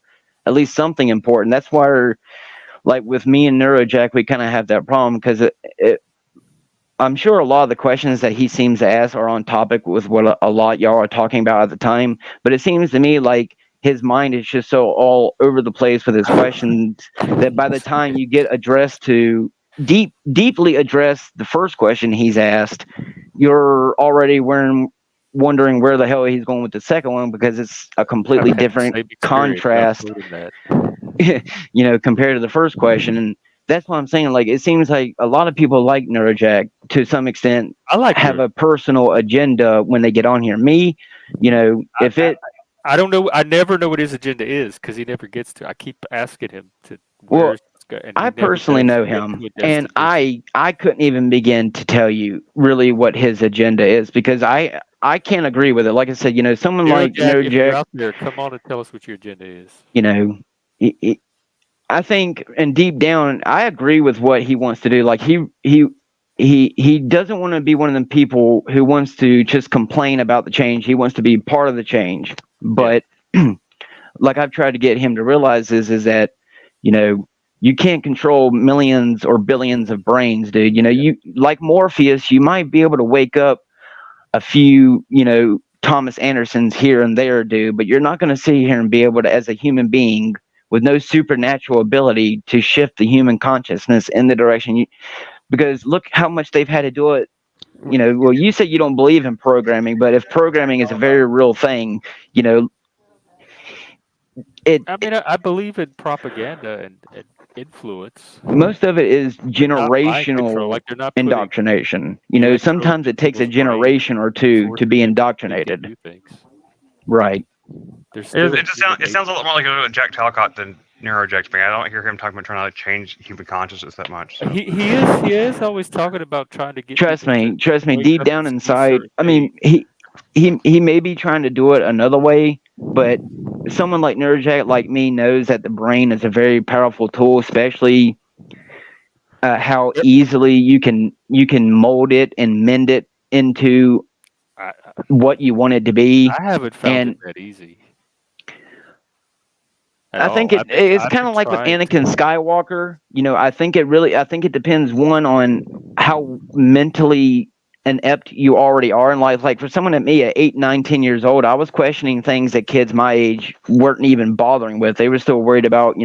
at least something important. That's why, like with me and NeuroJack, we kind of have that problem, because I'm sure a lot of the questions that he seems to ask are on topic with what a lot y'all are talking about at the time. But it seems to me like his mind is just so all over the place with his questions that by the time you get addressed to deeply address the first question he's asked, you're already wondering where the hell he's going with the second one, because it's a completely different contrast, compared to the first question. And that's what I'm saying. Like, it seems like a lot of people like NeuroJack to some extent. Have a personal agenda when they get on here. Me, I don't know. I never know what his agenda is because he never gets to. I keep asking him to. I personally know him, and I couldn't even begin to tell you really what his agenda is, because I can't agree with it. Like I said, someone like NeuroJack out there, come on and tell us what your agenda is. I think, and deep down, I agree with what he wants to do. Like he doesn't want to be one of them people who wants to just complain about the change. He wants to be part of the change. But like I've tried to get him to realize is that, you can't control millions or billions of brains, dude. You like Morpheus, you might be able to wake up a few, Thomas Andersons here and there, dude, but you're not going to sit here and be able to, as a human being with no supernatural ability, to shift the human consciousness in the direction because look how much they've had to do it. Well, you said you don't believe in programming, but if programming is a very real thing, I believe in propaganda and influence. Most of it is generational indoctrination. Sometimes it takes a generation or two to be indoctrinated. Right. It sounds a lot more like a Jack Talcott than NeuroJack's being. I don't hear him talking about trying to change human consciousness that much. So. He is always talking about trying to get. Trust me. Deep down inside, I mean, he may be trying to do it another way, but someone like NeuroJack, like me, knows that the brain is a very powerful tool, especially how easily you can mold it and mend it into what you want it to be. I haven't found And it that easy. At I think all. it's I've kind been of like with trying Anakin to. Skywalker. I think it depends on how mentally inept you already are in life. Like for someone at me at 8, 9, 10 years old, I was questioning things that kids my age weren't even bothering with. They were still worried about,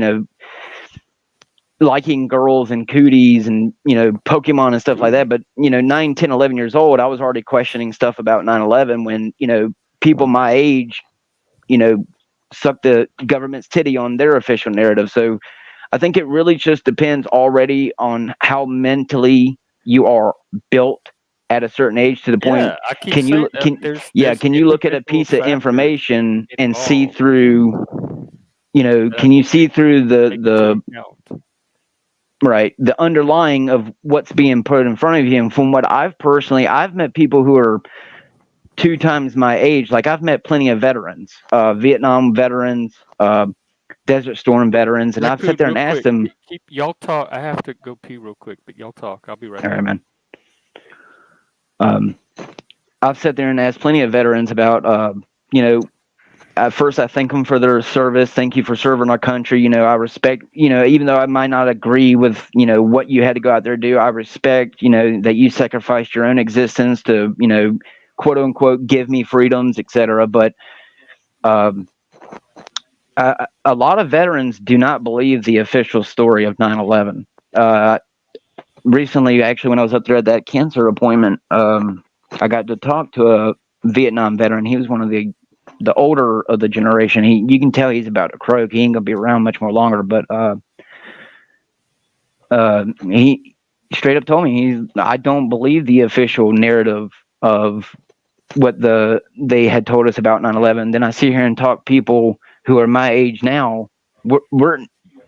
liking girls and cooties and, Pokemon and stuff like that. But, 9, 10, 11 years old, I was already questioning stuff about 9/11 when, people my age, suck the government's titty on their official narrative. So I think it really just depends already on how mentally you are built at a certain age to the point. Yeah, I keep saying that. Can you look at a individual piece of factors information and see involved through, that I can you think see through take into the account. right, the underlying of what's being put in front of you? And from what I've met people who are 2 times my age. Like I've met plenty of veterans, Vietnam veterans, Desert Storm veterans, and I've sat Raccoon, there real and asked quick. them. Keep y'all talk. I have to go pee real quick, but y'all talk. I'll be right All back. right, man. I've sat there and asked plenty of veterans about, at first I thank them for their service. Thank you for serving our country. I respect, even though I might not agree with, what you had to go out there and do, I respect, that you sacrificed your own existence to, quote unquote, give me freedoms, etc. But a lot of veterans do not believe the official story of 9/11. Recently, actually, when I was up there at that cancer appointment, I got to talk to a Vietnam veteran. He was one of the older of the generation. You can tell he's about to croak. He ain't gonna be around much more longer. But he straight up told me I don't believe the official narrative of what they had told us about 9/11. Then I sit here and talk people who are my age now.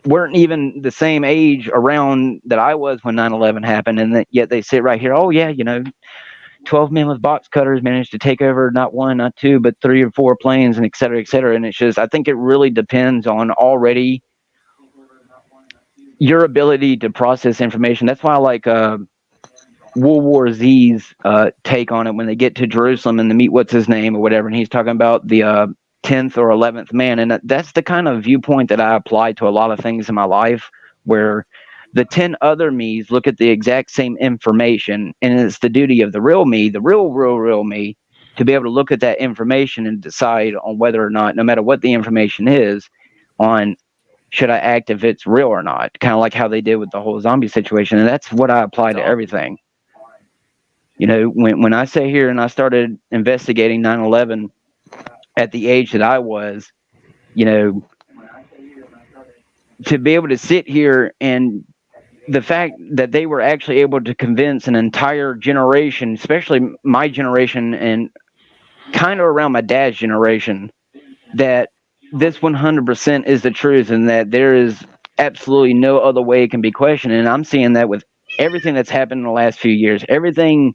Weren't even the same age around that I was when 9/11 happened, and yet they sit right here. Oh yeah, 12 men with box cutters managed to take over not 1, not 2, but 3 or 4 planes, and et cetera, et cetera. And it's just, I think it really depends on already your ability to process information. That's why I like World War Z's take on it when they get to Jerusalem and they meet what's his name or whatever, and he's talking about the 10th or 11th man. And that's the kind of viewpoint that I apply to a lot of things in my life, where the 10 other me's look at the exact same information, and it's the duty of the real me, the real me, to be able to look at that information and decide on whether or not, no matter what the information is, on should I act if it's real or not. Kind of like how they did with the whole zombie situation. And that's what I apply to everything. When I sat here and I started investigating 9/11 at the age that I was, to be able to sit here, and the fact that they were actually able to convince an entire generation, especially my generation and kind of around my dad's generation, that this 100% is the truth and that there is absolutely no other way it can be questioned. And I'm seeing that with everything that's happened in the last few years, everything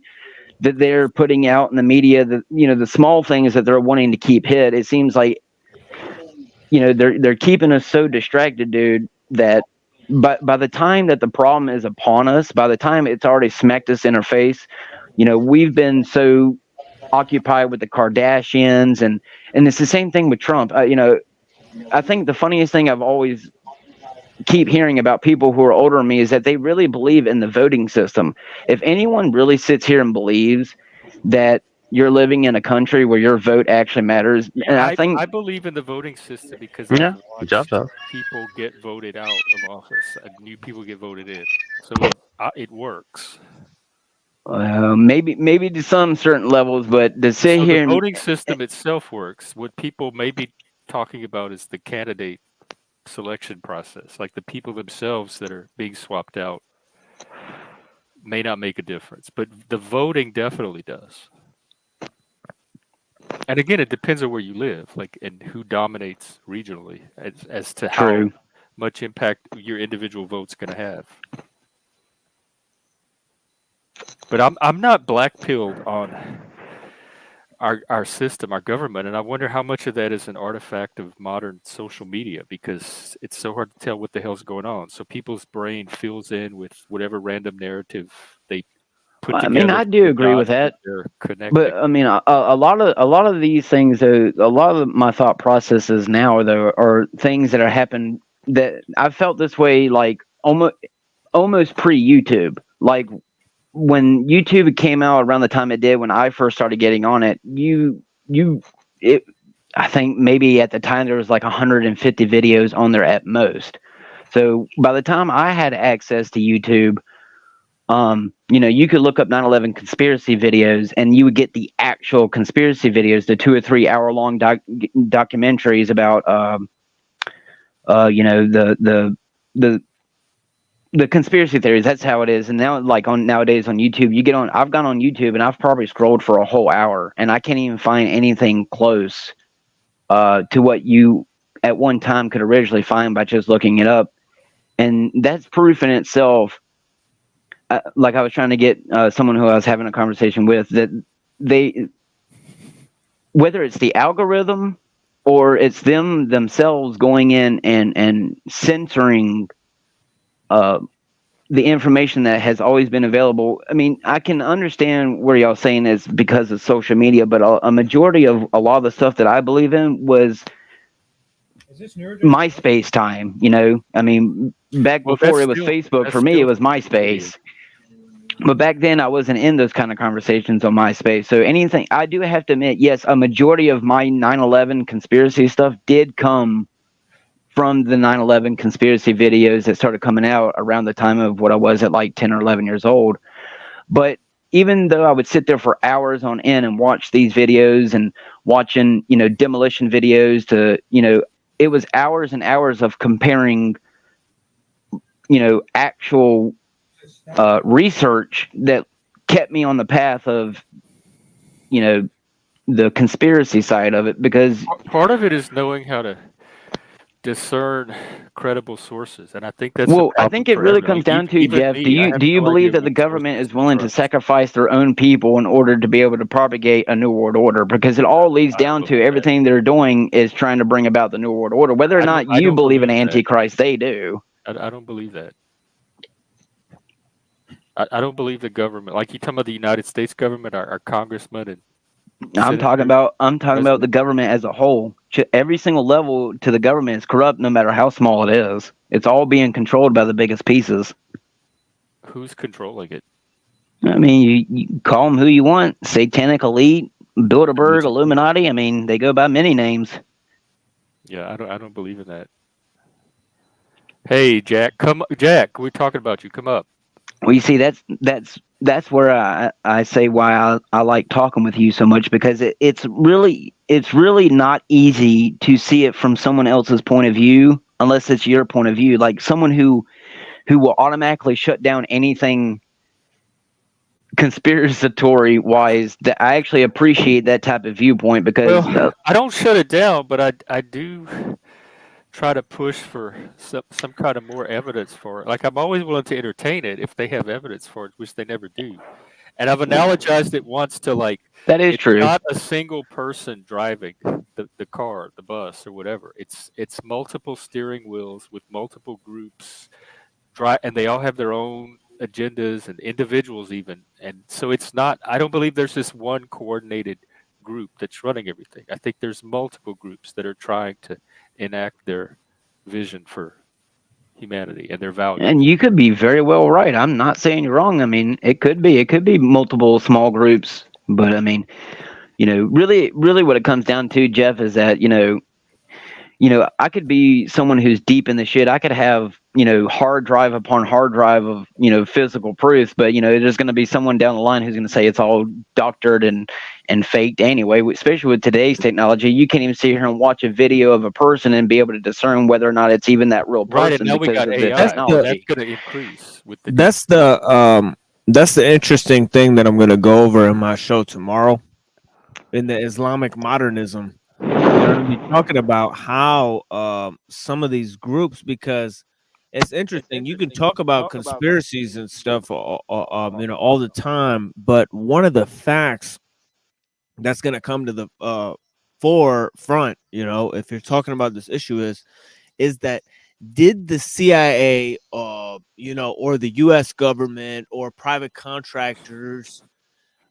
that they're putting out in the media, the small things that they're wanting to keep hid. It seems like, they're keeping us so distracted, dude, that by the time that the problem is upon us, by the time it's already smacked us in our face, we've been so occupied with the Kardashians, and it's the same thing with Trump. I think the funniest thing I've always keep hearing about people who are older than me is that they really believe in the voting system. If anyone really sits here and believes that you're living in a country where your vote actually matters, and I think I believe in the voting system because I've Good job, watched though. people get voted out of office. New people get voted in, so it works. maybe to some certain levels, but to sit So here the and voting system itself works. What people may be talking about is the candidate selection process. Like the people themselves that are being swapped out may not make a difference, but the voting definitely does. And again, it depends on where you live, like, and who dominates regionally as to True. how much impact your individual vote's going to have. But I'm not black pilled on our system, our government, and I wonder how much of that is an artifact of modern social media, because it's so hard to tell what the hell's going on. So people's brain fills in with whatever random narrative they put I together. mean, I do agree with that. They're connected. But I mean, a lot of these things, though, a lot of my thought processes now, though, are things that are happening that I felt this way, like almost pre-YouTube. Like when YouTube came out around the time it did, when I first started getting on it, I think maybe at the time there was like 150 videos on there at most. So by the time I had access to YouTube, you could look up 9/11 conspiracy videos and you would get the actual conspiracy videos, the 2 or 3 hour long documentaries about, the conspiracy theories. That's how it is. And now, like nowadays on YouTube, I've gone on YouTube and I've probably scrolled for a whole hour and I can't even find anything close to what you at one time could originally find by just looking it up. And that's proof in itself. Like I was trying to get someone who I was having a conversation with, that whether it's the algorithm or it's them themselves going in and censoring the information that has always been available. I mean, I can understand where y'all saying is because of social media, but a majority of a lot of the stuff that I believe in was MySpace time. I mean, back before it was Facebook, for me, it was MySpace. But back then, I wasn't in those kind of conversations on MySpace. So anything, I do have to admit, yes, a majority of my 9/11 conspiracy stuff did come from the 9/11 conspiracy videos that started coming out around the time of what I was at like 10 or 11 years old. But even though I would sit there for hours on end and watch these videos and watching, demolition videos it was hours and hours of comparing, actual research that kept me on the path of, the conspiracy side of it, because part of it is knowing how to discern credible sources, and I think that's I think it really comes down to, Jeff, do you believe that the government is willing to sacrifice their own people in order to be able to propagate a new world order? Because it all leads down to everything they're doing is trying to bring about the new world order. Whether or not you believe in Antichrist, they do. I don't believe that. I don't believe the government, like you talking about the United States government, our congressmen and I'm talking about the government as a whole. Every single level to the government is corrupt, no matter how small it is. It's all being controlled by the biggest pieces. Who's controlling it? I mean, you call them who you want: Satanic Elite, Bilderberg, Illuminati. I mean, they go by many names. Yeah, I don't believe in that. Hey, Jack, Jack, we're talking about you. Come up. Well, you see, that's where I say why I like talking with you so much, because it's really not easy to see it from someone else's point of view unless it's your point of view. Like someone who will automatically shut down anything conspiracy wise. That I actually appreciate that type of viewpoint, because I don't shut it down, but I do try to push for some kind of more evidence for it. Like I'm always willing to entertain it if they have evidence for it, which they never do. And I've analogized it once to like that is true. Not a single person driving the car, the bus, or whatever. It's multiple steering wheels with multiple groups, and they all have their own agendas and individuals even. And so it's not. I don't believe there's this one coordinated group that's running everything. I think there's multiple groups that are trying to enact their vision for humanity and their values. And you could be very well right. I'm not saying you're wrong. I mean, it could be multiple small groups, but I mean, really what it comes down to, Jeff, is that, I could be someone who's deep in the shit. I could have, hard drive upon hard drive of, physical proof, but, there's going to be someone down the line who's going to say it's all doctored and faked anyway, especially with today's technology. You can't even sit here and watch a video of a person and be able to discern whether or not it's even that real person. Right, and now we got AI. That's going to increase with the. That's the interesting thing that I'm going to go over in my show tomorrow. In the Islamic modernism, we're going to be talking about how some of these groups, because it's interesting. You can talk about conspiracies and stuff, all the time, but one of the facts that's going to come to the forefront, if you're talking about this issue, is that did the CIA, or the U.S. government or private contractors,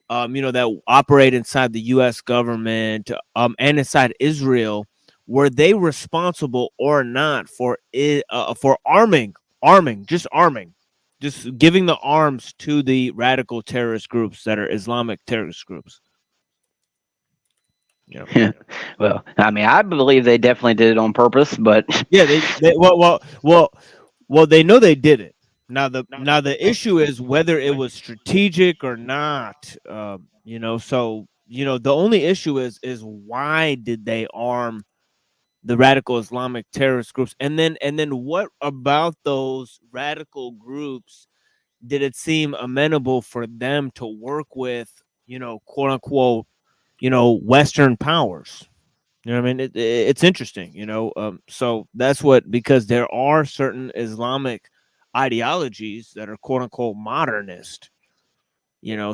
that operate inside the U.S. government, and inside Israel, were they responsible or not for arming, just giving the arms to the radical terrorist groups that are Islamic terrorist groups? Yeah. Well, I mean, I believe they definitely did it on purpose, but Yeah, they they know they did it. Now the issue is whether it was strategic or not. So the only issue is why did they arm the radical Islamic terrorist groups, and then what about those radical groups did it seem amenable for them to work with, quote unquote, Western powers? You know what I mean? It's interesting, so that's because there are certain Islamic ideologies that are quote unquote modernist,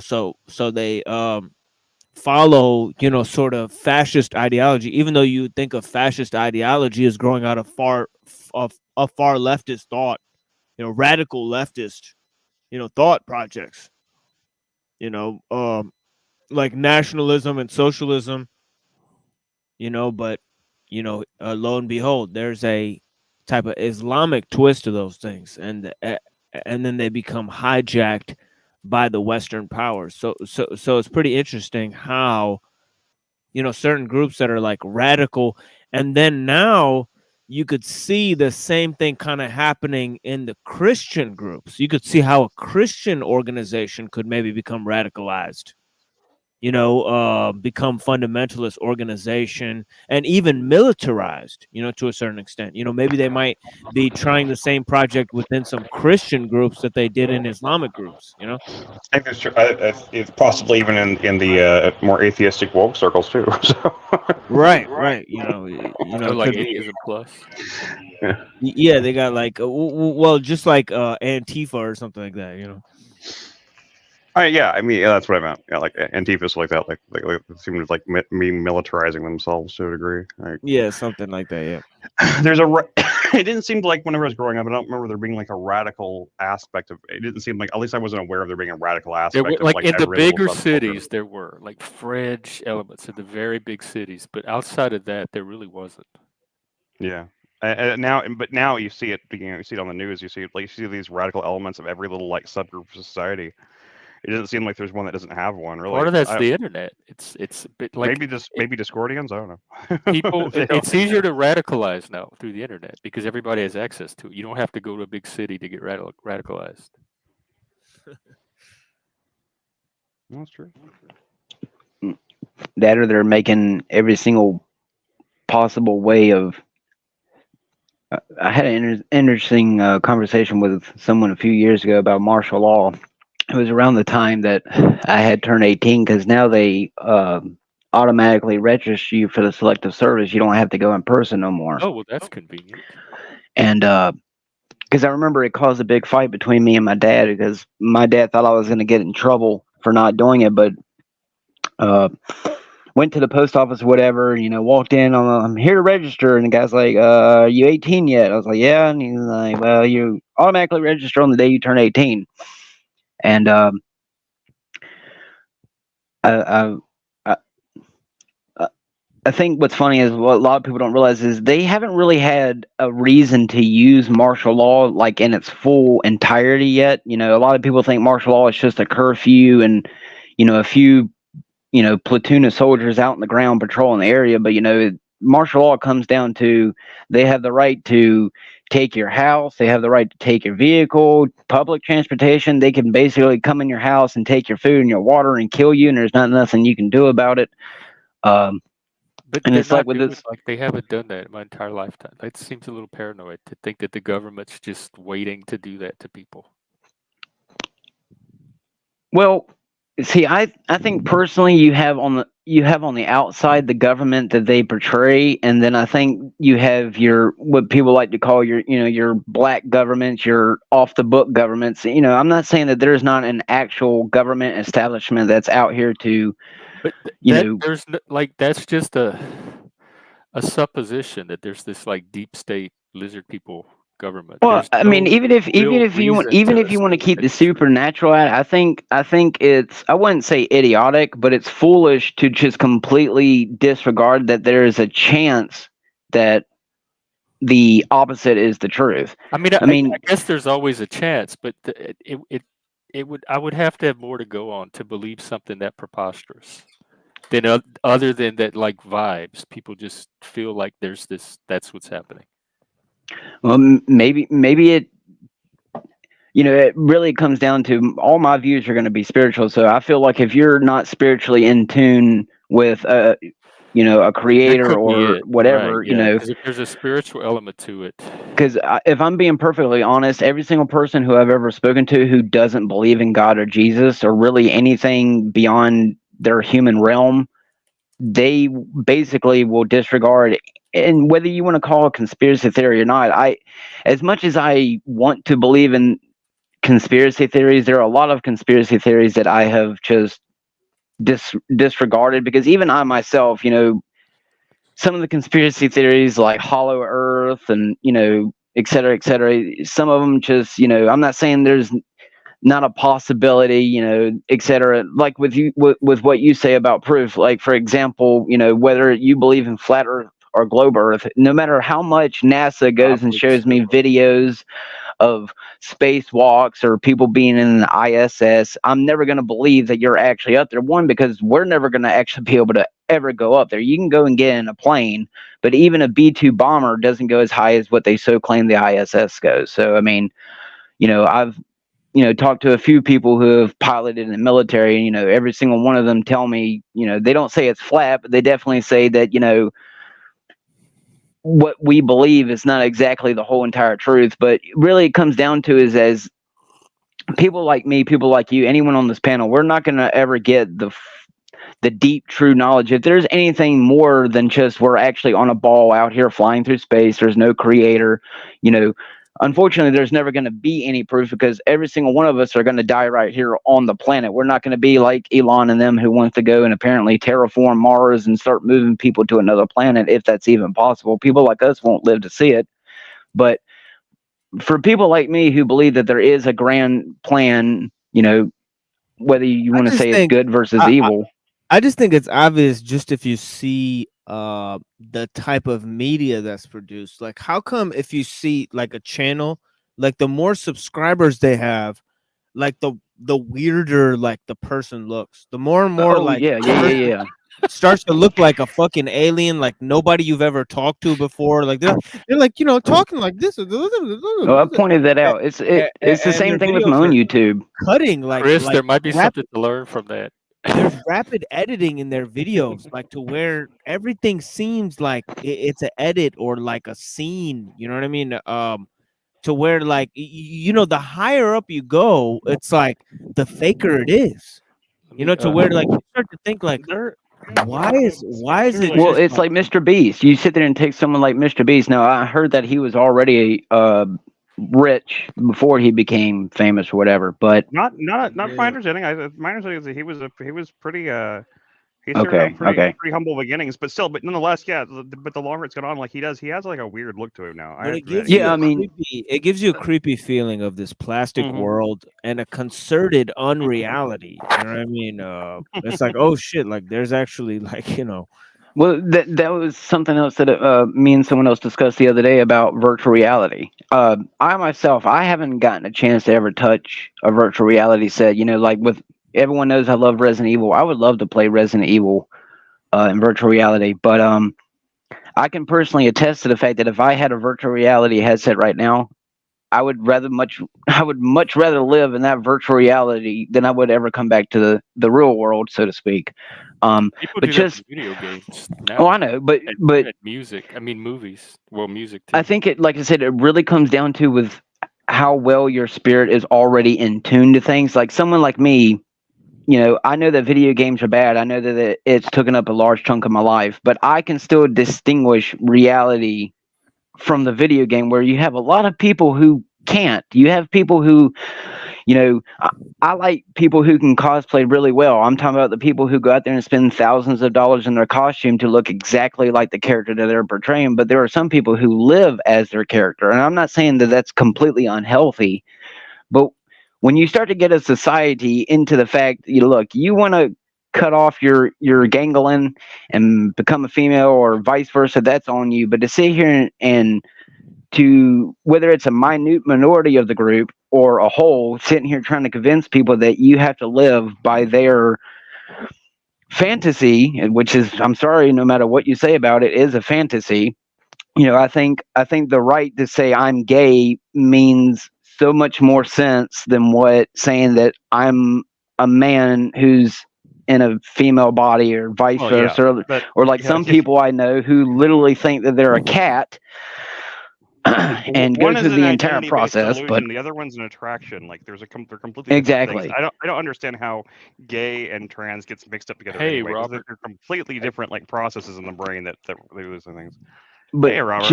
so they follow, sort of fascist ideology, even though you would think of fascist ideology as growing out of far leftist thought, radical leftist, thought projects, like nationalism and socialism, but lo and behold, there's a type of Islamic twist to those things, and then they become hijacked by the Western powers. So it's pretty interesting how certain groups that are like radical, and then now you could see the same thing kind of happening in the Christian groups. You could see how a Christian organization could maybe become radicalized, become fundamentalist organization, and even militarized, to a certain extent. Maybe they might be trying the same project within some Christian groups that they did in Islamic groups. I think that's true. It's possibly even in the more atheistic woke circles too. So. Right. So like atheism plus. Yeah, they got like just like Antifa or something like that. Yeah, I mean, that's what I meant. Yeah, like Antifa's like that, like they seem to like me militarizing themselves to a degree. Like, Yeah, something like that. Yeah. there's it didn't seem like whenever I was growing up, I don't remember there being like a radical aspect of it. Didn't seem like, at least I wasn't aware of there being a radical aspect of Like in the every little bigger subculture. cities, there were like fringe elements in the very big cities, but outside of that, there really wasn't. Yeah. Now you see it. You see it on the news. You see these radical elements of every little like subgroup of society. It doesn't seem like there's one that doesn't have one. Really, Part of that's the internet. It's a bit like maybe Discordians. I don't know. people. It's easier to radicalize now through the internet because everybody has access to it. You don't have to go to a big city to get radicalized. That's true. that or they're making every single possible way of. I had an interesting conversation with someone a few years ago about martial law. It was around the time that I had turned 18, because now they automatically register you for the selective service. You don't have to go in person no more. Oh, well, that's convenient. And because I remember it caused a big fight between me and my dad, because my dad thought I was going to get in trouble for not doing it, but went to the post office or whatever, walked in, I'm here to register, and the guy's like, are you 18 yet? I was like, yeah. And he's like, well, you automatically register on the day you turn 18. And I think what's funny is what a lot of people don't realize is they haven't really had a reason to use martial law like in its full entirety yet. A lot of people think martial law is just a curfew and a few platoon of soldiers out in the ground patrolling the area, but martial law comes down to they have the right to take your house, they have the right to take your vehicle, public transportation. They can basically come in your house and take your food and your water and kill you, and there's nothing you can do about it. But and it's like with this, like they haven't done that in my entire lifetime. It seems a little paranoid to think that the government's just waiting to do that to people. Well, see, I think personally you have on the outside the government that they portray, and then I think you have your what people like to call your black governments, your off the book governments. I'm not saying that there's not an actual government establishment that's out here to, but there's that's just a supposition that there's this like deep state lizard people government. Well, There's I mean, no even real if you want reason to to assume keep that the it's true. supernatural out, I think it's, I wouldn't say idiotic, but it's foolish to just completely disregard that there is a chance that the opposite is the truth. I mean, I I mean, guess there's always a chance, but it would I would have to have more to go on to believe something that preposterous than other than that, like vibes. People just feel like there's this. That's what's happening. well, maybe it, it really comes down to, all my views are going to be spiritual. So I feel like if you're not spiritually in tune with a That creator could be or it, right? whatever, Yeah, because if there's a spiritual element to it, because if I'm being perfectly honest, every single person who I've ever spoken to who doesn't believe in God or Jesus or really anything beyond their human realm, they basically will disregard. And whether you want to call it conspiracy theory or not, as much as I want to believe in conspiracy theories, there are a lot of conspiracy theories that I have just disregarded, because even I myself, some of the conspiracy theories like Hollow Earth and et cetera, et cetera. Some of them just, I'm not saying there's not a possibility, et cetera. Like with you, with what you say about proof. Like for example, whether you believe in flat Earth or globe Earth, no matter how much NASA I goes and believe shows me so. videos of spacewalks or people being in the ISS, I'm never going to believe that you're actually up there. One, because we're never going to actually be able to ever go up there. You can go and get in a plane, but even a B-2 bomber doesn't go as high as what they so claim the ISS goes. So, I mean, I've talked to a few people who have piloted in the military, and every single one of them tell me, they don't say it's flat, but they definitely say that, what we believe is not exactly the whole entire truth. But really it comes down to is, as people like me, people like you, anyone on this panel, we're not going to ever get the deep true knowledge. If there's anything more than just we're actually on a ball out here flying through space, there's no creator, unfortunately there's never going to be any proof, because every single one of us are going to die right here on the planet. We're not going to be like Elon and them, who wants to go and apparently terraform Mars and start moving people to another planet, if that's even possible. People like us won't live to see it. But for people like me who believe that there is a grand plan, whether you I want to just say it's think good versus I, evil. I just think it's obvious, just if you see the type of media that's produced. Like, how come if you see like a channel, like the more subscribers they have, like the weirder like the person looks, the more and more Oh like yeah. starts to look like a fucking alien, like nobody you've ever talked to before. Like they're like, talking like this. Oh, I pointed that out. It's the And same their thing with videos my own are YouTube. cutting Chris, there might be rapid. something to learn from that. There's rapid editing in their videos, like to where everything seems like it's an edit or like a scene. You know what I mean? To where like the higher up you go, it's like the faker it is. To where like you start to think like, There, why is it Seriously. Well, just it's like Mr. Beast. You sit there and take someone like Mr. Beast. Now, I heard that he was already rich before he became famous or whatever. But not my Yeah. understanding. My understanding is that he was pretty he started out okay. pretty humble beginnings, but still, but nonetheless, yeah. But the longer it's gone on, like he has like a weird look to him now. I But have it to admit, gives he you Yeah, a I is. mean, creepy feeling of this plastic Mhm. world and a concerted unreality. You know what I mean? It's like, oh shit, like there's actually like, well, that was something else that me and someone else discussed the other day about virtual reality. I myself, I haven't gotten a chance to ever touch a virtual reality set. Like with everyone knows I love Resident Evil. I would love to play Resident Evil in virtual reality, but I can personally attest to the fact that if I had a virtual reality headset right now, I would much rather live in that virtual reality than I would ever come back to the real world, so to speak. People But do that just with video games oh, now, I know, but and music. I mean, movies. Well, music too. I think like I said, it really comes down to with how well your spirit is already in tune to things. Like someone like me, I know that video games are bad. I know that it's taken up a large chunk of my life, but I can still distinguish reality from the video game, where you have a lot of people who can't. You have people who, You know, I like people who can cosplay really well. I'm talking about the people who go out there and spend thousands of dollars in their costume to look exactly like the character that they're portraying. But there are some people who live as their character. And I'm not saying that that's completely unhealthy. But when you start to get a society into the fact, look, you want to cut off your ganglion and become a female or vice versa, that's on you. But to sit here and to, whether it's a minute minority of the group or a whole, sitting here trying to convince people that you have to live by their fantasy, which is, I'm sorry, no matter what you say about it, is a fantasy. I think the right to say I'm gay means so much more sense than what saying that I'm a man who's in a female body or vice versa, or like some people I know who literally think that they're a cat and go through the entire process. But the other one's an attraction. Like they're completely exactly different things. I don't understand how gay and trans gets mixed up together. Hey, anyway, Robert. They're completely different like processes in the brain that they do those things. But hey, Robert.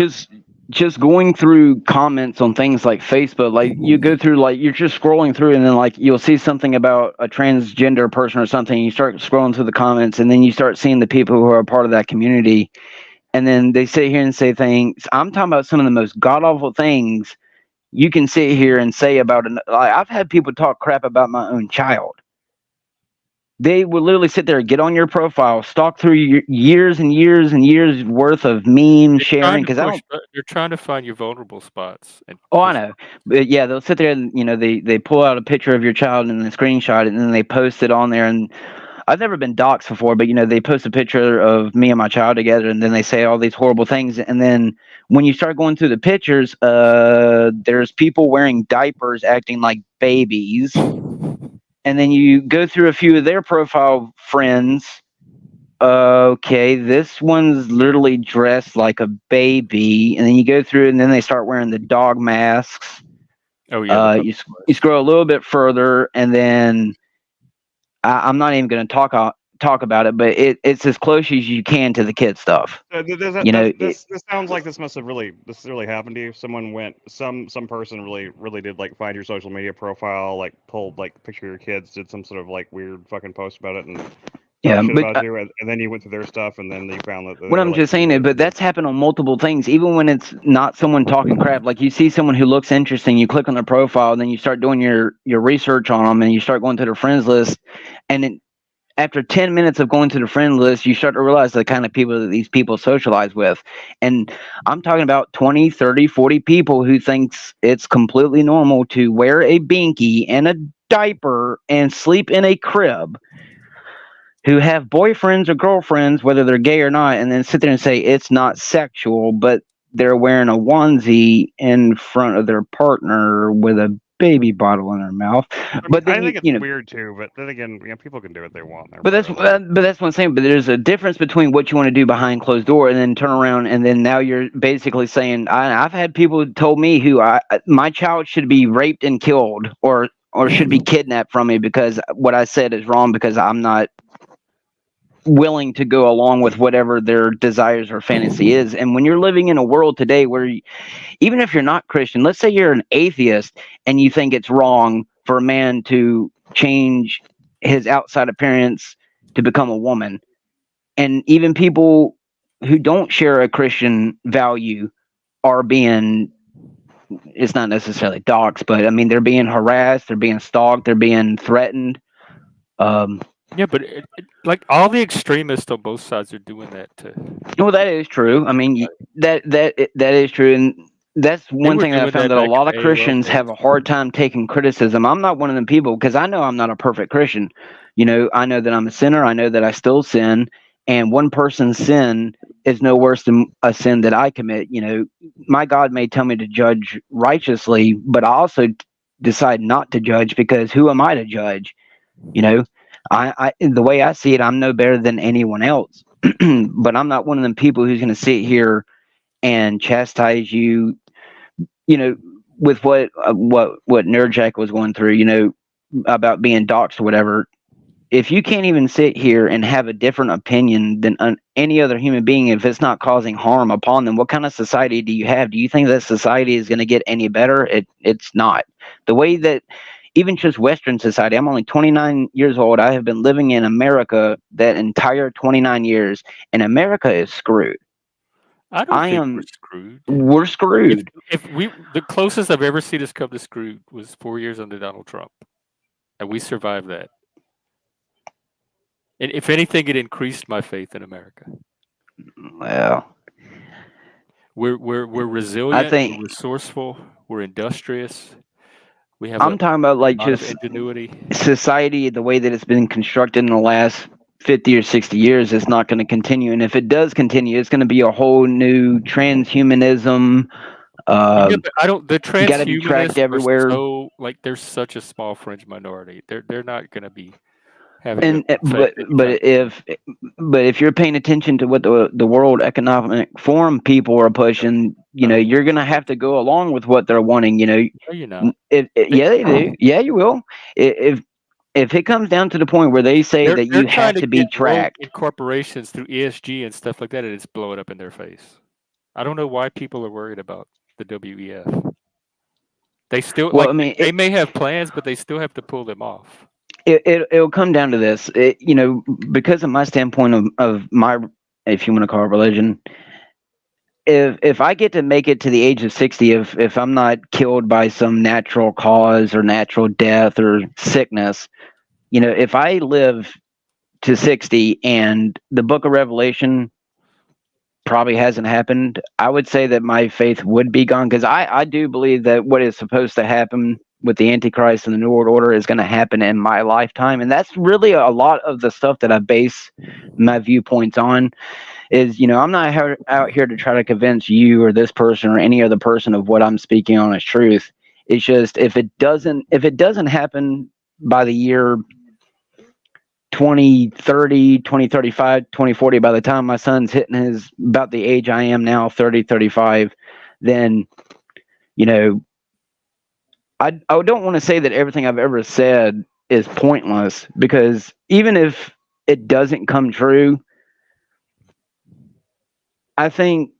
just going through comments on things like Facebook, like you go through, like you're just scrolling through, and then like you'll see something about a transgender person or something, and you start scrolling through the comments, and then you start seeing the people who are a part of that community, and then they sit here and say things. I'm talking about some of the most god awful things you can sit here and say about it. Like, I've had people talk crap about my own child. They will literally sit there, get on your profile, stalk through your years and years and years worth of meme sharing. Because they're trying to find your vulnerable spots. I know, but yeah, they'll sit there and they pull out a picture of your child and they screenshot it, and then they post it on there. And I've never been doxxed before, but they post a picture of me and my child together, and then they say all these horrible things. And then when you start going through the pictures, there's people wearing diapers, acting like babies. And then you go through a few of their profile friends. Okay, this one's literally dressed like a baby. And then you go through, and then they start wearing the dog masks. Oh yeah. You scroll a little bit further, and then I'm not even going to talk about it, but it's as close as you can to the kid stuff. This sounds like this really happened to you. Someone went, some person really did like find your social media profile, like pulled like a picture of your kids, did some sort of like weird fucking post about it, and about you, and then you went through their stuff, and then you found that. What I'm just saying is, but that's happened on multiple things. Even when it's not someone talking crap, like you see someone who looks interesting, you click on their profile, and then you start doing your research on them, and you start going to their friends list, and then after 10 minutes of going to the friend list, you start to realize the kind of people that these people socialize with. And I'm talking about 20, 30, 40 people who thinks it's completely normal to wear a binky and a diaper and sleep in a crib, who have boyfriends or girlfriends, whether they're gay or not, and then sit there and say it's not sexual, but they're wearing a onesie in front of their partner with a baby bottle in their mouth. But then, I think it's weird too. But then again, people can do what they want. But that's what I'm saying. But there's a difference between what you want to do behind closed door and then turn around, and then now you're basically saying, I've had people who told me my child should be raped and killed, or should be kidnapped from me because what I said is wrong, because I'm not willing to go along with whatever their desires or fantasy is. And when you're living in a world today where even if you're not Christian, let's say you're an atheist and you think it's wrong for a man to change his outside appearance to become a woman, and even people who don't share a Christian value are being, it's not necessarily doxxed, but I mean, they're being harassed, they're being stalked, they're being threatened. Yeah, but like all the extremists on both sides are doing that too. Well, that is true. I mean, that is true, and that's one thing that I found, that a lot of Christians have a hard time taking criticism. I'm not one of them people, because I know I'm not a perfect Christian. I know that I'm a sinner. I know that I still sin, and one person's sin is no worse than a sin that I commit. My God may tell me to judge righteously, but I also decide not to judge, because who am I to judge? I the way I see it, I'm no better than anyone else. But I'm not one of them people who's going to sit here and chastise you, with what NeuroJack was going through, about being doxxed or whatever. If you can't even sit here and have a different opinion than any other human being, if it's not causing harm upon them, what kind of society do you have? Do you think that society is going to get any better? It's not. The way that even just Western society. I'm only 29 years old. I have been living in America that entire 29 years, and America is screwed. I don't think we're screwed. We're screwed. If the closest I've ever seen us come to screwed was 4 years under Donald Trump, and we survived that. And if anything, it increased my faith in America. Well, we're resilient. I think we're resourceful. We're industrious. We have. I'm talking about like just ingenuity. Society, the way that it's been constructed in the last 50 or 60 years, is not going to continue. And if it does continue, it's going to be a whole new transhumanism. Yeah, but I don't. The transhumanists got to be tracked everywhere. So like, there's such a small fringe minority. They're not going to be having. But if you're paying attention to what the World Economic Forum people are pushing, you know, you're going to have to go along with what they're wanting. You know, no, you're not. Yeah, they do. Yeah, you will. If it comes down to the point where they say that you have to be tracked, corporations through ESG and stuff like that, and it's blowing up in their face. I don't know why people are worried about the WEF. They still, they may have plans, but they still have to pull them off. It'll come down to this, you know, because of my standpoint of my, if you want to call it religion. If I get to make it to the age of 60, if I'm not killed by some natural cause or natural death or sickness, you know, if I live to 60 and the Book of Revelation probably hasn't happened, I would say that my faith would be gone, because I do believe that what is supposed to happen with the Antichrist and the New World Order is going to happen in my lifetime. And that's really a lot of the stuff that I base my viewpoints on. Is, you know, I'm not out here to try to convince you or this person or any other person of what I'm speaking on as truth. It's just, if it doesn't happen by the year 2030, 2035, 2040, by the time my son's hitting about the age I am now, 30, 35, then, you know, I don't want to say that everything I've ever said is pointless, because even if it doesn't come true, I think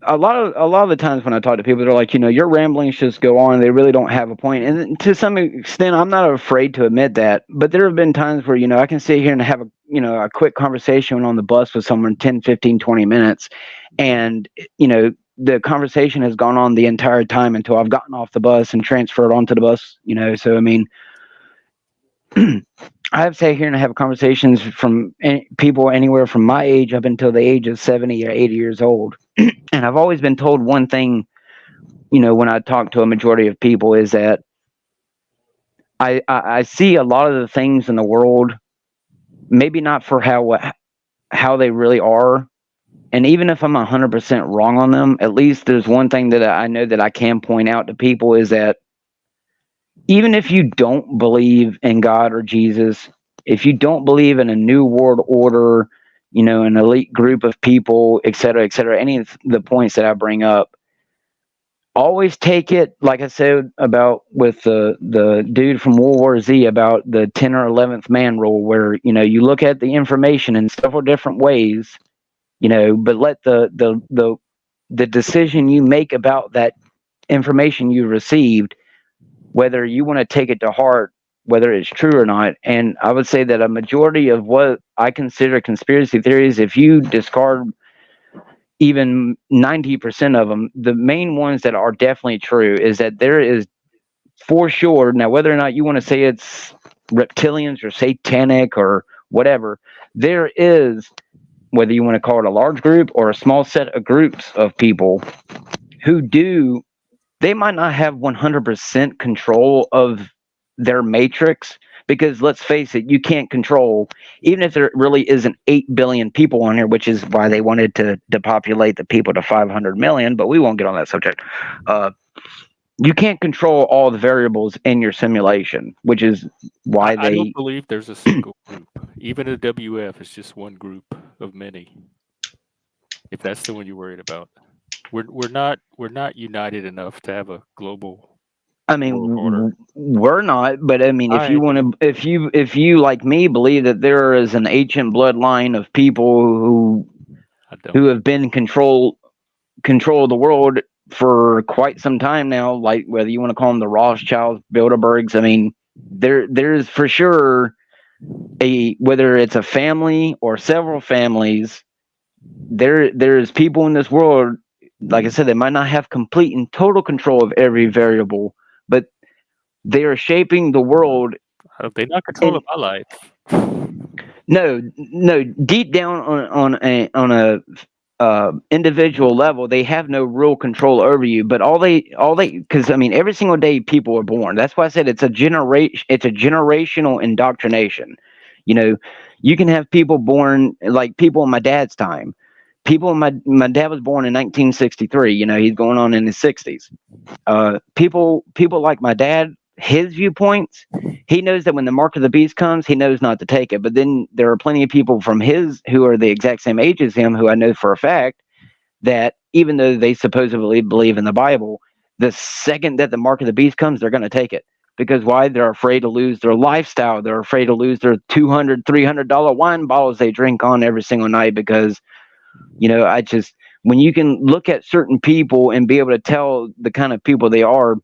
a lot of the times when I talk to people, they're like, you know, your ramblings just go on. They really don't have a point. And to some extent, I'm not afraid to admit that. But there have been times where, you know, I can sit here and have a quick conversation on the bus with someone 10, 15, 20 minutes. And, you know, the conversation has gone on the entire time until I've gotten off the bus and transferred onto the bus, you know. So, I mean, I've sat here and have conversations from people anywhere from my age up until the age of 70 or 80 years old. And I've always been told one thing, you know, when I talk to a majority of people, is that I see a lot of the things in the world, maybe not for how they really are. And even if I'm 100% wrong on them, at least there's one thing that I know that I can point out to people, is that even if you don't believe in God or Jesus, if you don't believe in a new world order, you know, an elite group of people, et cetera, any of the points that I bring up, always take it, like I said about with the dude from World War Z, about the 10 or 11th man rule, where, you know, you look at the information in several different ways, you know, but let the decision you make about that information you received, whether you want to take it to heart, whether it's true or not. And I would say that a majority of what I consider conspiracy theories, if you discard even 90% of them, the main ones that are definitely true is that there is, for sure, now whether or not you want to say it's reptilians or satanic or whatever, there is, whether you want to call it a large group or a small set of groups of people who do, they might not have 100% control of their matrix, because let's face it, you can't control, even if there really isn't 8 billion people on here, which is why they wanted to depopulate the people to 500 million, but we won't get on that subject. You can't control all the variables in your simulation, which is why I don't believe there's a single group. Even a WF is just one group of many. If that's the one you're worried about, we're not united enough to have a global. I mean, we're not, but I mean, if you want to, if you like me believe that there is an ancient bloodline of people who have been control the world, for quite some time now, like whether you want to call them the Rothschilds, Bilderbergs. I mean, there's for sure whether it's a family or several families, there's people in this world, like I said, they might not have complete and total control of every variable, but they are shaping the world. They're not controlling my life. No, deep down on a individual level, they have no real control over you. But all they, because I mean, every single day people are born. That's why I said it's a generational indoctrination. You know, you can have people born like people in my dad's time. People, my dad was born in 1963. You know, he's going on in his 60s. People like my dad, his viewpoints, he knows that when the mark of the beast comes, he knows not to take it. But then there are plenty of people from his who are the exact same age as him, who I know for a fact that even though they supposedly believe in the Bible, the second that the mark of the beast comes, they're going to take it. Because why? They're afraid to lose their lifestyle. They're afraid to lose their $200, $300 wine bottles they drink on every single night. Because, you know, when you can look at certain people and be able to tell the kind of people they are,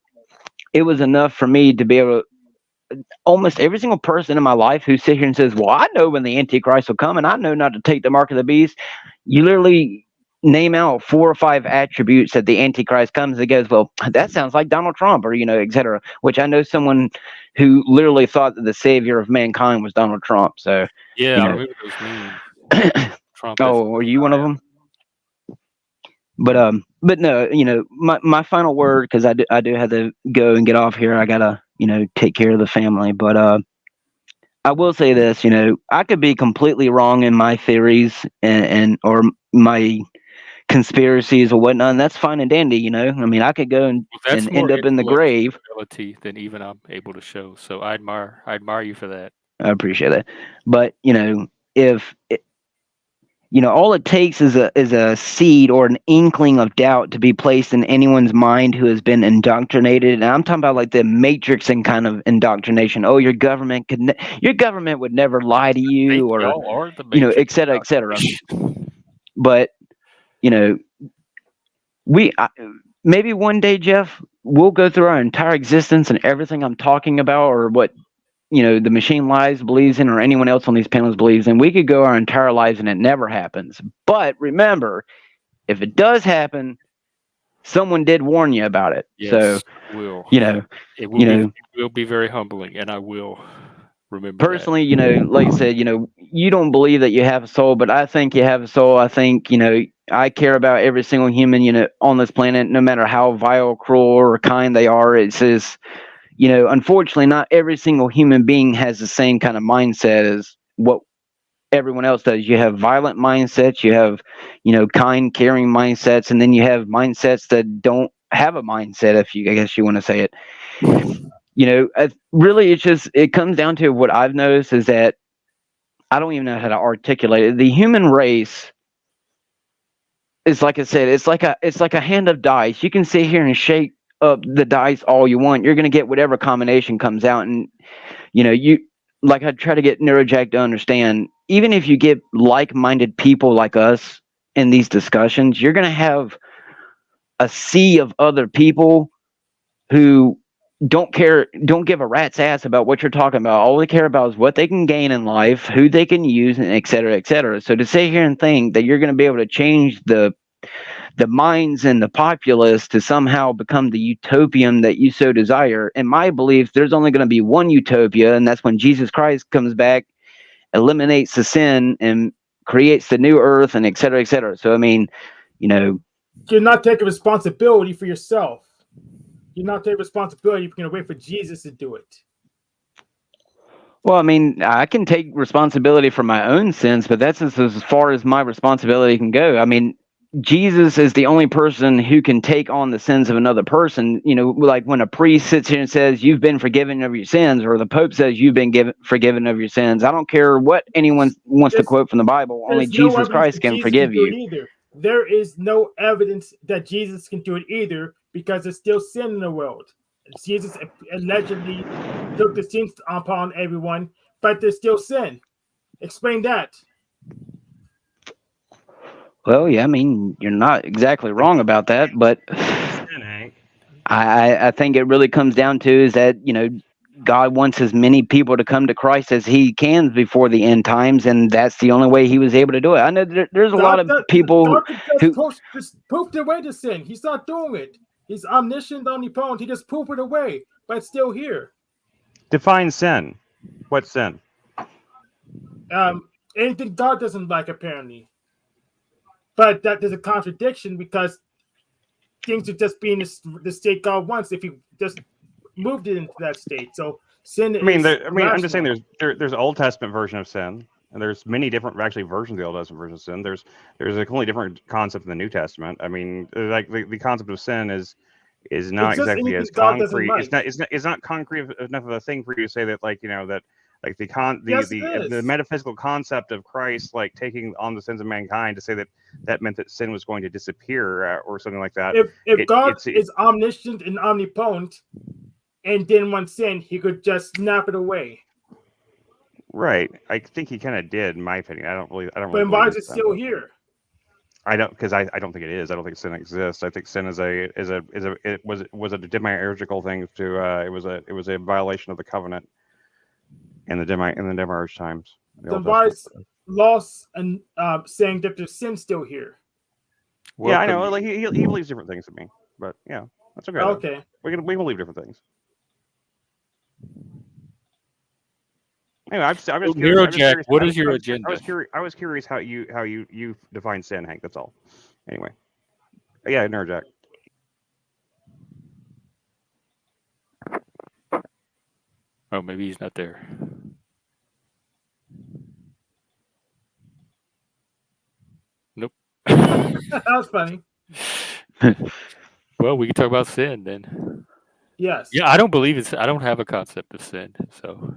it was enough for me to be able to, almost every single person in my life who sits here and says, well, I know when the Antichrist will come and I know not to take the mark of the beast. You literally name out 4 or 5 attributes that the Antichrist comes and goes, well, that sounds like Donald Trump, or, you know, etc. Which I know someone who literally thought that the savior of mankind was Donald Trump. So, yeah, you know. I remember those memes. Trump. Oh, are you one of them? But no, you know, my final word, because I do have to go and get off here. I gotta, you know, take care of the family. But I will say this, you know, I could be completely wrong in my theories and or my conspiracies or whatnot, and that's fine and dandy, you know. I mean, I could go and end up in the grave. Than even I'm able to show. So I admire you for that. I appreciate that. But you know, you know, all it takes is a seed or an inkling of doubt to be placed in anyone's mind who has been indoctrinated. And I'm talking about like the matrix and kind of indoctrination. Oh, your government would never lie to you, or you know, et cetera, et cetera. But you know, maybe one day, Jeff, we'll go through our entire existence and everything I'm talking about, or what, you know, the Machine Lives believes in, or anyone else on these panels believes in. We could go our entire lives and it never happens. But remember, if it does happen, someone did warn you about it. Yes, so, you know, it will be very humbling, and I will remember personally that. You know, like I said, you know, you don't believe that you have a soul, but I think you have a soul. I think, you know, I care about every single human, you know, on this planet, no matter how vile, cruel, or kind they are. It's just, you know, unfortunately, not every single human being has the same kind of mindset as what everyone else does. You have violent mindsets, you have, you know, kind, caring mindsets, and then you have mindsets that don't have a mindset, I guess you want to say it. You know, really, it comes down to what I've noticed is that I don't even know how to articulate it. The human race is, like I said, it's like a hand of dice. You can sit here and shake up the dice all you want. You're going to get whatever combination comes out. And, you know, like I try to get NeuroJack to understand, even if you get like-minded people like us in these discussions, you're going to have a sea of other people who don't give a rat's ass about what you're talking about. All they care about is what they can gain in life, who they can use, and et cetera, et cetera. So to sit here and think that you're going to be able to change the minds and the populace to somehow become the utopian that you so desire, in my belief, there's only going to be one utopia, and that's when Jesus Christ comes back, eliminates the sin, and creates the new earth, and et cetera, et cetera. So, I mean, you know, you're not taking responsibility for yourself. You're not taking responsibility. You're going to wait for Jesus to do it. Well, I mean, I can take responsibility for my own sins, but that's as far as my responsibility can go. I mean, Jesus is the only person who can take on the sins of another person. You know, like when a priest sits here and says, you've been forgiven of your sins, or the Pope says you've been forgiven of your sins. I don't care what anyone wants to quote from the Bible. Only Jesus Christ can forgive you. There is no evidence that Jesus can do it either, because there's still sin in the world. Jesus allegedly took the sins upon everyone, but there's still sin. Explain that. Well, yeah, I mean, you're not exactly wrong about that, but I think it really comes down to is that, God wants as many people to come to Christ as he can before the end times, and that's the only way he was able to do it. I know there's a lot of people God could who just poof away the sin. He's not doing it. He's omniscient, omnipotent. He just poof it away, but it's still here. Define sin. What's sin? Anything God doesn't like, apparently. But that there's a contradiction because things would just be in the state God wants if he just moved it into that state. So sin. I'm just saying there's an Old Testament version of sin, and there's many different actually versions of the Old Testament version of sin. There's a completely different concept in the New Testament. I mean, like the concept of sin is not exactly as concrete. Like. It's not concrete enough of a thing for you to say that the metaphysical concept of Christ like taking on the sins of mankind to say that meant that sin was going to disappear or something like that. If God is omniscient and omnipotent and didn't want sin, he could just snap it away. Right. I think he kind of did, in my opinion. I don't really. But why is it still here? I don't, because I don't think it is. I don't think sin exists. I think sin was a demiurgical thing. It was a violation of the covenant in the demiurge times. So why is loss and saying that there's sin still here? Yeah, I know. Like he believes different things than me, but yeah, that's okay. Okay, we believe different things. Anyway, I'm just curious. NeuroJack, what is your agenda? I was curious how you define sin, Hank. That's all. Anyway, yeah, NeuroJack. Oh, maybe he's not there. Nope. that was funny. Well, we can talk about sin then. Yes. Yeah, I don't believe it's. I don't have a concept of sin. So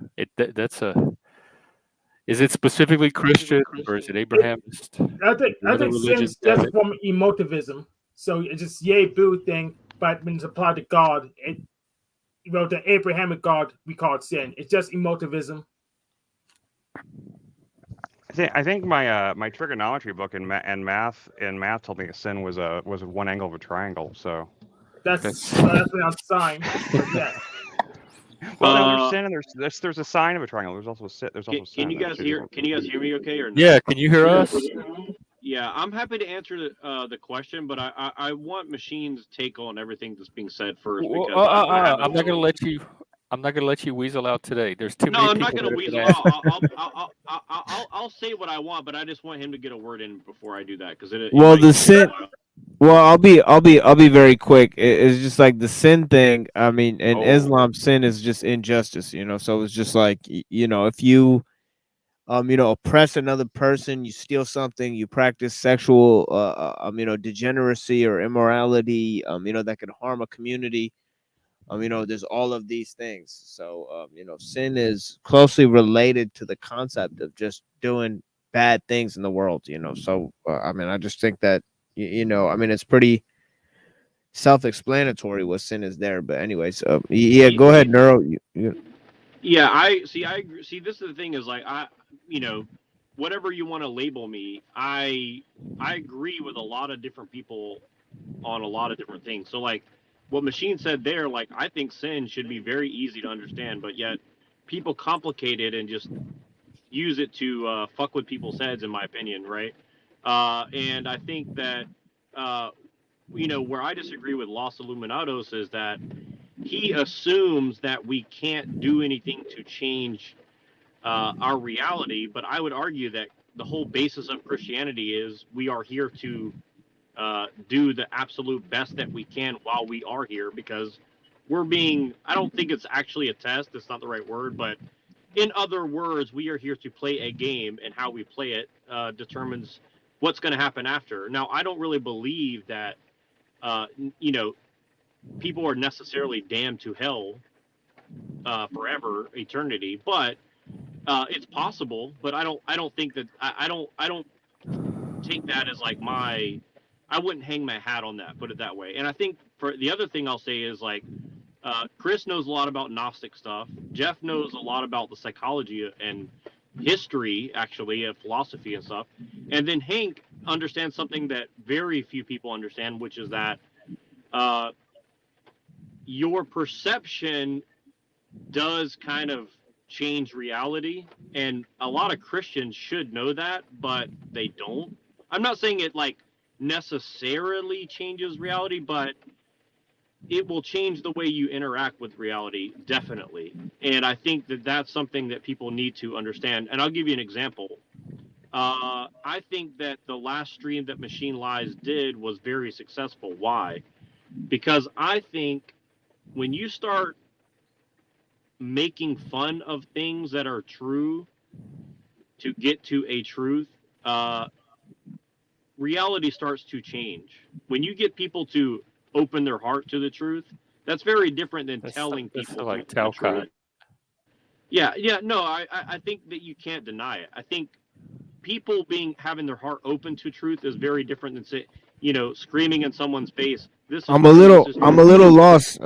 is it specifically Christian or is it Abrahamist? I think sin's just a form of emotivism. So it's just yay boo thing, but when it's applied to God, the Abrahamic God, we call it sin. It's just emotivism. I think my trigonometry book in math told me that sin was one angle of a triangle. So that's on sign. Yes. Well, there's sin and there's a sign of a triangle. There's also sin. Can you guys hear me okay or no? Yeah, can you hear us? Yeah, I'm happy to answer the question, but I want Machine's take on everything that's being said first. Because I'm not gonna let you. I'm not gonna let you weasel out today. There's too many. No, I'm not gonna weasel out. I'll say what I want, but I just want him to get a word in before I do that because the sin. Well, I'll be very quick. It's just like the sin thing. I mean, in Islam, sin is just injustice. So it's just like if you oppress another person, you steal something, you practice sexual degeneracy or immorality, that could harm a community. There's all of these things. So sin is closely related to the concept of just doing bad things in the world. So I just think that it's pretty self-explanatory what sin is there. But anyways, yeah, go ahead, Neuro. Yeah, I agree. See, this is the thing is like whatever you want to label me, I agree with a lot of different people on a lot of different things. So like what Machine said there, like I think sin should be very easy to understand, but yet people complicate it and just use it to fuck with people's heads, in my opinion, right? And I think that where I disagree with LosIlluminados is that he assumes that we can't do anything to change our reality, but I would argue that the whole basis of Christianity is we are here to do the absolute best that we can while we are here, because I don't think it's actually a test, it's not the right word, but in other words, we are here to play a game, and how we play it determines what's going to happen after. Now, I don't really believe that people are necessarily damned to hell forever, eternity, but it's possible. But I don't think that I don't take that as like I wouldn't hang my hat on that, put it that way. And I think for the other thing I'll say is like Chris knows a lot about Gnostic stuff. Jeff knows a lot about the psychology and history, actually, of philosophy and stuff. And then Hank understands something that very few people understand, which is that your perception does kind of change reality, and a lot of Christians should know that, but they don't. I'm not saying it like necessarily changes reality, but it will change the way you interact with reality, definitely. And I think that that's something that people need to understand. And I'll give you an example. I think that the last stream that Machine Lies did was very successful. Why? Because I think when you start making fun of things that are true to get to a truth, reality starts to change. When you get people to open their heart to the truth, that's very different than telling people like the truth. Talcott. Yeah, no, I think that you can't deny it. I think people having their heart open to truth is very different than screaming in someone's face. This is I'm a little lost,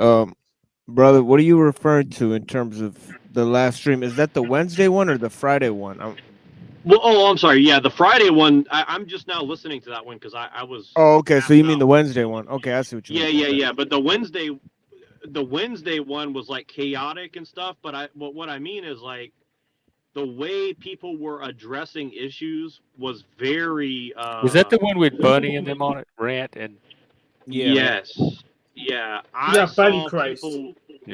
brother. What are you referring to in terms of the last stream? Is that the Wednesday one or the Friday one? I'm sorry. Yeah, the Friday one. I'm just now listening to that one because I was. Oh, okay. So you mean out. the Wednesday one? Okay, I see what you mean. Yeah. But the Wednesday one was like chaotic and stuff. But what I mean is like the way people were addressing issues was very. Was that the one with Bunny and them on it? Rant and. Yeah. Yes. Yeah. Yeah, Bunny Christ.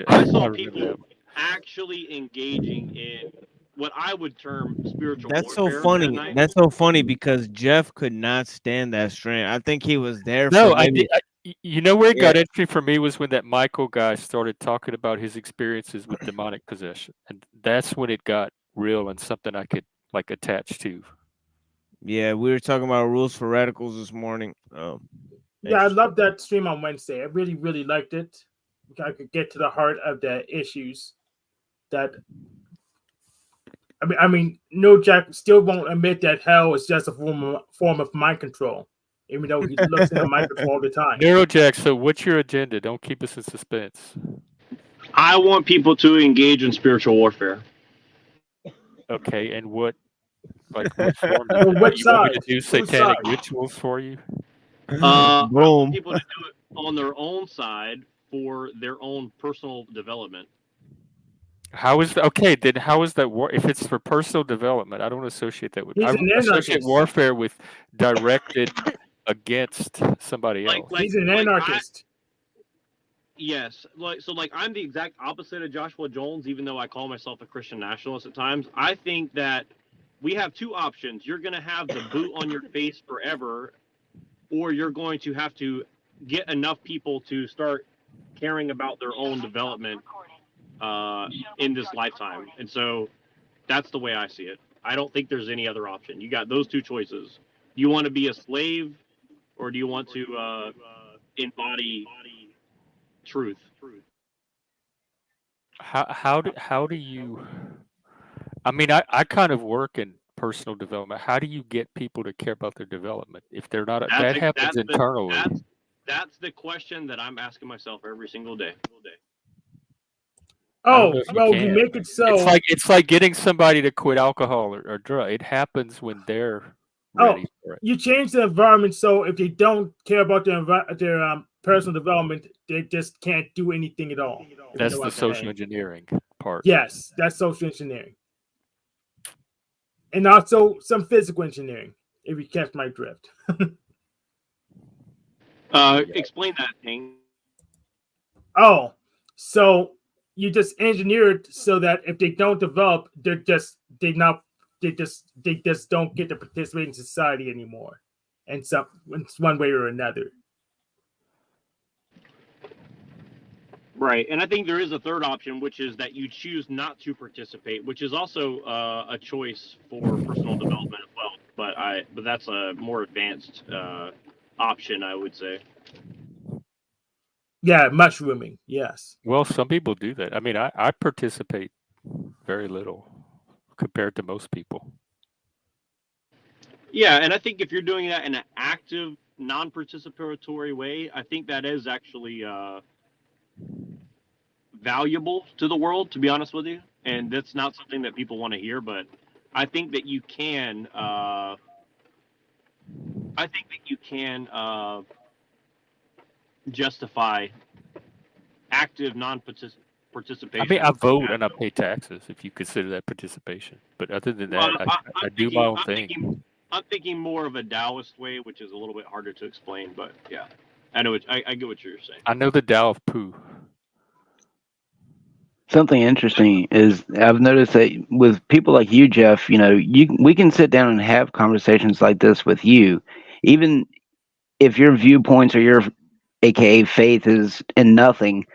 I saw people actually engaging in what I would term spiritual That's so warfare. funny. That's so funny because Jeff could not stand that stream. I think he was there. No, for maybe... you know where it got entry for me was when that Michael guy started talking about his experiences with demonic possession, and that's when it got real and something I could like attach to. Yeah, we were talking about rules for radicals this morning. Yeah, I love that stream on Wednesday. I really, really liked it. I could get to the heart of the issues that. I mean, NeuroJack still won't admit that hell is just a form of mind control, even though he looks in the mind control all the time. NeuroJack, so what's your agenda? Don't keep us in suspense. I want people to engage in spiritual warfare. Okay, and what form? What you side? Want me to do satanic rituals for you? I want people to do it on their own side for their own personal development. How is that? Okay, then how is that war? If it's for personal development, I don't associate that with. I associate warfare with directed against somebody else. He's an anarchist. Yes, like I'm the exact opposite of Joshua Jones, even though I call myself a Christian nationalist at times. I think that we have two options. You're going to have the boot on your face forever, or you're going to have to get enough people to start caring about their own development in this lifetime. And so that's the way I see it. I don't think there's any other option. You got those two choices. Do you want to be a slave, or do you want to embody truth? How do you? I mean, I kind of work in personal development. How do you get people to care about their development if they're not? That happens internally. That's the question that I'm asking myself every single day. Oh, well, you make it so. It's like getting somebody to quit alcohol or drug. It happens when they're ready for it. You change the environment so if they don't care about their personal development, they just can't do anything at all. That's the social engineering part. Yes, that's social engineering. And also some physical engineering, if you catch my drift. Explain that thing. Oh, so you just engineer it so that if they don't develop, they just don't get to participate in society anymore, and it's one way or another. Right, and I think there is a third option, which is that you choose not to participate, which is also a choice for personal development as well. But that's a more advanced option, I would say. Yeah, mushrooming. Yes. Well, some people do that. I mean, I participate very little compared to most people. Yeah, and I think if you're doing that in an active, non-participatory way, I think that is actually valuable to the world, to be honest with you. And that's not something that people want to hear, but I think that you can. justify active non-participation. I mean, I vote and I pay taxes, if you consider that participation. But other than that, I do my own thing. I'm thinking more of a Taoist way, which is a little bit harder to explain. But yeah, I know. I get what you're saying. I know the Tao of Pooh. Something interesting is I've noticed that with people like you, Jeff, we can sit down and have conversations like this with you, even if your viewpoints or your AKA faith is in nothing.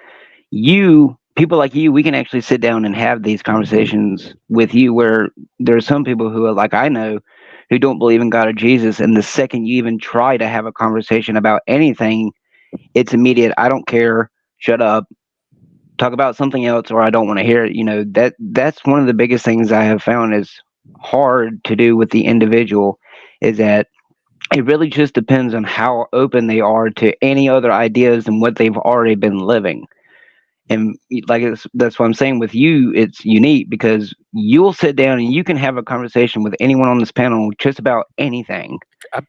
People like you, we can actually sit down and have these conversations with you, where there are some people who are like I know who don't believe in God or Jesus, and the second you even try to have a conversation about anything, it's immediate. I don't care. Shut up. Talk about something else, or I don't want to hear it. That's one of the biggest things I have found is hard to do with the individual, is that it really just depends on how open they are to any other ideas than what they've already been living. And that's what I'm saying with you, it's unique because you'll sit down and you can have a conversation with anyone on this panel just about anything.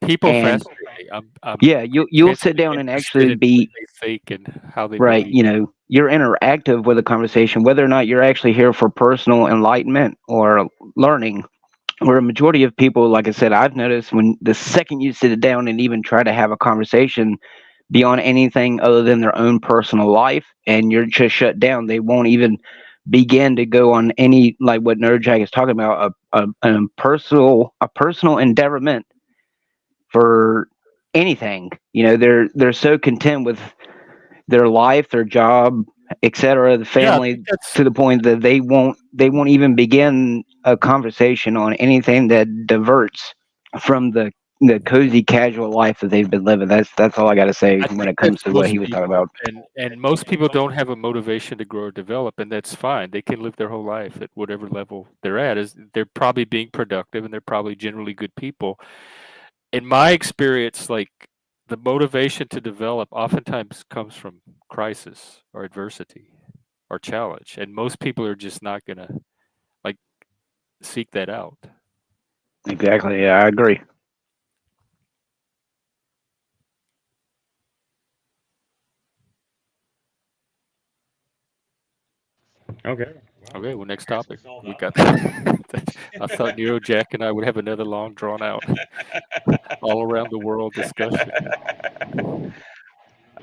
People And fascinate me. You'll sit down and actually be fake and how they right. believe. You're interactive with a conversation, whether or not you're actually here for personal enlightenment or learning. Where a majority of people, like I said, I've noticed when the second you sit down and even try to have a conversation beyond anything other than their own personal life, and you're just shut down, they won't even begin to go on any, like what NeuroJack is talking about, a personal endeavorment for anything. They're so content with their life, their job, etc., the family, to the point that they won't even begin a conversation on anything that diverts from the cozy casual life that they've been living. That's all I got to say when it comes to what he was talking about. And most people don't have a motivation to grow or develop, and that's fine. They can live their whole life at whatever level they're at. They're probably being productive, and they're probably generally good people. In my experience, like, the motivation to develop oftentimes comes from crisis or adversity or challenge, and most people are just not gonna seek that out. Exactly. Yeah, I agree. Okay. Okay. Well, next topic. We got. I thought NeuroJack and I would have another long, drawn out, all around the world discussion.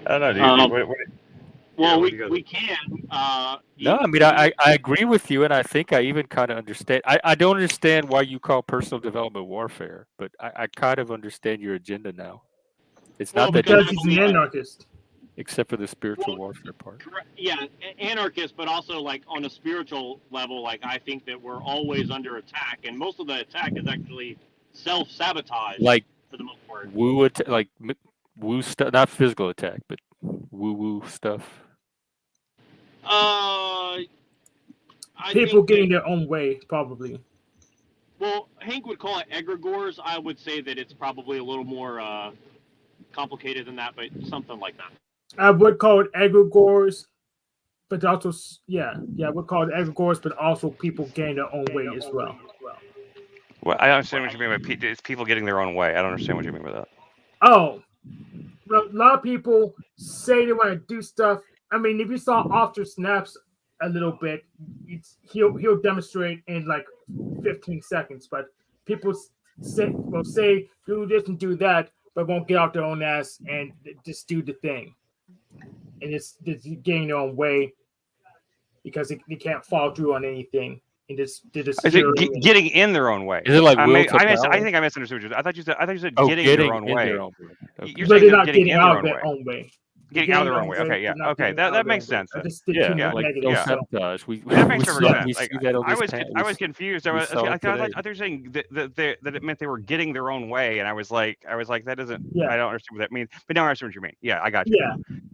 I don't know. Well, we can. No, I mean, I agree with you, and I think I even kind of understand. I don't understand why you call personal development warfare, but I kind of understand your agenda now. It's not that because he's an anarchist. Except for the spiritual warfare part. Yeah, anarchist, but also like on a spiritual level, like I think that we're always under attack, and most of the attack is actually self-sabotage. Like for the most part. Woo stuff, not physical attack, but woo stuff. People getting their own way, probably. Well, Hank would call it egregores. I would say that it's probably a little more complicated than that, but something like that. I would call it egregores, but also, I would call it egregores, but also people getting their own way as well. Well, I understand what you mean by it's people getting their own way. I don't understand what you mean by that. Oh, a lot of people say they want to do stuff. I mean, if you saw Officer Snaps a little bit, he'll demonstrate in like 15 seconds. But people will say do this and do that, but won't get off their own ass and just do the thing. And it's getting their own way because they can't follow through on anything. And getting in their own way. Is it like I think I misunderstood what you said. I thought you said getting their own way. Okay. You're but saying they're not getting out of their own way. Getting out of their own way. Okay, yeah. Okay, that makes sense. That makes perfect sense. I was confused. I thought you were saying that it meant they were getting their own way, and I was like, that doesn't. I don't understand what that means. But now I understand what you mean. Yeah, I got you.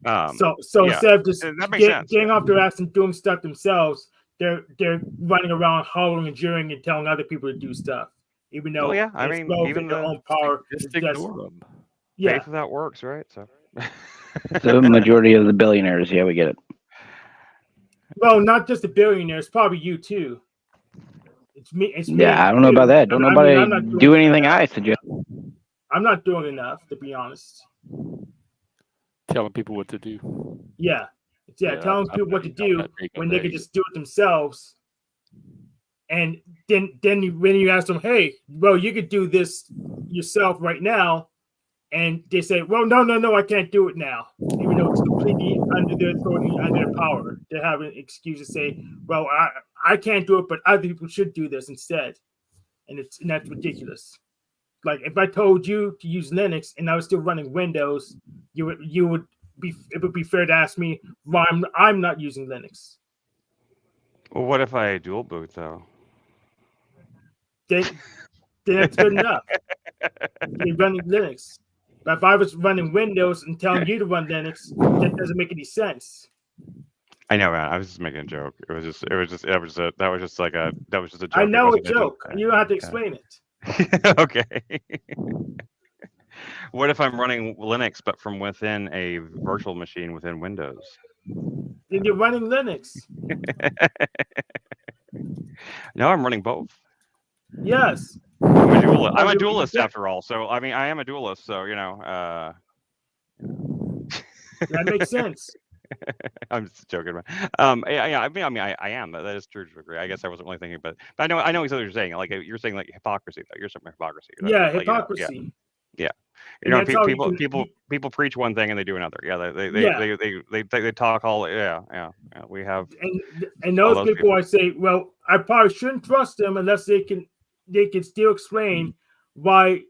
Yeah. So instead of just getting off their ass and doing stuff themselves, they're running around hollering and jeering and telling other people to do stuff, even though even their own power. Just ignore them. Yeah, faith that works, right? So. The majority of the billionaires, we get it. Well, not just the billionaires, probably you too. It's me. I don't know about that. Don't nobody do anything I suggest. I'm not doing enough, to be honest. Telling people what to do. Yeah. Yeah, telling people what to do when they can just do it themselves. And then when you ask them, hey, well, you could do this yourself right now, and they say, well, no, I can't do it now, even though it's completely under their authority, under their power. They have an excuse to say, well, I can't do it, but other people should do this instead, and that's ridiculous. Like if I told you to use Linux and I was still running Windows, it would be fair to ask me why I'm not using Linux. Well, what if I dual boot though? Then that's good enough. You're running Linux. But if I was running Windows and telling you to run Linux, that doesn't make any sense. I know, man. I was just making a joke. That was just a joke. I know a joke. You don't have to explain it. Okay. What if I'm running Linux but from within a virtual machine within Windows? Then you're running Linux. No, I'm running both. Yes. I'm a dualist after all. So I mean, I am a dualist. So you know. That makes sense. I'm just joking. I mean, I am. That is true to a degree. I guess I wasn't really thinking, but I know exactly what you're saying. Like you're saying, like hypocrisy. Though. You're saying hypocrisy. Yeah, like, hypocrisy. Yeah. You know, people preach one thing and they do another. Yeah, they talk all. Yeah. We have. And those people, I say, well, I probably shouldn't trust them unless they can still explain why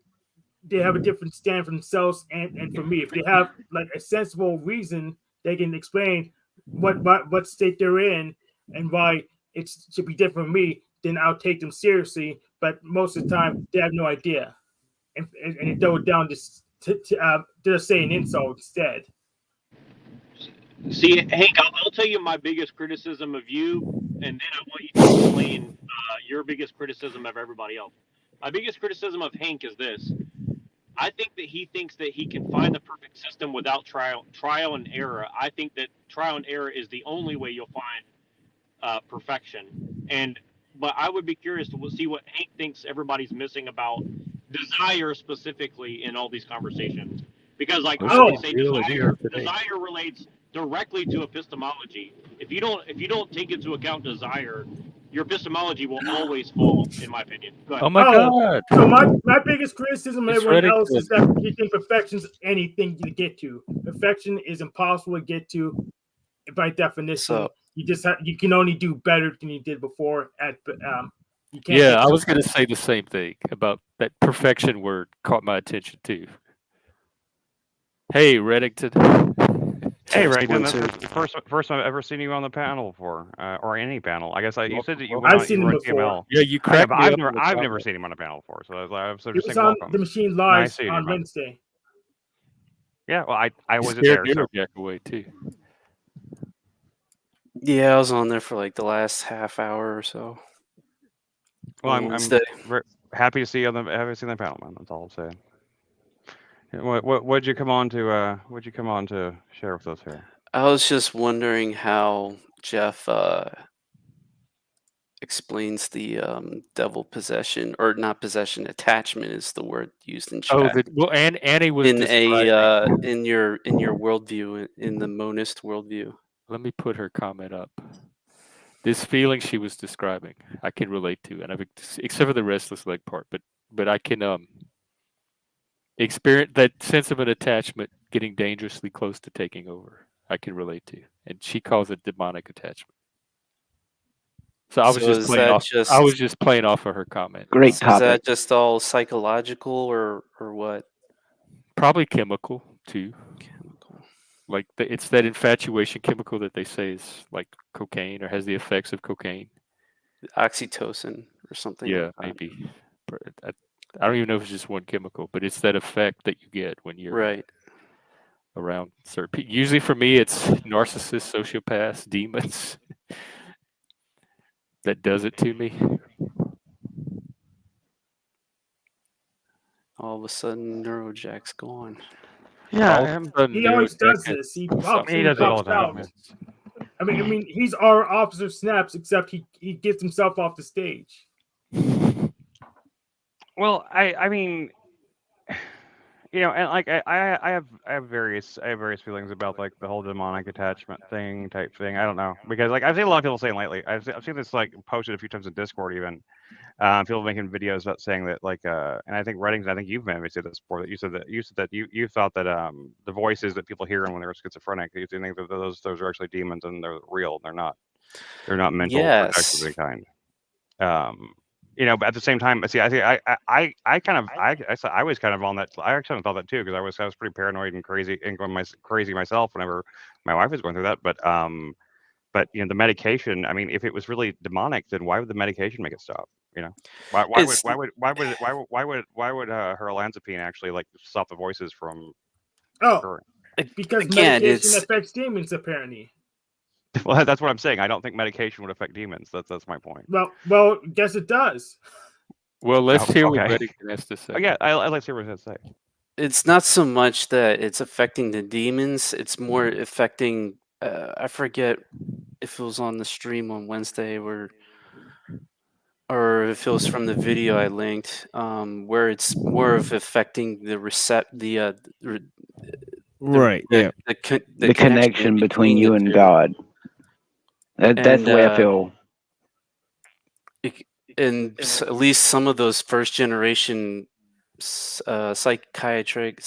they have a different stand for themselves and for me. If they have like a sensible reason, they can explain what state they're in and why it should be different from me, then I'll take them seriously. But most of the time, they have no idea. And they throw it down to say an insult instead. See, Hank, I'll tell you my biggest criticism of you, and then I want you to explain your biggest criticism of everybody else. My biggest criticism of Hank is this. I think that he thinks that he can find the perfect system without trial and error. I think that trial and error is the only way you'll find perfection. But I would be curious to see what Hank thinks everybody's missing about desire specifically in all these conversations. Because like I would say desire relates directly to epistemology. If you don't take into account desire, your epistemology will always fall, in my opinion. Oh my God. So my biggest criticism of everyone else is that you think perfection is anything to get to. Perfection is impossible to get to by definition. So, you can only do better than you did before. You can't. Yeah, I was going to say the same thing about that perfection word. Caught my attention too. Hey, Redington. Hey, Redington. That's the first I've ever seen you on the panel before, or any panel. I guess you said that you. I've seen him before. TML. Yeah, you cracked me up. I've never seen him on a panel before, so I'm so just saying welcome. On the Machine Live on Wednesday. Yeah, well, I wasn't there. NeuroJack away too. Yeah, I was on there for like the last half hour or so. Well, I'm happy to see you on the panel, man. That's all I'm saying. What'd you come on to share with us here? I was just wondering how Jeff explains the devil possession, or not possession, attachment is the word used in chat. And Annie was in in your worldview, in the monist worldview. Let me put her comment up. This feeling she was describing, I can relate to, and except for the restless leg part, but I can experience that sense of an attachment getting dangerously close to taking over. I can relate to, and she calls it demonic attachment. So I was just playing off of her comment. Great topic. Is that just all psychological or what? Probably chemical too. Like it's that infatuation chemical that they say is like cocaine or has the effects of cocaine. Oxytocin or something. Yeah, like maybe. I don't even know if it's just one chemical, but it's that effect that you get when you're around certain people. Usually for me, it's narcissists, sociopaths, demons that does it to me. All of a sudden, NeuroJack's gone. Yeah, he always does this. He does it all the time. I mean, he's our Officer Snaps, except he gets himself off the stage. Well, I mean, You know, and like I have various feelings about like the whole demonic attachment thing type thing. I don't know because like I've seen a lot of people saying lately. I've seen this like posted a few times in Discord even. People making videos about saying that like and I think Redington, I think you've maybe said this before, that you thought that the voices that people hear when they're schizophrenic, you think that those are actually demons and they're real. They're not mental projections of Yes. any kind. You know, but at the same time, see, I was kind of on that. I actually thought that too because I was pretty paranoid and crazy and crazy myself whenever my wife was going through that. But you know, the medication. I mean, if it was really demonic, then why would the medication make it stop? You know, It's why would her olanzapine actually like stop the voices from Oh, occurring? because again, medication it's affects demons, apparently. Well, that's what I'm saying. I don't think medication would affect demons. That's my point. Well, guess it does. Well, let's Oh, hear what okay. Redington has to say. Oh, yeah, I'd like to hear what he has to say. it's not so much that it's affecting the demons. It's more affecting. I forget if it was on the stream on Wednesday or if it was from the video I linked, where it's more of affecting the Right. Yeah. The connection between you and two. God. That's And the way I feel. and at least some of those first generation psychiatric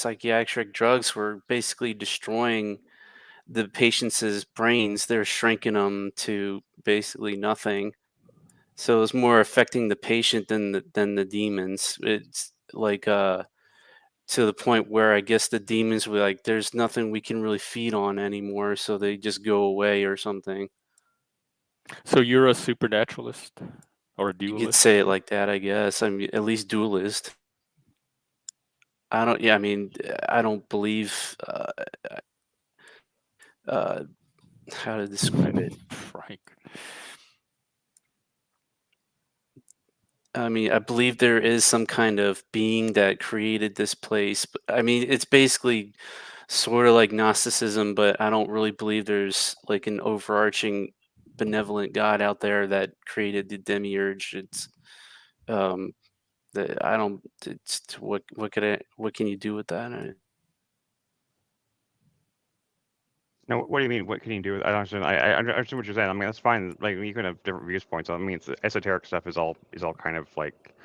drugs were basically destroying the patient's brains. They're shrinking them to basically nothing. So it was more affecting the patient than the demons. It's like to the point where I guess the demons were like, there's nothing we can really feed on anymore, so they just go away or something. So you're a supernaturalist or a You dualist? could say it like that, I guess. I mean, at least dualist. I don't. Yeah, I mean, I don't believe. How to describe it? Frank. I mean, I believe there is some kind of being that created this place. But I mean, it's basically sort of like Gnosticism, but I don't really believe there's like an overarching benevolent God out there that created the demiurge. It's I don't. It's what can you do with that? No, what do you mean? What can you do with? I don't understand. I understand what you're saying. I mean, that's fine. Like you can have different viewpoints. I mean, it's, esoteric stuff is all kind of like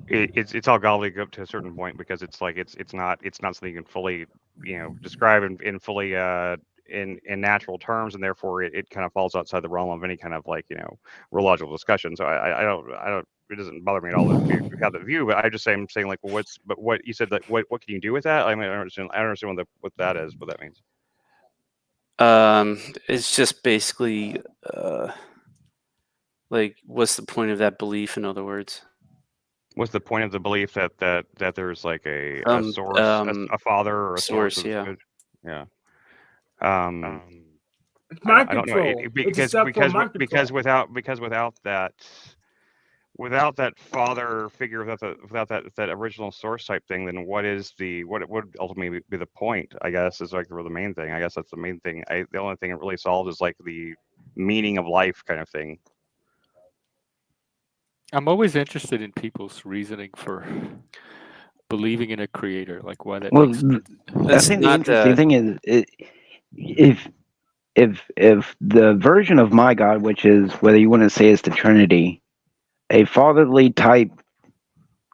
it's all gobbledygook up to a certain point because it's like it's not something you can fully describe in fully in natural terms, and therefore it kind of falls outside the realm of any kind of like logical discussion. So I don't. It doesn't bother me at all that you have that view, but I'm saying like, well, what you said, like what can you do with that? I mean, I don't understand what that is, what that means. It's just basically like, what's the point of that belief? In other words, what's the point of the belief that there's like a source, a father, or a source of good? Yeah. It's mind I don't control. know because without that father figure, without that original source type thing, then what would ultimately be the point? I guess is like the main thing. I guess that's the main thing. The only thing it really solves is like the meaning of life kind of thing. I'm always interested in people's reasoning for believing in a creator, like why that makes sense. I think the interesting thing is if the version of my God, which is whether you want to say it's the Trinity, a fatherly type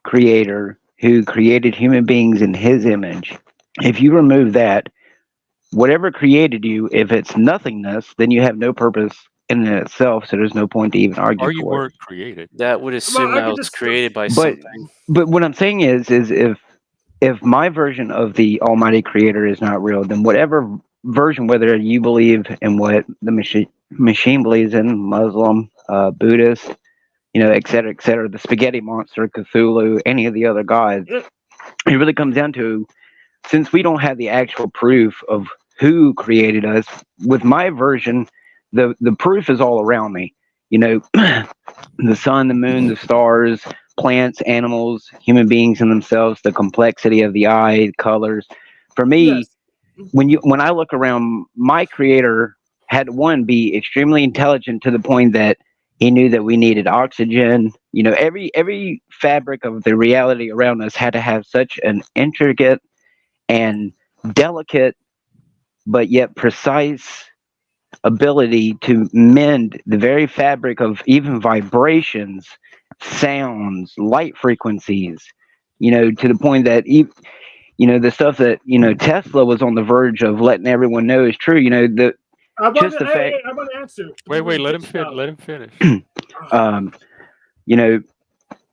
creator who created human beings in his image, if you remove that, whatever created you, if it's nothingness, then you have no purpose in itself, so there's no point to even argue or you for weren't it. created. That would assume I was created by something. But what I'm saying is if my version of the Almighty Creator is not real, then whatever version, whether you believe in what the machine believes in, Muslim, Buddhist, et cetera, the spaghetti monster, Cthulhu, any of the other gods, it really comes down to, since we don't have the actual proof of who created us, with my version, the proof is all around me. The sun, the moon, the stars, plants, animals, human beings in themselves, the complexity of the eye, colors. For me, when I look around, my creator had be extremely intelligent to the point that he knew that we needed oxygen. Every fabric of the reality around us had to have such an intricate and delicate but yet precise ability to mend the very fabric of even vibrations, sounds, light frequencies, to the point that the stuff that Tesla was on the verge of letting everyone know is true. I want Just to the fact. I want to answer. Wait, let him finish. You know,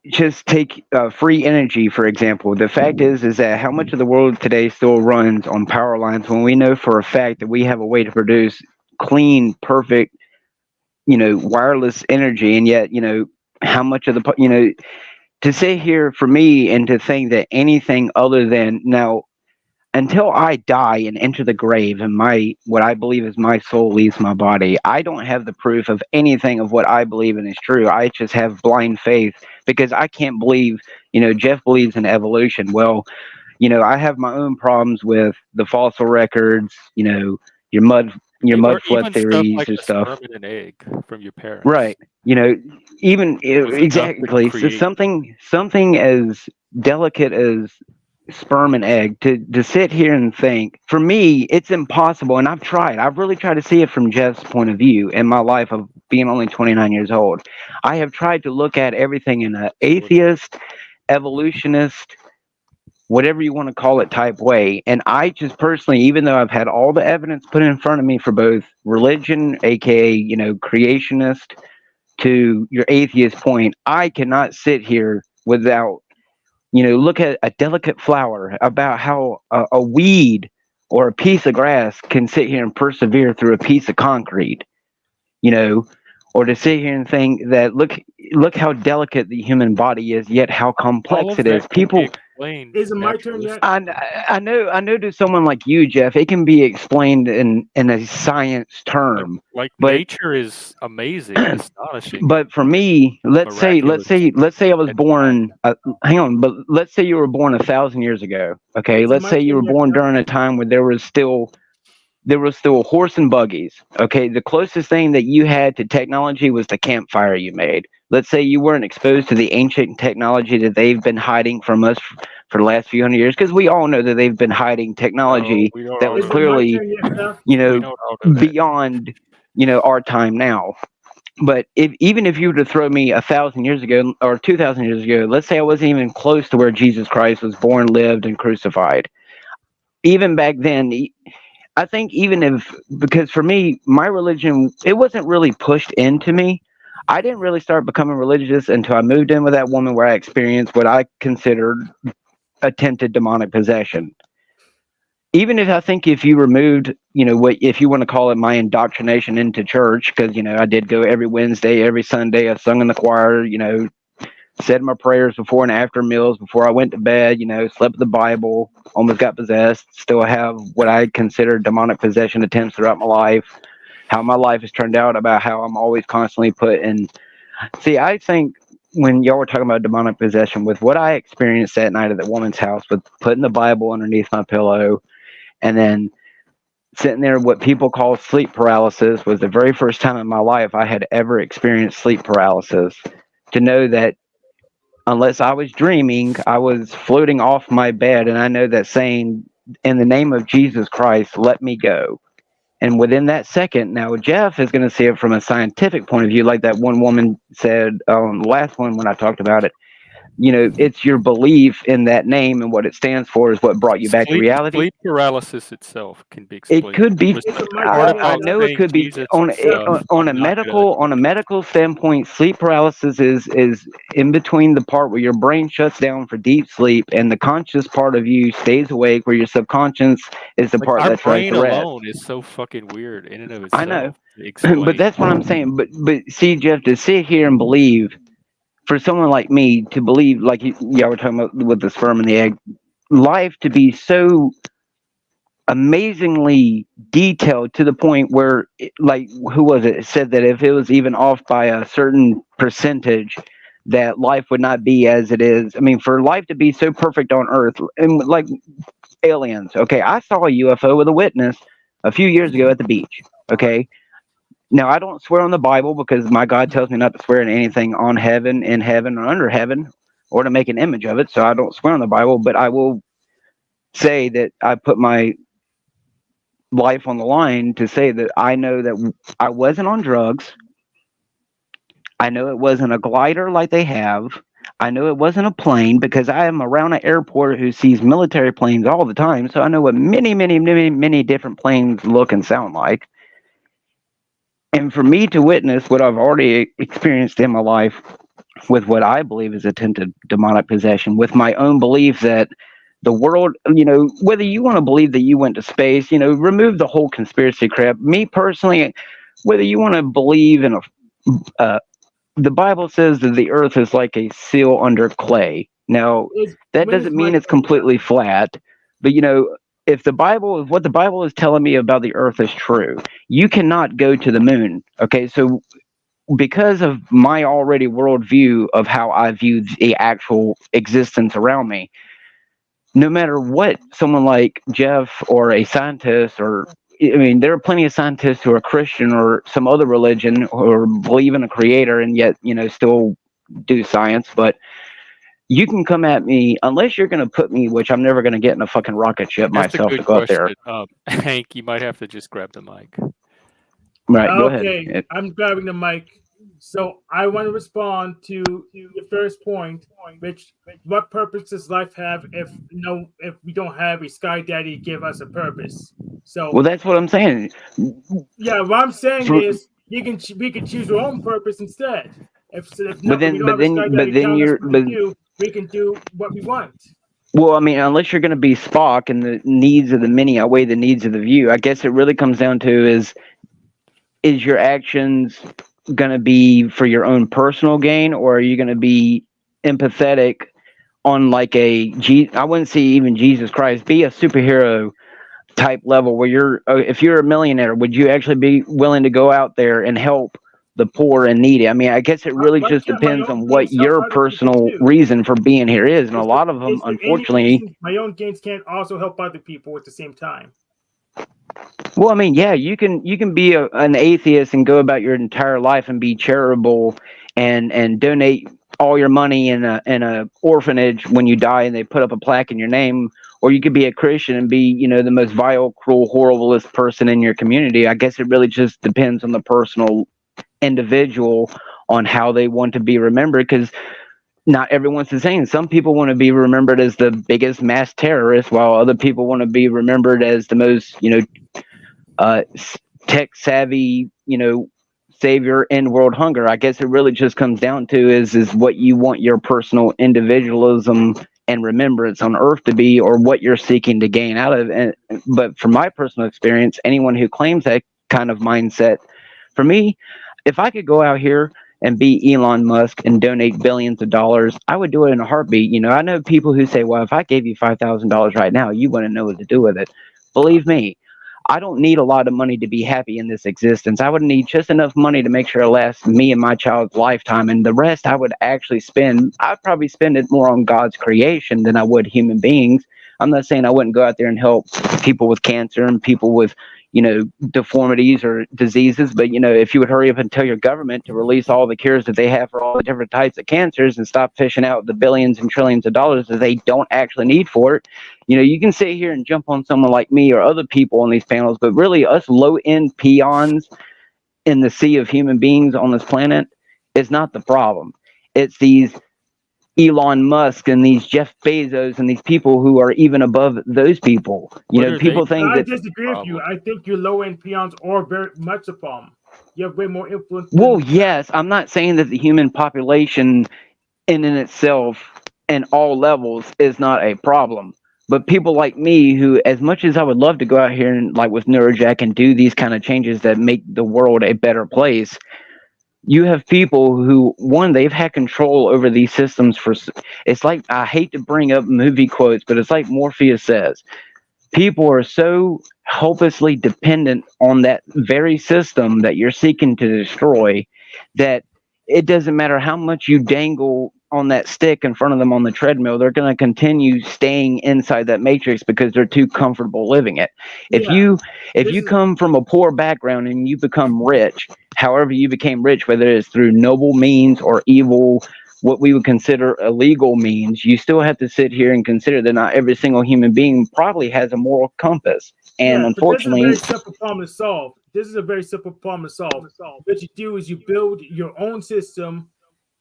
just take free energy, for example. The fact is that how much of the world today still runs on power lines when we know for a fact that we have a way to produce clean, perfect, wireless energy, and yet, how much of the, to sit here for me and to think that anything other than now, until I die and enter the grave and what I believe is my soul leaves my body, I don't have the proof of anything of what I believe in is true. I just have blind faith because I can't believe, Jeff believes in evolution. Well, I have my own problems with the fossil records, your mud flood even theories stuff like or the stuff. sperm and an egg from your parents. Right. Even exactly. So something as delicate as sperm and egg, to sit here and think, for me, it's impossible. And I've really tried to see it from Jeff's point of view in my life of being only 29 years old. I have tried to look at everything in an atheist, evolutionist, whatever you want to call it type way. And I just personally, even though I've had all the evidence put in front of me for both religion, aka, creationist, to your atheist point, I cannot sit here without, look at a delicate flower, about how a weed or a piece of grass can sit here and persevere through a piece of concrete, or to sit here and think that look how delicate the human body is, yet how complex it is. People, is it my turn yet? I know to someone like you, Jeff, it can be explained in a science term. Like but nature is amazing, astonishing. But for me, let's say I was born. Hang on, but let's say you were born 1,000 years ago. Okay, let's say you were born during a time where there was still horse and buggies. Okay, the closest thing that you had to technology was the campfire you made. Let's say you weren't exposed to the ancient technology that they've been hiding from us for the last few hundred years, because we all know that they've been hiding technology that was clearly, beyond, our time now. But even if you were to throw me 1,000 years ago or 2,000 years ago, let's say I wasn't even close to where Jesus Christ was born, lived, and crucified. Even back then, I think because for me, my religion, it wasn't really pushed into me. I didn't really start becoming religious until I moved in with that woman, where I experienced what I considered attempted demonic possession. Even if you removed, if you want to call it my indoctrination into church, because, I did go every Wednesday, every Sunday, I sung in the choir, said my prayers before and after meals, before I went to bed, slept with the Bible, almost got possessed, still have what I consider demonic possession attempts throughout my life, how my life has turned out, about how I'm always constantly put in. See, I think when y'all were talking about demonic possession, with what I experienced that night at that woman's house, with putting the Bible underneath my pillow and then sitting there, what people call sleep paralysis, was the very first time in my life I had ever experienced sleep paralysis. To know that unless I was dreaming, I was floating off my bed, and I know that saying, in the name of Jesus Christ, let me go. And within that second, now Jeff is going to see it from a scientific point of view, like that one woman said on the last one when I talked about it. It's your belief in that name and what it stands for is what brought you back to reality. Sleep paralysis itself can be explained. It could be. I know it could be on a medical standpoint. Sleep paralysis is in between the part where your brain shuts down for deep sleep and the conscious part of you stays awake, where your subconscious is the part that tries to rest. Our brain alone is so fucking weird in and of itself. I know, but that's what I'm saying. But see, Jeff, to sit here and believe. For someone like me to believe, like y'all were talking about with the sperm and the egg, life to be so amazingly detailed to the point where, who was it said that if it was even off by a certain percentage, that life would not be as it is. I mean, for life to be so perfect on Earth, and like aliens. Okay, I saw a UFO with a witness a few years ago at the beach. Okay. Now, I don't swear on the Bible because my God tells me not to swear in anything on heaven, in heaven, or under heaven, or to make an image of it. So I don't swear on the Bible, but I will say that I put my life on the line to say that I know that I wasn't on drugs. I know it wasn't a glider like they have. I know it wasn't a plane because I am around an airport who sees military planes all the time. So I know what many different planes look and sound like. And for me to witness what I've already experienced in my life with what I believe is attempted demonic possession, with my own belief that the world, whether you want to believe that you went to space, remove the whole conspiracy crap. Me personally, whether you want to believe in the Bible says that the earth is like a seal under clay. Now, that doesn't mean it's completely flat, but if what the Bible is telling me about the earth is true, you cannot go to the moon. Okay, so because of my already worldview of how I view the actual existence around me, no matter what someone like Jeff or a scientist there are plenty of scientists who are Christian or some other religion or believe in a creator and yet, still do science. But you can come at me unless you're going to put me, which I'm never going to get in a fucking rocket ship That's myself a to good go up there. question. Hank, you might have to just grab the mic. Right, go Okay, ahead. I'm grabbing the mic. So I want to respond to your first point, which what purpose does life have if we don't have a sky daddy give us a purpose? So Well, that's what I'm saying. Yeah, what I'm saying is we can choose our own purpose instead. If we don't have a sky daddy telling us what to do, we can do what we want. Well, I mean, unless you're going to be Spock and the needs of the many outweigh the needs of the few, I guess it really comes down to is your actions going to be for your own personal gain, or are you going to be empathetic on like I wouldn't say even Jesus Christ, be a superhero type level where if you're a millionaire, would you actually be willing to go out there and help the poor and needy? I mean, I guess it really just depends on what your personal reason for being here is. And a lot of them, unfortunately, my own gains can't also help other people at the same time. Well, I mean, yeah, you can be an atheist and go about your entire life and be charitable and donate all your money in a orphanage when you die and they put up a plaque in your name, or you could be a Christian and be, the most vile, cruel, horriblest person in your community. I guess it really just depends on the personal individual on how they want to be remembered, because not everyone's the same. Some people want to be remembered as the biggest mass terrorist, while other people want to be remembered as the most, tech savvy, savior in world hunger. I guess it really just comes down to is what you want your personal individualism and remembrance on earth to be, or what you're seeking to gain out of it. But from my personal experience, anyone who claims that kind of mindset, for me, if I could go out here and be Elon Musk and donate billions of dollars, I would do it in a heartbeat. I know people who say, well, if I gave you $5,000 right now, you wouldn't know what to do with it. Believe me, I don't need a lot of money to be happy in this existence. I would need just enough money to make sure it lasts me and my child's lifetime. And the rest I would actually I'd probably spend it more on God's creation than I would human beings. I'm not saying I wouldn't go out there and help people with cancer and people with, deformities or diseases. But, if you would hurry up and tell your government to release all the cures that they have for all the different types of cancers and stop fishing out the billions and trillions of dollars that they don't actually need for it, you can sit here and jump on someone like me or other people on these panels, but really us low-end peons in the sea of human beings on this planet is not the problem. It's these Elon Musk and these Jeff Bezos and these people who are even above those people. People think that. I disagree with you. I think your low-end peons are very much a problem. You have way more influence. Well, yes, I'm not saying that the human population in itself and all levels is not a problem. But people like me who, as much as I would love to go out here and like with NeuroJack and do these kind of changes that make the world a better place, you have people who, one, they've had control over these systems it's like, I hate to bring up movie quotes, but it's like Morpheus says, people are so hopelessly dependent on that very system that you're seeking to destroy that it doesn't matter how much you dangle on that stick in front of them on the treadmill, they're going to continue staying inside that matrix because they're too comfortable living it. If you come from a poor background and you become rich, however you became rich, whether it's through noble means or evil what we would consider illegal means, you still have to sit here and consider that not every single human being probably has a moral compass. And Yeah, unfortunately, but this is a very simple problem to solve. This is a very simple problem to solve. What you do is you build your own system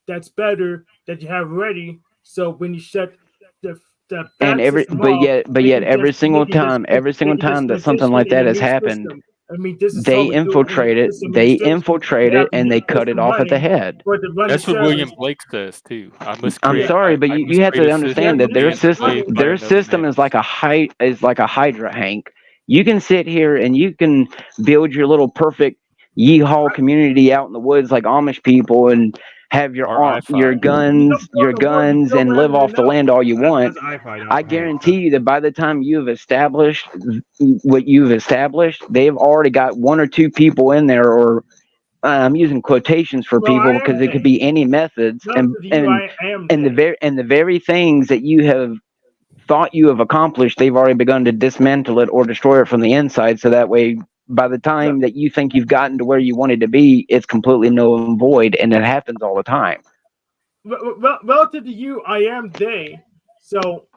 that's better, that you have ready. So when you shut the and bad system off, but yet every single time that something like that has happened, I mean, this is they infiltrate it, and they cut it off at the head. That's what William Blake says too. I'm sorry, but you have to understand that their system is like a hydra, Hank. You can sit here and you can build your little perfect yeehaw community out in the woods like Amish people and have your guns and live off the land all you want. I guarantee you that by the time you've established what you've established, they've already got one or two people in there, or I'm using quotations for people because it could be any methods, and the very things that you have thought you have accomplished, they've already begun to dismantle it or destroy it from the inside. So that way, by the time that you think you've gotten to where you wanted to be, it's completely null and void, and it happens all the time. Relative to you, I am they. So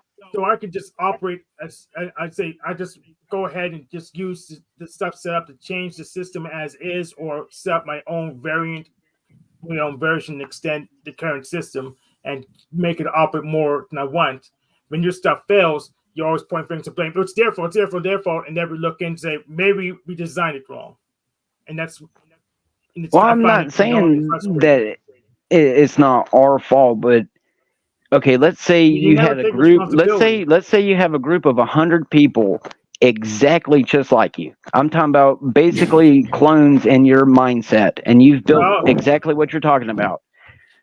I can just operate as I say. I just go ahead and just use the stuff set up to change the system as is, or set up my own variant, version, extend the current system, and make it operate more than I want. When your stuff fails, you always point fingers and blame. It's their fault, and never look and say maybe we designed it wrong. And that's. Well, I'm not saying that it's not our fault, but okay, let's say you had a group. Let's say you have a group of 100 people exactly just like you. I'm talking about basically clones in your mindset, and you've built exactly what you're talking about.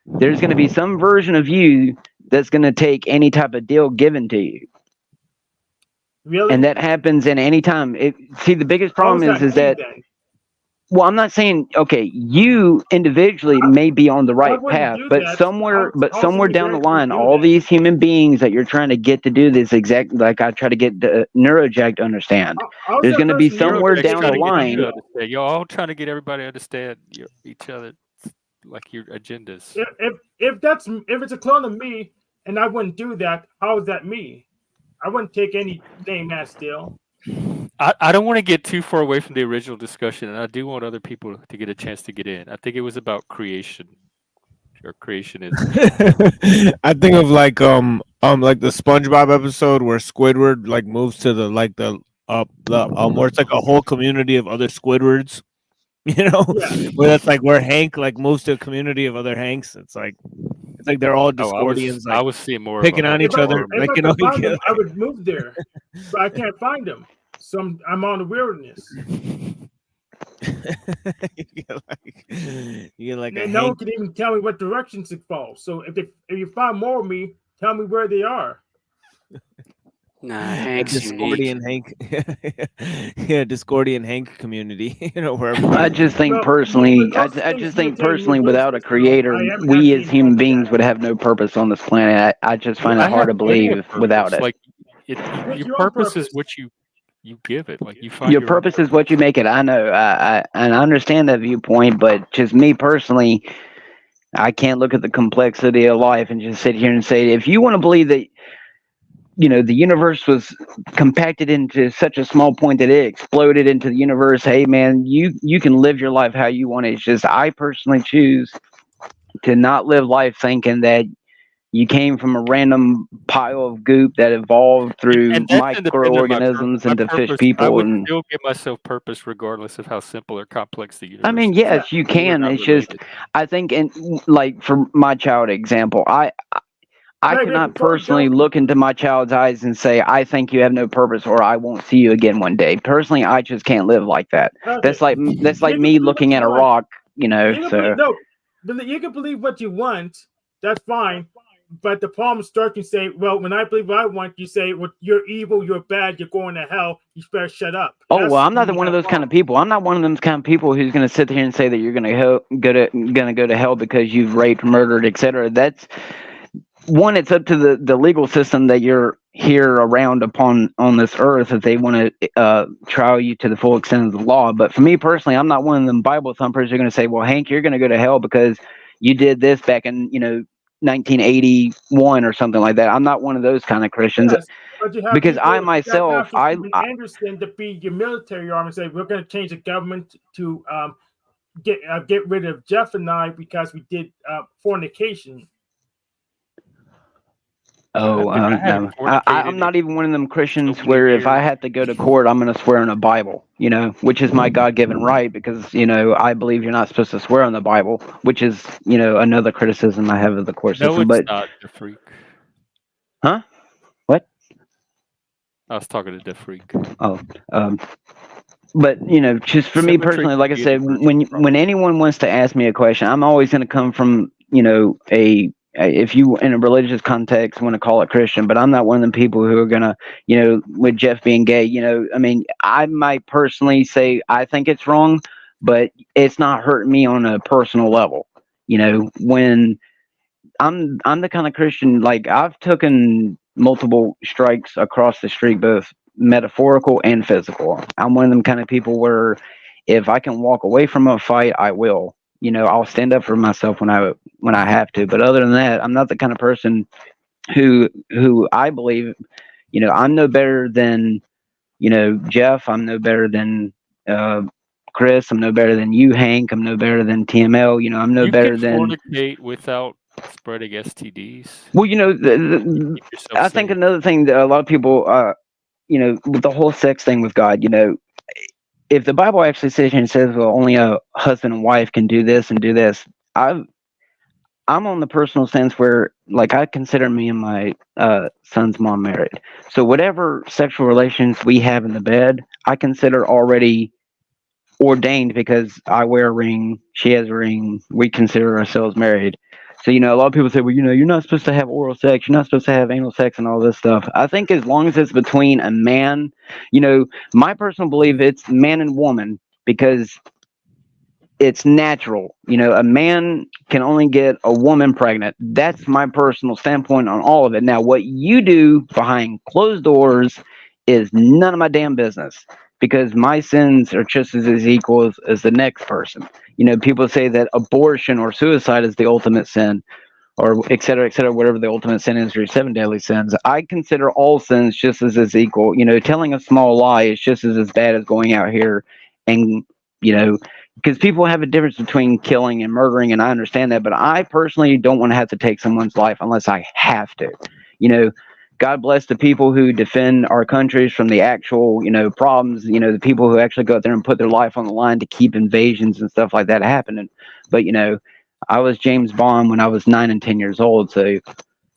There's going to be some version of you that's going to take any type of deal given to you. Really? And that happens in any time. See, the biggest problem is that. Well, I'm not saying, okay, you individually may be on the right path, but somewhere down the line, all these human beings that you're trying to get to do this exact, like I try to get the NeuroJack to understand, there's going to be somewhere down the line. You're all trying to get everybody to understand each other, like your agendas. If it's a clone of me and I wouldn't do that, how is that me? I wouldn't take any name as still. I don't want to get too far away from the original discussion, and I do want other people to get a chance to get in. I think it was about creation or creationism. I think of like the SpongeBob episode where Squidward like moves to where it's like a whole community of other Squidwards, where that's like where Hank like moves to a community of other Hanks. It's like they're all Discordians. I was seeing more picking on each other. If I would move there, but I can't find them. So I'm on the wilderness. you get like and no one can even tell me what direction to fall. So if you find more of me, tell me where they are. Nah, Hank's Discordian Hank. Discordian Hank community. I just think personally, without a creator, we as human beings would have no purpose on this planet. I just find it hard to believe without it. Like your purpose is what you give it. Like you find your purpose is what you make it. I know. And I understand that viewpoint, but just me personally, I can't look at the complexity of life and just sit here and say, if you want to believe that, the universe was compacted into such a small point that it exploded into the universe, hey man, you can live your life how you want it. It's just I personally choose to not live life thinking that you came from a random pile of goop that evolved through microorganisms into fish people. I would still give myself purpose regardless of how simple or complex the universe is. I mean, yes, you can. It's just, I think, for my child example, I cannot personally look into my child's eyes and say, I think you have no purpose or I won't see you again one day. Personally, I just can't live like that. Okay. That's like me looking at a rock, No, but you can believe what you want. That's fine. But the problem starts, you say, well, when I believe what I want, you say, well, you're evil, you're bad, you're going to hell, you better shut up. I'm not one of those kind of people. I'm not one of those kind of people who's going to sit here and say that you're going to go to hell because you've raped, murdered, etc. That's one. It's up to the legal system that you're here around on this earth if they want to trial you to the full extent of the law. But for me personally, I'm not one of them Bible thumpers who are going to say, well, Hank, you're going to go to hell because you did this back in 1981 or something like that. I'm not one of those kind of Christians. Yes, but you have Because people I like myself, Pastor Steven Anderson defeat your military arm and say we're going to change the government to get rid of Jeff and I because we did fornication. Oh, I haven't no. fornicated I'm in not even one of them Christians so many where if I years. have to go to court, I'm going to swear on a Bible, you know, which is my God-given right because, you know, I believe you're not supposed to swear on the Bible, which is, you know, another criticism I have of the court No, system. it's But, not the freak. huh? What? I was talking to the freak. Oh, but you know, just for me Symmetry personally, can like I be a said, divergent when property. anyone wants to ask me a question, I'm always going to come from, you know, if you in a religious context want to call it Christian, but I'm not one of them people who are gonna, you know, with Jeff being gay, you know, I mean, I might personally say I think it's wrong, but it's not hurting me on a personal level. You know, when I'm the kind of Christian, like I've taken multiple strikes across the street, both metaphorical and physical. I'm one of them kind of people where if I can walk away from a fight, I will. You know, I'll stand up for myself when I have to. But other than that, I'm not the kind of person who I believe, you know, I'm no better than, you know, Jeff. I'm no better than Chris. I'm no better than you, Hank. I'm no better than TML. You know, I'm no You can better than. fornicate without spreading STDs. Well, you know, Keep yourself I think safe. another thing that a lot of people, you know, with the whole sex thing with God, you know, if the Bible actually sits here and says, well, only a husband and wife can do this and do this, I'm on the personal sense where, like, I consider me and my son's mom married. So whatever sexual relations we have in the bed, I consider already ordained because I wear a ring, she has a ring, we consider ourselves married. So, you know, a lot of people say, well, you know, you're not supposed to have oral sex, you're not supposed to have anal sex and all this stuff. I think as long as it's between a man, you know, my personal belief, it's man and woman because it's natural. You know, a man can only get a woman pregnant. That's my personal standpoint on all of it. Now, what you do behind closed doors is none of my damn business because my sins are just as equal as the next person. You know, people say that abortion or suicide is the ultimate sin or et cetera, whatever the ultimate sin is, your 7 deadly sins. I consider all sins just as equal. You know, telling a small lie is just as bad as going out here and, you know, because people have a difference between killing and murdering, and I understand that, but I personally don't want to have to take someone's life unless I have to. You know, God bless the people who defend our countries from the actual, you know, problems, you know, the people who actually go out there and put their life on the line to keep invasions and stuff like that happening. But, you know, I was James Bond when I was 9 and 10 years old. So,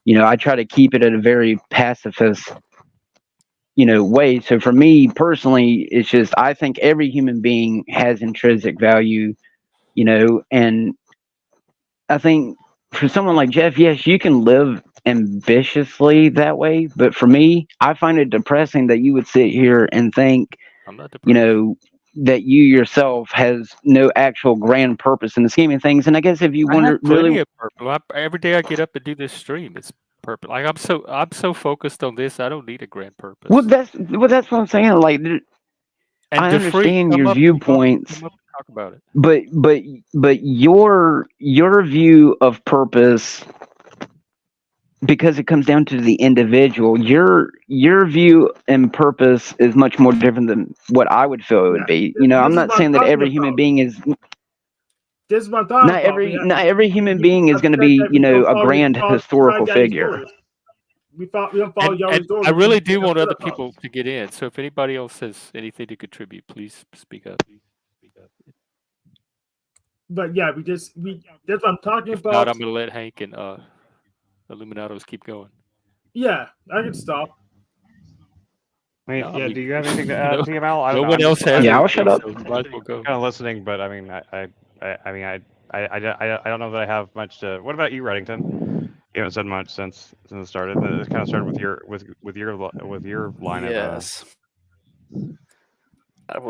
you know, I try to keep it at a very pacifist, you know, way. So for me personally, it's just, I think every human being has intrinsic value, you know, and I think for someone like Jeff, yes, you can live ambitiously that way. But for me, I find it depressing that you would sit here and think, I'm not you depressed. know, that you yourself has no actual grand purpose in the scheme of things. And I guess if you I have wonder plenty really, of purpose. Every day I get up and do this stream. It's purpose. Like I'm so focused on this. I don't need a grand purpose. well, that's what I'm saying. Like, And I the freak understand come your up, viewpoints, come up and talk about it. but your view of purpose, because it comes down to the individual, your view and purpose is much more different than what I would feel it would be. You know, I'm This is not what I'm saying that talking every human about. being is This is what I'm talking not about. every human being is going to be, you know, a grand historical figure. We don't follow y'all's And orders. I really We do don't want set other up people to get in. So if anybody else has anything to contribute, please speak up. But yeah, that's what I'm talking If about. not, I'm going to let Hank and Illuminados keep going. Yeah, I can stop. I mean, No, I yeah. mean, Do you have anything to add, TML? I no don't one know. else has Yeah, I'll anything, shut up. so you might as well go. Kind of listening, but I mean, I don't know that I have much to. What about you, Redington? You haven't said much since it started. It kind of started with your line of. Yes.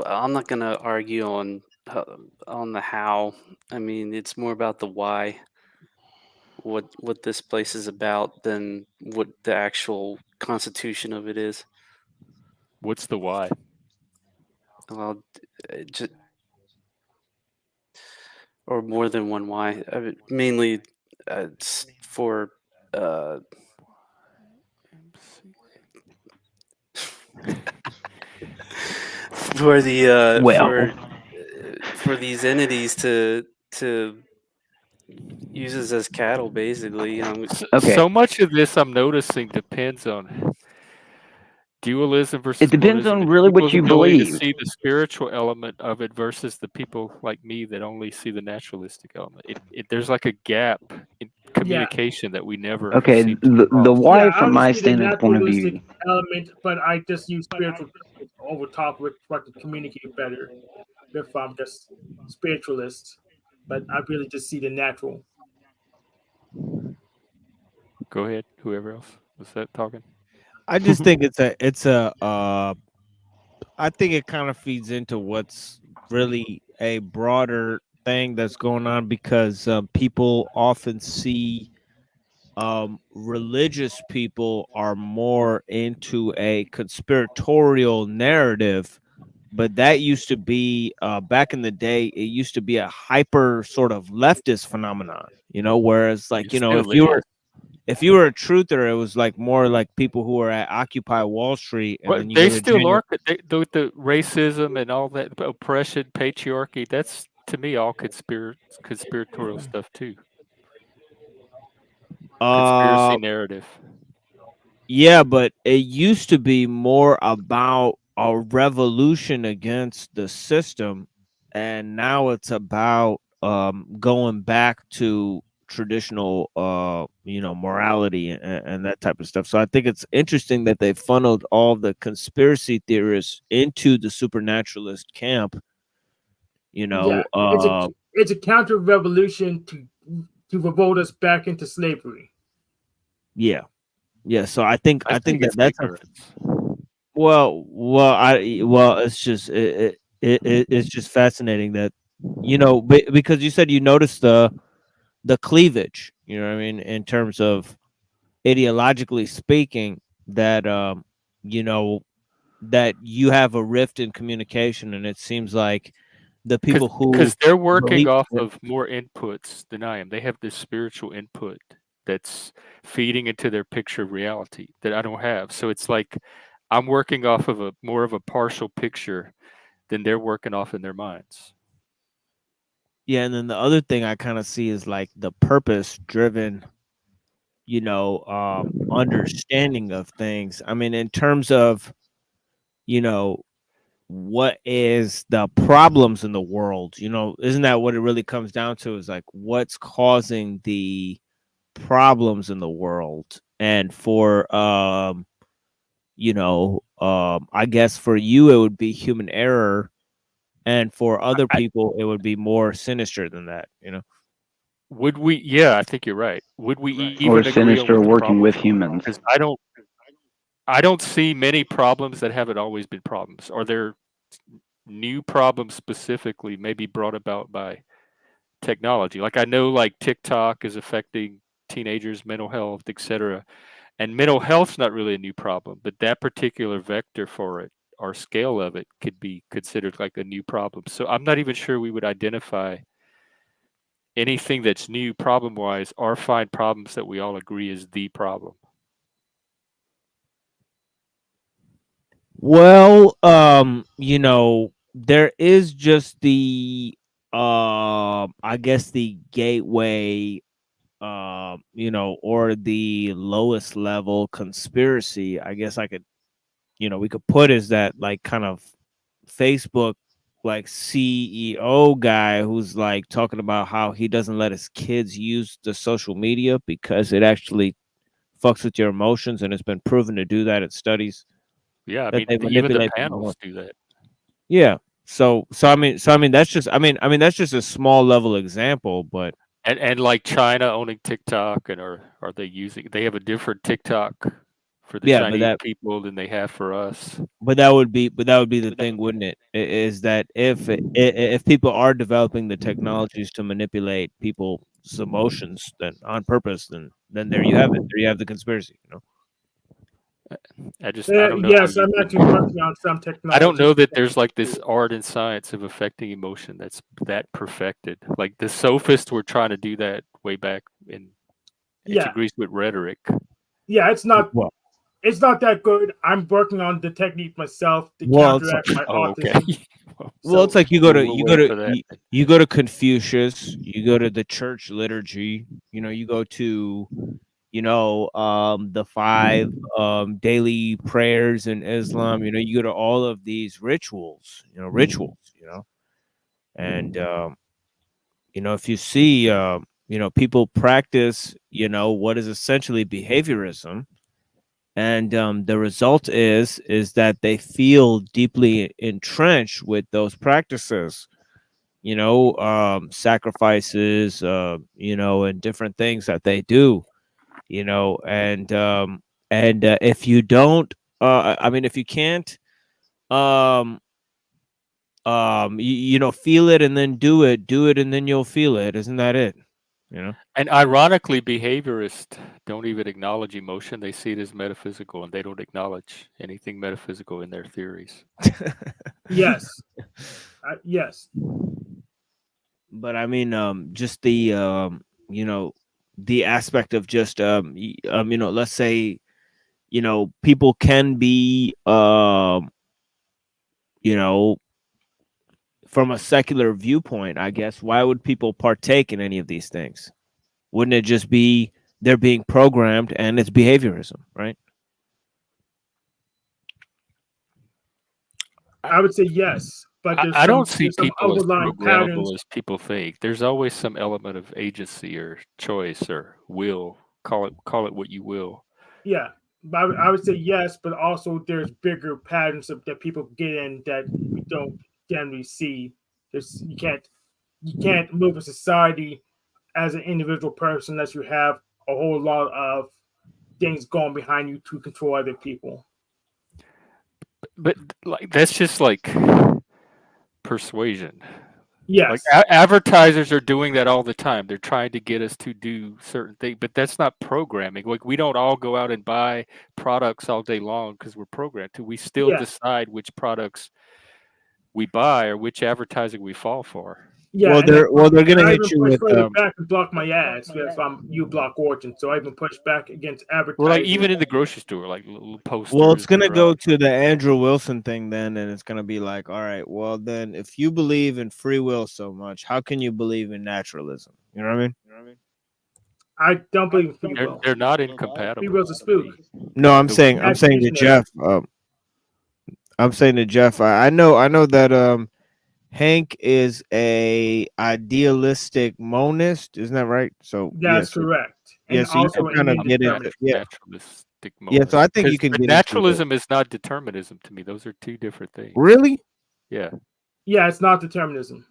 I'm not gonna argue on the how. I mean, it's more about the why. What this place is about than what the actual constitution of it is. What's the why? Well, just or more than one why. I mean, mainly, it's for for the Well, for these entities to use us as cattle, basically. Okay. So much of this I'm noticing depends on dualism versus It depends monism, on and really what people's you ability to believe. see the spiritual element of it versus the people like me that only see the naturalistic element. There's like a gap in Yeah, communication that we never Okay, seem to the cross. why I from my understand the standing point of naturalistic view. element, but I just use spiritual over top with what to communicate better if I'm just spiritualist. But I really just see the natural. Go ahead, whoever else was that talking. I just think I think it kind of feeds into what's really a broader thing that's going on because people often see religious people are more into a conspiratorial narrative, but that used to be back in the day. It used to be a hyper sort of leftist phenomenon, whereas It still is. if you were a truther, it was like more like people who were at Occupy Wall Street, and Well, then you they go to still January. are with the racism and all that oppression, patriarchy. That's to me all conspiratorial stuff too. Uh, Conspiracy narrative. yeah, but it used to be more about a revolution against the system, and now it's about going back to traditional morality and that type of stuff. So I think it's interesting that they funneled all the conspiracy theorists into the supernaturalist camp. Yeah, it's a counter revolution to revolt us back into slavery. Yeah. Yeah, so I I think think that it's that's a ignorance. well, it's just it's just fascinating that because you said you noticed the cleavage, you know what I mean, in terms of ideologically speaking, that you know that you have a rift in communication, and it seems like the people who Because they're working believe off of more inputs than I am. They have this spiritual input that's feeding into their picture of reality that I don't have. So it's like I'm working off of a more of a partial picture than they're working off in their minds. yeah, and then the other thing I kind of see is like the purpose driven understanding of things. I mean, in terms of you know what is the problems in the world, isn't that what it really comes down to, is like what's causing the problems in the world? And for I guess for you it would be human error, and for other I, people it would be more sinister than that. would we? Yeah, I think you're right. Would we Or even agree on sinister what the working with problems are? humans. Because I don't see many problems that haven't always been problems. Are there new problems specifically, maybe brought about by technology? Like I know, like TikTok is affecting teenagers' mental health, etc. And mental health's not really a new problem, but that particular vector for it or scale of it could be considered like a new problem. So I'm not even sure we would identify anything that's new problem wise or find problems that we all agree is the problem. Well, there is just the I guess the gateway, or the lowest level conspiracy, I guess I could, we could put, is that like kind of Facebook like CEO guy who's like talking about how he doesn't let his kids use the social media because it actually fucks with your emotions, and it's been proven to do that in studies Yeah, I that mean, they even the manipulate people. panels do that. Yeah. So I mean that's just that's just a small level example, but And like China owning TikTok, and are they using? They have a different TikTok for the yeah, Chinese people than they have for us. but that would be the thing, wouldn't it? Is that if people are developing the technologies to manipulate people's emotions then on purpose, then there you have it. There you have the conspiracy. I don't know. Yes, I'm actually working on some I don't technology. know that there's like this art and science of affecting emotion that's that perfected. Like the sophists were trying to do that way back in It Yeah. agrees with rhetoric. Yeah, it's not Well, it's not that good. I'm working on the technique myself to Well, it's counteract my Oh, okay. autism. well, it's So like you go to We'll wait for that. you go to Confucius, you go to the church liturgy, you go to the 5 daily prayers in Islam, you go to all of these rituals, and if you see people practice what is essentially behaviorism, and the result is that they feel deeply entrenched with those practices, sacrifices, and different things that they do, and if you don't, I mean, if you can't, um, feel it and then do it and then you'll feel it. Isn't that it? And ironically, behaviorists don't even acknowledge emotion. They see it as metaphysical, and they don't acknowledge anything metaphysical in their theories. yes. Yes. But I mean, just the aspect of just let's say, people can be from a secular viewpoint, I guess. Why would people partake in any of these things? Wouldn't it just be they're being programmed and it's behaviorism, right? I would say yes, but I don't see there's some people as overlying patterns. programmable as people think. There's always some element of agency or choice or will. Call it what you will. Yeah, but I would say yes, but also there's bigger patterns that people get in that we don't generally see. You can't move a society as an individual person unless you have a whole lot of things going behind you to control other people. But like that's just like persuasion. Yes. Like advertisers are doing that all the time. They're trying to get us to do certain things, but that's not programming. Like we don't all go out and buy products all day long because we're programmed to. We still decide which products we buy or which advertising we fall for. Yeah, they're gonna hit you with back and block my ads if you block Origin. So I even push back against advertising. Well, like even in the grocery store, like little posters. Well, it's gonna go to the Andrew Wilson thing then, and it's gonna be like, all right, well then, if you believe in free will so much, how can you believe in naturalism? You know what I mean? I don't believe in free will. They're not incompatible. Free will's a spook. No, I'm saying to Jeff. I'm saying to Jeff. I know that Hank is a idealistic monist, isn't that right? So that's correct. Yeah, so you can kind of get into naturalistic monist. Yeah, so I think you can get naturalism is not determinism to me. Those are two different things. Really? Yeah. Yeah, it's not determinism.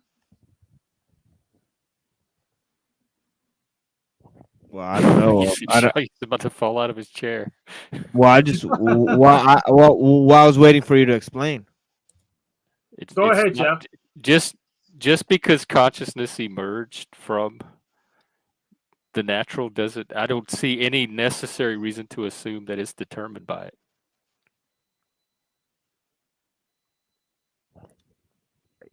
Well, I don't know. He's about to fall out of his chair. Well, I just while I was waiting for you to explain. Go ahead, Jeff. Just because consciousness emerged from the natural doesn't. I don't see any necessary reason to assume that it's determined by it.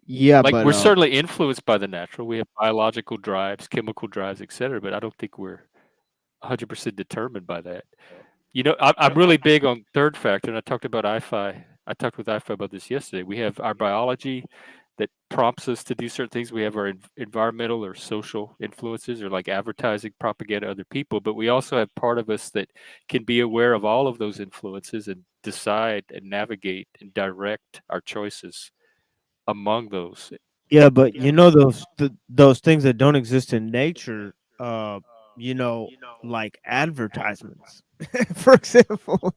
Yeah, like but we're certainly influenced by the natural. We have biological drives, chemical drives, etc. But I don't think we're 100% determined by that. I'm really big on third factor, and I talked about I-Fi. I talked with I-Fi about this yesterday. We have our biology that prompts us to do certain things. We have our environmental or social influences, or like advertising, propaganda, other people. But we also have part of us that can be aware of all of those influences and decide and navigate and direct our choices among those. Yeah, but those things that don't exist in nature, like advertisements, for example,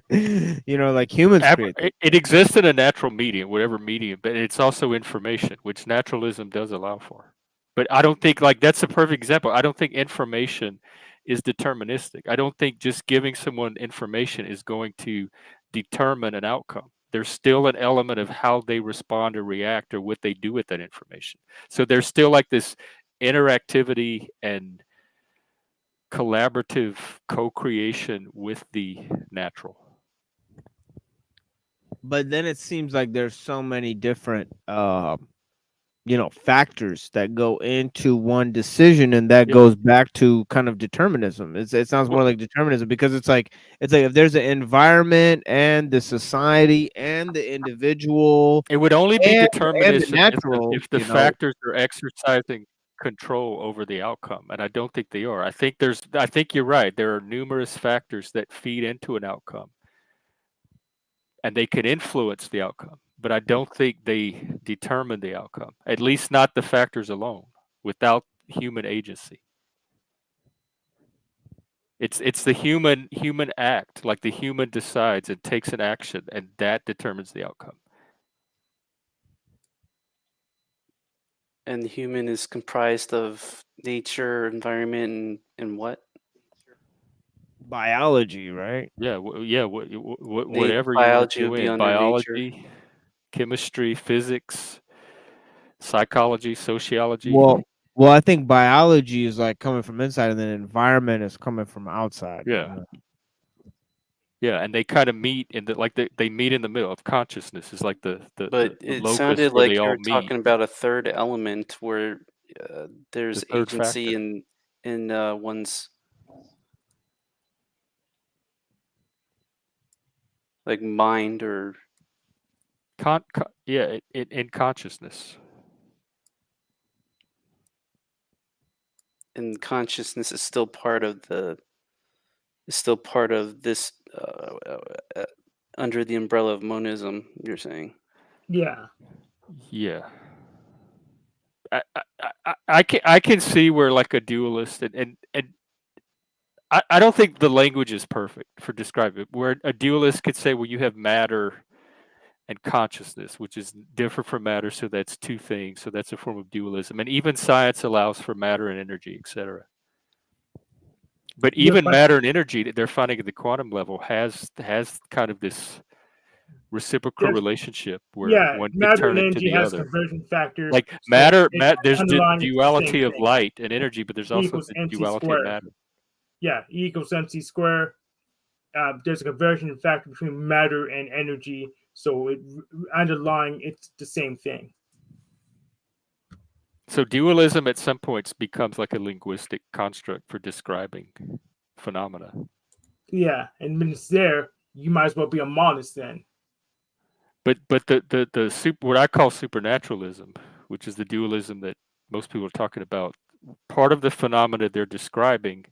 like humans create. It exists in a natural medium, whatever medium, but it's also information, which naturalism does allow for. But I don't think, like, that's a perfect example. I don't think information is deterministic. I don't think just giving someone information is going to determine an outcome. There's still an element of how they respond or react or what they do with that information. So there's still like this interactivity and collaborative co-creation with the natural. But then it seems like there's so many different factors that go into one decision, and that Yeah. goes back to kind of determinism. It sounds more like determinism, because it's like if there's an environment and the society and the individual It would only be and the determinism natural, if the factors are exercising control over the outcome, and I don't think they are. I think you're right. There are numerous factors that feed into an outcome, and they can influence the outcome, but I don't think they determine the outcome. At least not the factors alone, without human agency. It's the human act, like the human decides and takes an action, and that determines the outcome. And the human is comprised of nature, environment, and what? biology, right? Yeah, whatever you want to Biology do would be in under nature. biology, chemistry, physics, psychology, sociology. Well, I think biology is like coming from inside, and then environment is coming from outside. Yeah. Yeah, and they kind of meet in the they meet in the middle of consciousness. Is like the But it locus sounded where like they you all were meet. talking about a third element where there's The third agency factor. in one's like mind or in consciousness. and consciousness is still part of this under the umbrella of monism, you're saying. Yeah. Yeah. I can see where like a dualist and I don't think the language is perfect for describing it. Where a dualist could say, well, you have matter and consciousness, which is different from matter, so that's two things. So that's a form of dualism. And even science allows for matter and energy, etc. But even matter and energy that they're finding at the quantum level has kind of this reciprocal relationship where one could matter turn and into energy the has other. conversion factors. Like so matter, there's the underlying it's the same duality of thing. light and energy, but there's E also equals the MC duality squared. of matter. Yeah, E equals MC squared. There's a conversion factor between matter and energy, so underlying it's the same thing. So dualism at some points becomes like a linguistic construct for describing phenomena. Yeah, and when it's there, you might as well be a monist then. But the what I call supernaturalism, which is the dualism that most people are talking about, part of the phenomena they're describing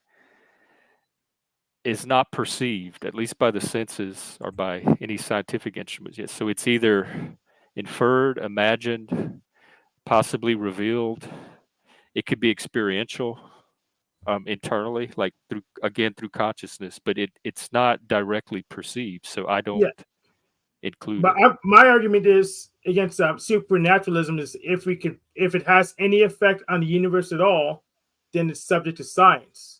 is not perceived, at least by the senses or by any scientific instruments yet. So it's either inferred, imagined, possibly revealed. It could be experiential, internally, like through consciousness, but it's not directly perceived. So I don't include but it. My argument is against supernaturalism is if it has any effect on the universe at all, then it's subject to science.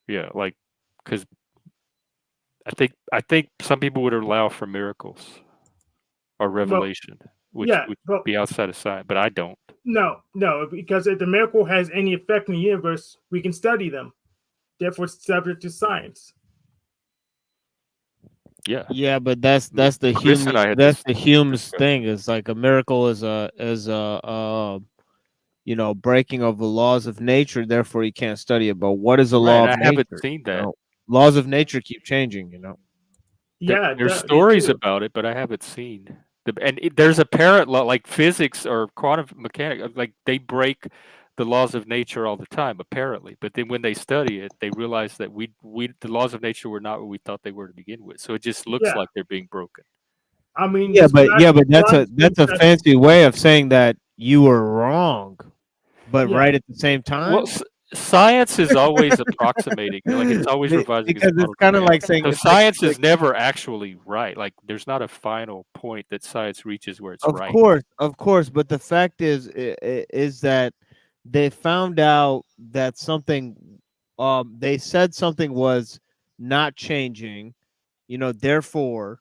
Yeah, like because I think some people would allow for miracles or revelation, which would be outside of science, but I don't. No, because if the miracle has any effect in the universe, we can study them. Therefore, it's subject to science. Yeah, but that's the Hume's thing. It's like a miracle is a breaking of the laws of nature. Therefore, you can't study it. But what is a law of nature? I haven't seen that. Laws of nature keep changing. Yeah, there's stories about it, but I haven't seen. There's apparent law, like physics or quantum mechanics, like they break the laws of nature all the time, apparently. But then when they study it, they realize that the laws of nature were not what we thought they were to begin with. So it just looks like they're being broken. I mean, but that's a fancy way of saying that you were wrong, but right at the same time. Well, science is always approximating, like it's always revising. Because it's kind of like saying science is never actually right. Like there's not a final point that science reaches where it's right. Of course, but the fact is that they found out that something, they said something was not changing, therefore,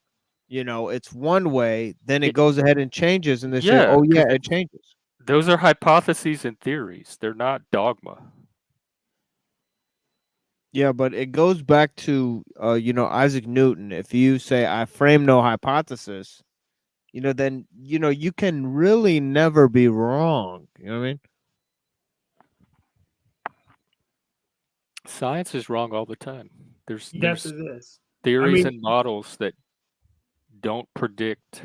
it's one way. Then it goes ahead and changes, and they say, oh yeah, it changes. Those are hypotheses and theories. They're not dogma. Yeah, but it goes back to Isaac Newton. If you say I frame no hypothesis, then you can really never be wrong. You know what I mean? Science is wrong all the time. Yes, There's it is. theories and models that don't predict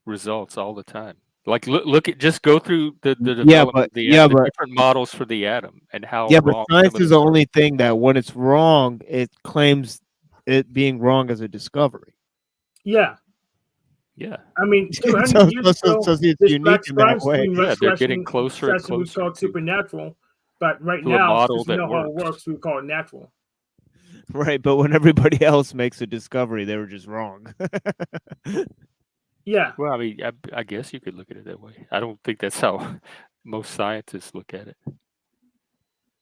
results all the time. Like look at just go through the development of the different models for the atom and how but wrong science some of is the only thing that when it's wrong, it claims it being wrong as a discovery. Yeah. Yeah. I mean, 200 years ago, it's this unique black in that crime way. scene was they're getting closer and we closer called supernatural, but right to a now, model since we that know how it works. works, we call it natural. Right, but when everybody else makes a discovery, they were just wrong. Yeah. Well, I mean, I guess you could look at it that way. I don't think that's how most scientists look at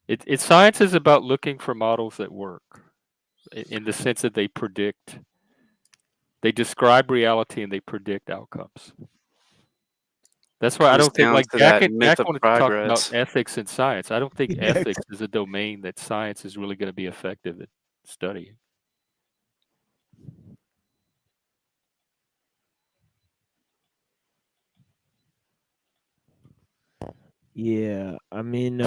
it. Science is about looking for models that work in the sense that they describe reality and they predict outcomes. That's why I don't think, like Jack wanted to talk about ethics in science. I don't think ethics is a domain that science is really going to be effective at studying. Yeah, I mean,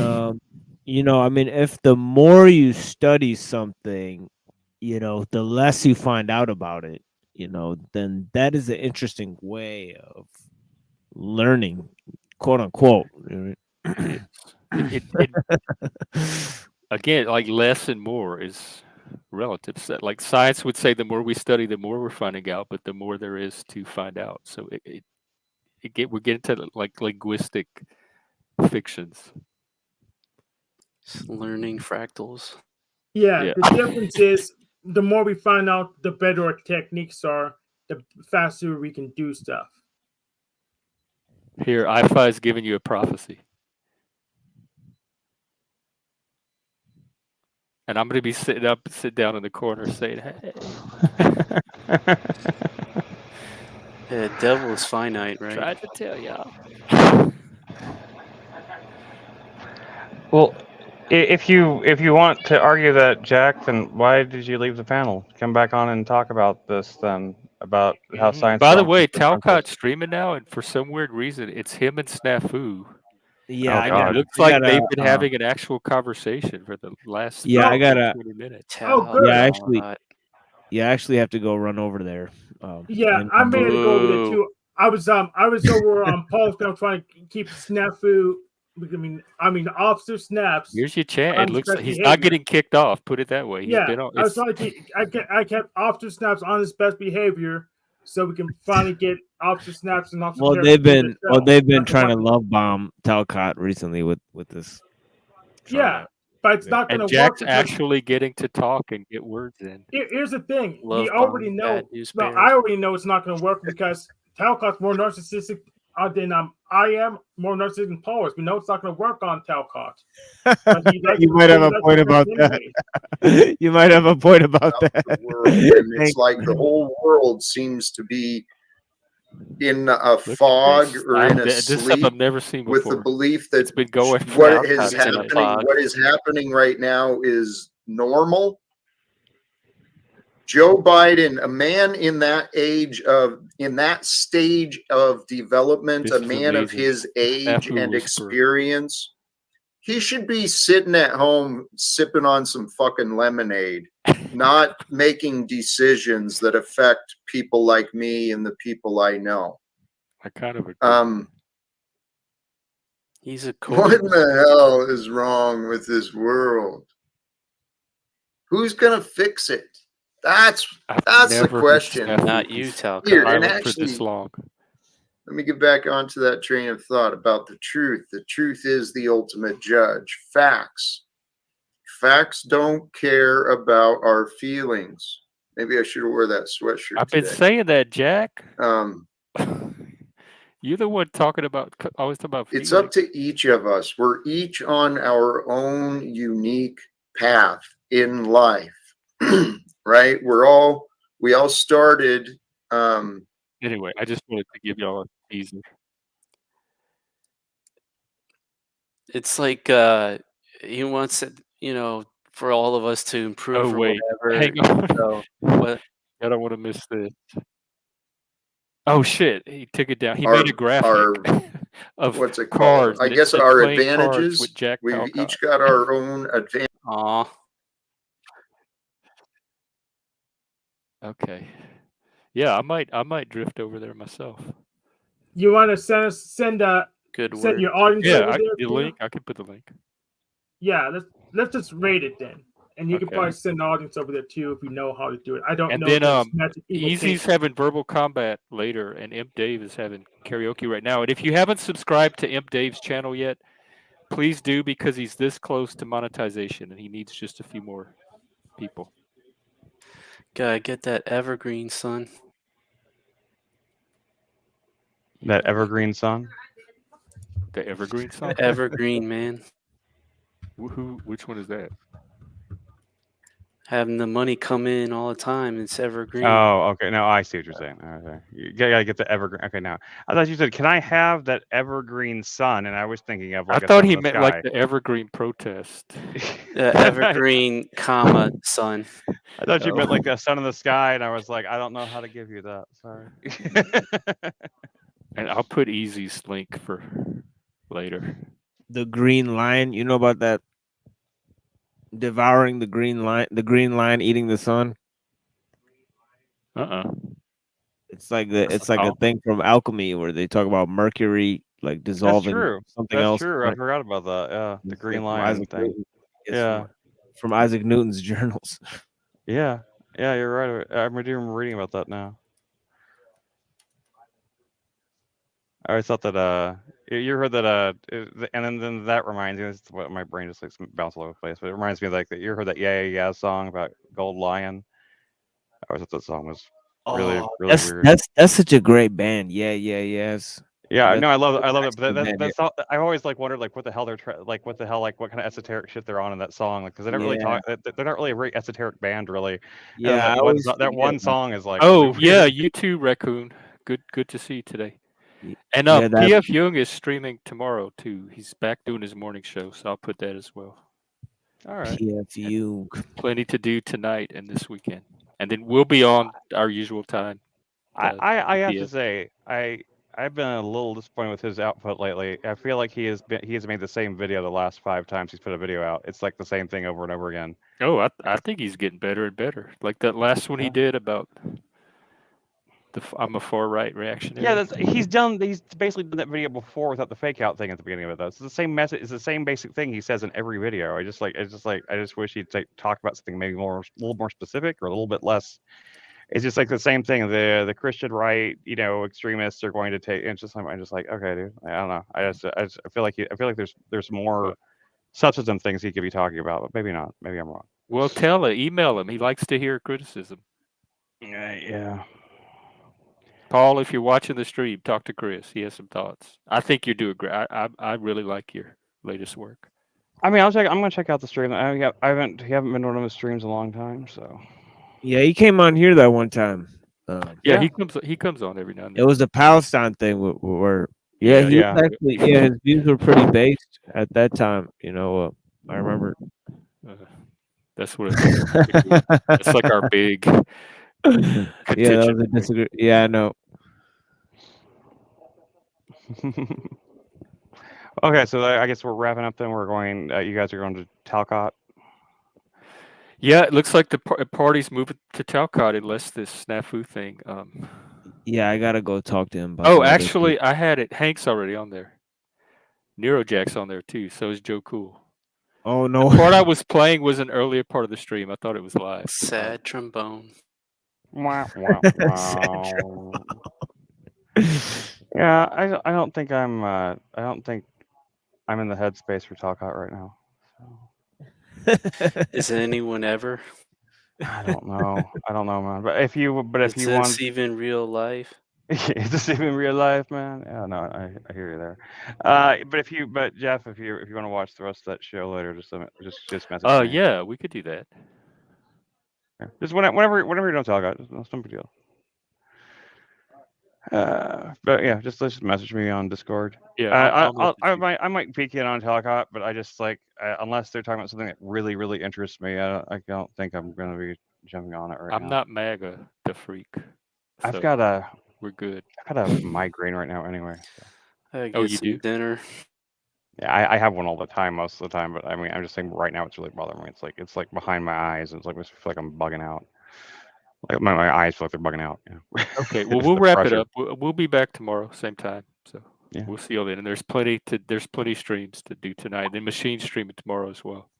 if the more you study something, the less you find out about it, then that is an interesting way of learning, quote unquote. Again, like less and more is relative. Like science would say, the more we study, the more we're finding out, but the more there is to find out. So we're getting to like linguistic fictions. Learning fractals. Yeah, the difference is the more we find out, the better our techniques are, the faster we can do stuff. Here, IFI is giving you a prophecy. And I'm going to be sit down in the corner saying, hey. The devil is finite, right? Tried to tell y'all. Well, if you want to argue that, Jack, then why did you leave the panel? Come back on and talk about this then, about how science. By the way, Talcott's streaming now, and for some weird reason, it's him and Snafu. Yeah, it looks like they've been having an actual conversation for the last 20 minutes. Good. I actually have to go run over there. I made it go over there too. I was over on Paul's now trying to keep Snafu. I mean, Officer Snaps. Here's your chance. It looks like he's not getting kicked off. Put it that way. He's been on. I was trying to keep. I kept Officer Snaps on his best behavior, so we can finally get Officer Snaps and Officer. Well, they've been trying to love bomb Talcott recently with this. Yeah, but it's not going to work. Jack's actually getting to talk and get words in. Here's the thing: we already know. Well, I already know it's not going to work because Talcott's more narcissistic than I am. More narcissistic than Paul is. We know it's not going to work on Talcott. You might have a point about that. You might have a point about that. And it's like the whole world seems to be in a fog or in a sleep I've never seen before. With the belief that it's been going what is happening right now is normal. Joe Biden, a man in that stage of development, a man of his age and experience, he should be sitting at home sipping on some fucking lemonade, not making decisions that affect people like me and the people I know. I kind of agree. He's a what in the hell is wrong with this world? Who's gonna fix it? That's the question. Not you, Talcott. Here, and actually, for this long. Let me get back onto that train of thought about the truth. The truth is the ultimate judge. Facts don't care about our feelings. Maybe I should have wore that sweatshirt. I've been saying that, Jack. You're the one always talking about feelings. It's up to each of us. We're each on our own unique path in life. Right? We all started. Anyway, I just wanted to give y'all a teaser. It's like he wants it, for all of us to improve. Wait, whatever. hang on. So, what? I don't want to miss this. Oh shit! He took it down. He Our- made a graphic our- of What's it cards. called? I and it guess said our playing cards advantages. with Jack We've Talcott. each got our own advantage. Aw. Okay. Yeah, I might drift over there myself. You want to send Good send word. your audience Yeah, over there? the Peter? link. I can put the link. Yeah, let's just rate it then, and you can Okay. probably send the audience over there too if you know how to do it. I don't And know. then if magic people Easy's take- having verbal combat later, and Imp Dave is having karaoke right now. And if you haven't subscribed to Imp Dave's channel yet, please do, because he's this close to monetization, and he needs just a few more people. Gotta get that evergreen, son. That evergreen son. The evergreen song. Evergreen, man. Which one is that? Having the money come in all the time. It's evergreen. Oh, okay. No, I see what you're saying. Okay. You gotta get the evergreen. Okay, now I thought you said, "Can I have that evergreen sun?" And I was thinking of like I a thought sun he in the meant sky. like the evergreen protest. Evergreen, comma, sun. I thought you Oh. meant like a sun in the sky, and I was like, I don't know how to give you that. Sorry. And I'll put Easy's link for later. The green lion. You know about that? Devouring the green lion eating the sun. It's like a thing from alchemy where they talk about mercury like dissolving true. something That's else. true. right? I forgot about that. Yeah, the It's green like from lion Isaac thing. Newton. It's Yeah. from Isaac Newton's journals. Yeah, you're right. I remember reading about that now. I always thought that you heard that and then that reminds me. This is what my brain just like bounced all over the place, but it reminds me like that you heard that Yeah song about Gold Lion. I always thought that song was really weird. That's such a great band. Yes. Yeah, That's no, I love it. But excellent band, that's all, I've always like wondered like what the hell they're like what kind of esoteric shit they're on in that song, like because they don't really talk. They're not really a very esoteric band, really. Yeah, And that one song is like. Oh yeah, you too, Raccoon. Good to see you today. And PF Young is streaming tomorrow too. He's back doing his morning show, so I'll put that as well. All right. PF Young. Plenty to do tonight and this weekend, and then we'll be on our usual time. I have to say I've been a little disappointed with his output lately. I feel like he has made the same video the last 5 times he's put a video out. It's like the same thing over and over again. Oh, I think he's getting better and better. Like that last one he did about I'm a far right reactionary. Yeah, he's basically done that video before without the fake out thing at the beginning of it though. It's the same message. It's the same basic thing he says in every video. I just wish he'd talk about something maybe a little more specific or a little bit less. It's just like the same thing. The Christian right, extremists are going to take. I'm just like, okay, dude. I don't know. I feel like there's more substantive things he could be talking about, but maybe not. Maybe I'm wrong. Well, email him. He likes to hear criticism. Yeah. Paul, if you're watching the stream, talk to Chris. He has some thoughts. I think you're doing great. I really like your latest work. I mean, I'm gonna check out the stream. He haven't been to one of his streams in a long time, so. Yeah, he came on here that one time. He comes on every now and then. It was the Palestine thing where his views were pretty based at that time. I remember. That's what it's like our big. Yeah, I know. Okay, so I guess we're wrapping up. Then we're going. You guys are going to Talcott. Yeah, it looks like the party's moving to Talcott unless this snafu thing. Yeah, I gotta go talk to him. Oh, actually, I had it. Hank's already on there. NeuroJack's on there too. So is Joe Cool. Oh no! The part I was playing was an earlier part of the stream. I thought it was live. Sad trombone. Wow. Yeah, I don't think I'm in the headspace for Talcott right now. So. Is anyone ever? I don't know, man. But if you want, even real life? Is this even real life, man? Yeah, no, I hear you there. But Jeff, if you want to watch the rest of that show later, just message me. Yeah, we could do that. Yeah. Just whenever you don't talk, it's no big deal. But yeah, just message me on Discord. Yeah, I might peek in on Talcott, but I just unless they're talking about something that really, really interests me, I don't think I'm going to be jumping on it right now. I'm not MAGA, the freak. I've got We're good. I got a migraine right now anyway. So. I get some dinner. Yeah, I have one all the time, most of the time. But I mean, I'm just saying right now it's really bothering me. It's like behind my eyes. It's like I feel like I'm bugging out. Like my eyes feel like they're bugging out. Yeah. Okay, well we'll wrap it up. We'll be back tomorrow, same time. So yeah. We'll see you then. And there's plenty streams to do tonight. The machine streaming tomorrow as well.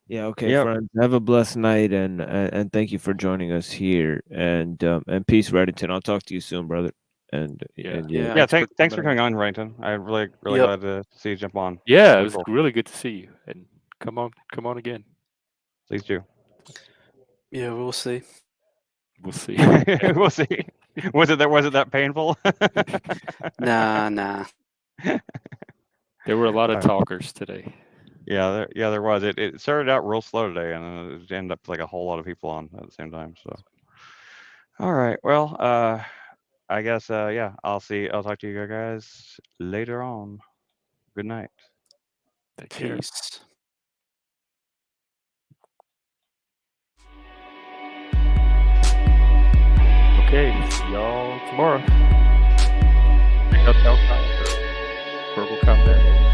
Yeah, okay, friends. Have a blessed night, and thank you for joining us here. And peace, Redington. I'll talk to you soon, brother. And yeah, thanks for coming on, Redington. I'm really glad to see you jump on. Yeah, it was really good to see you. And come on again. Please do. Yeah, we'll see. We'll see. We'll see. Was it that painful? Nah. There were a lot of talkers today. Yeah, there was. It started out real slow today, and it ended up like a whole lot of people on at the same time. So, all right. Well, I guess yeah. I'll talk to you guys later on. Good night. Take care. Peace. Okay, see y'all tomorrow. Check out Verbal Combat.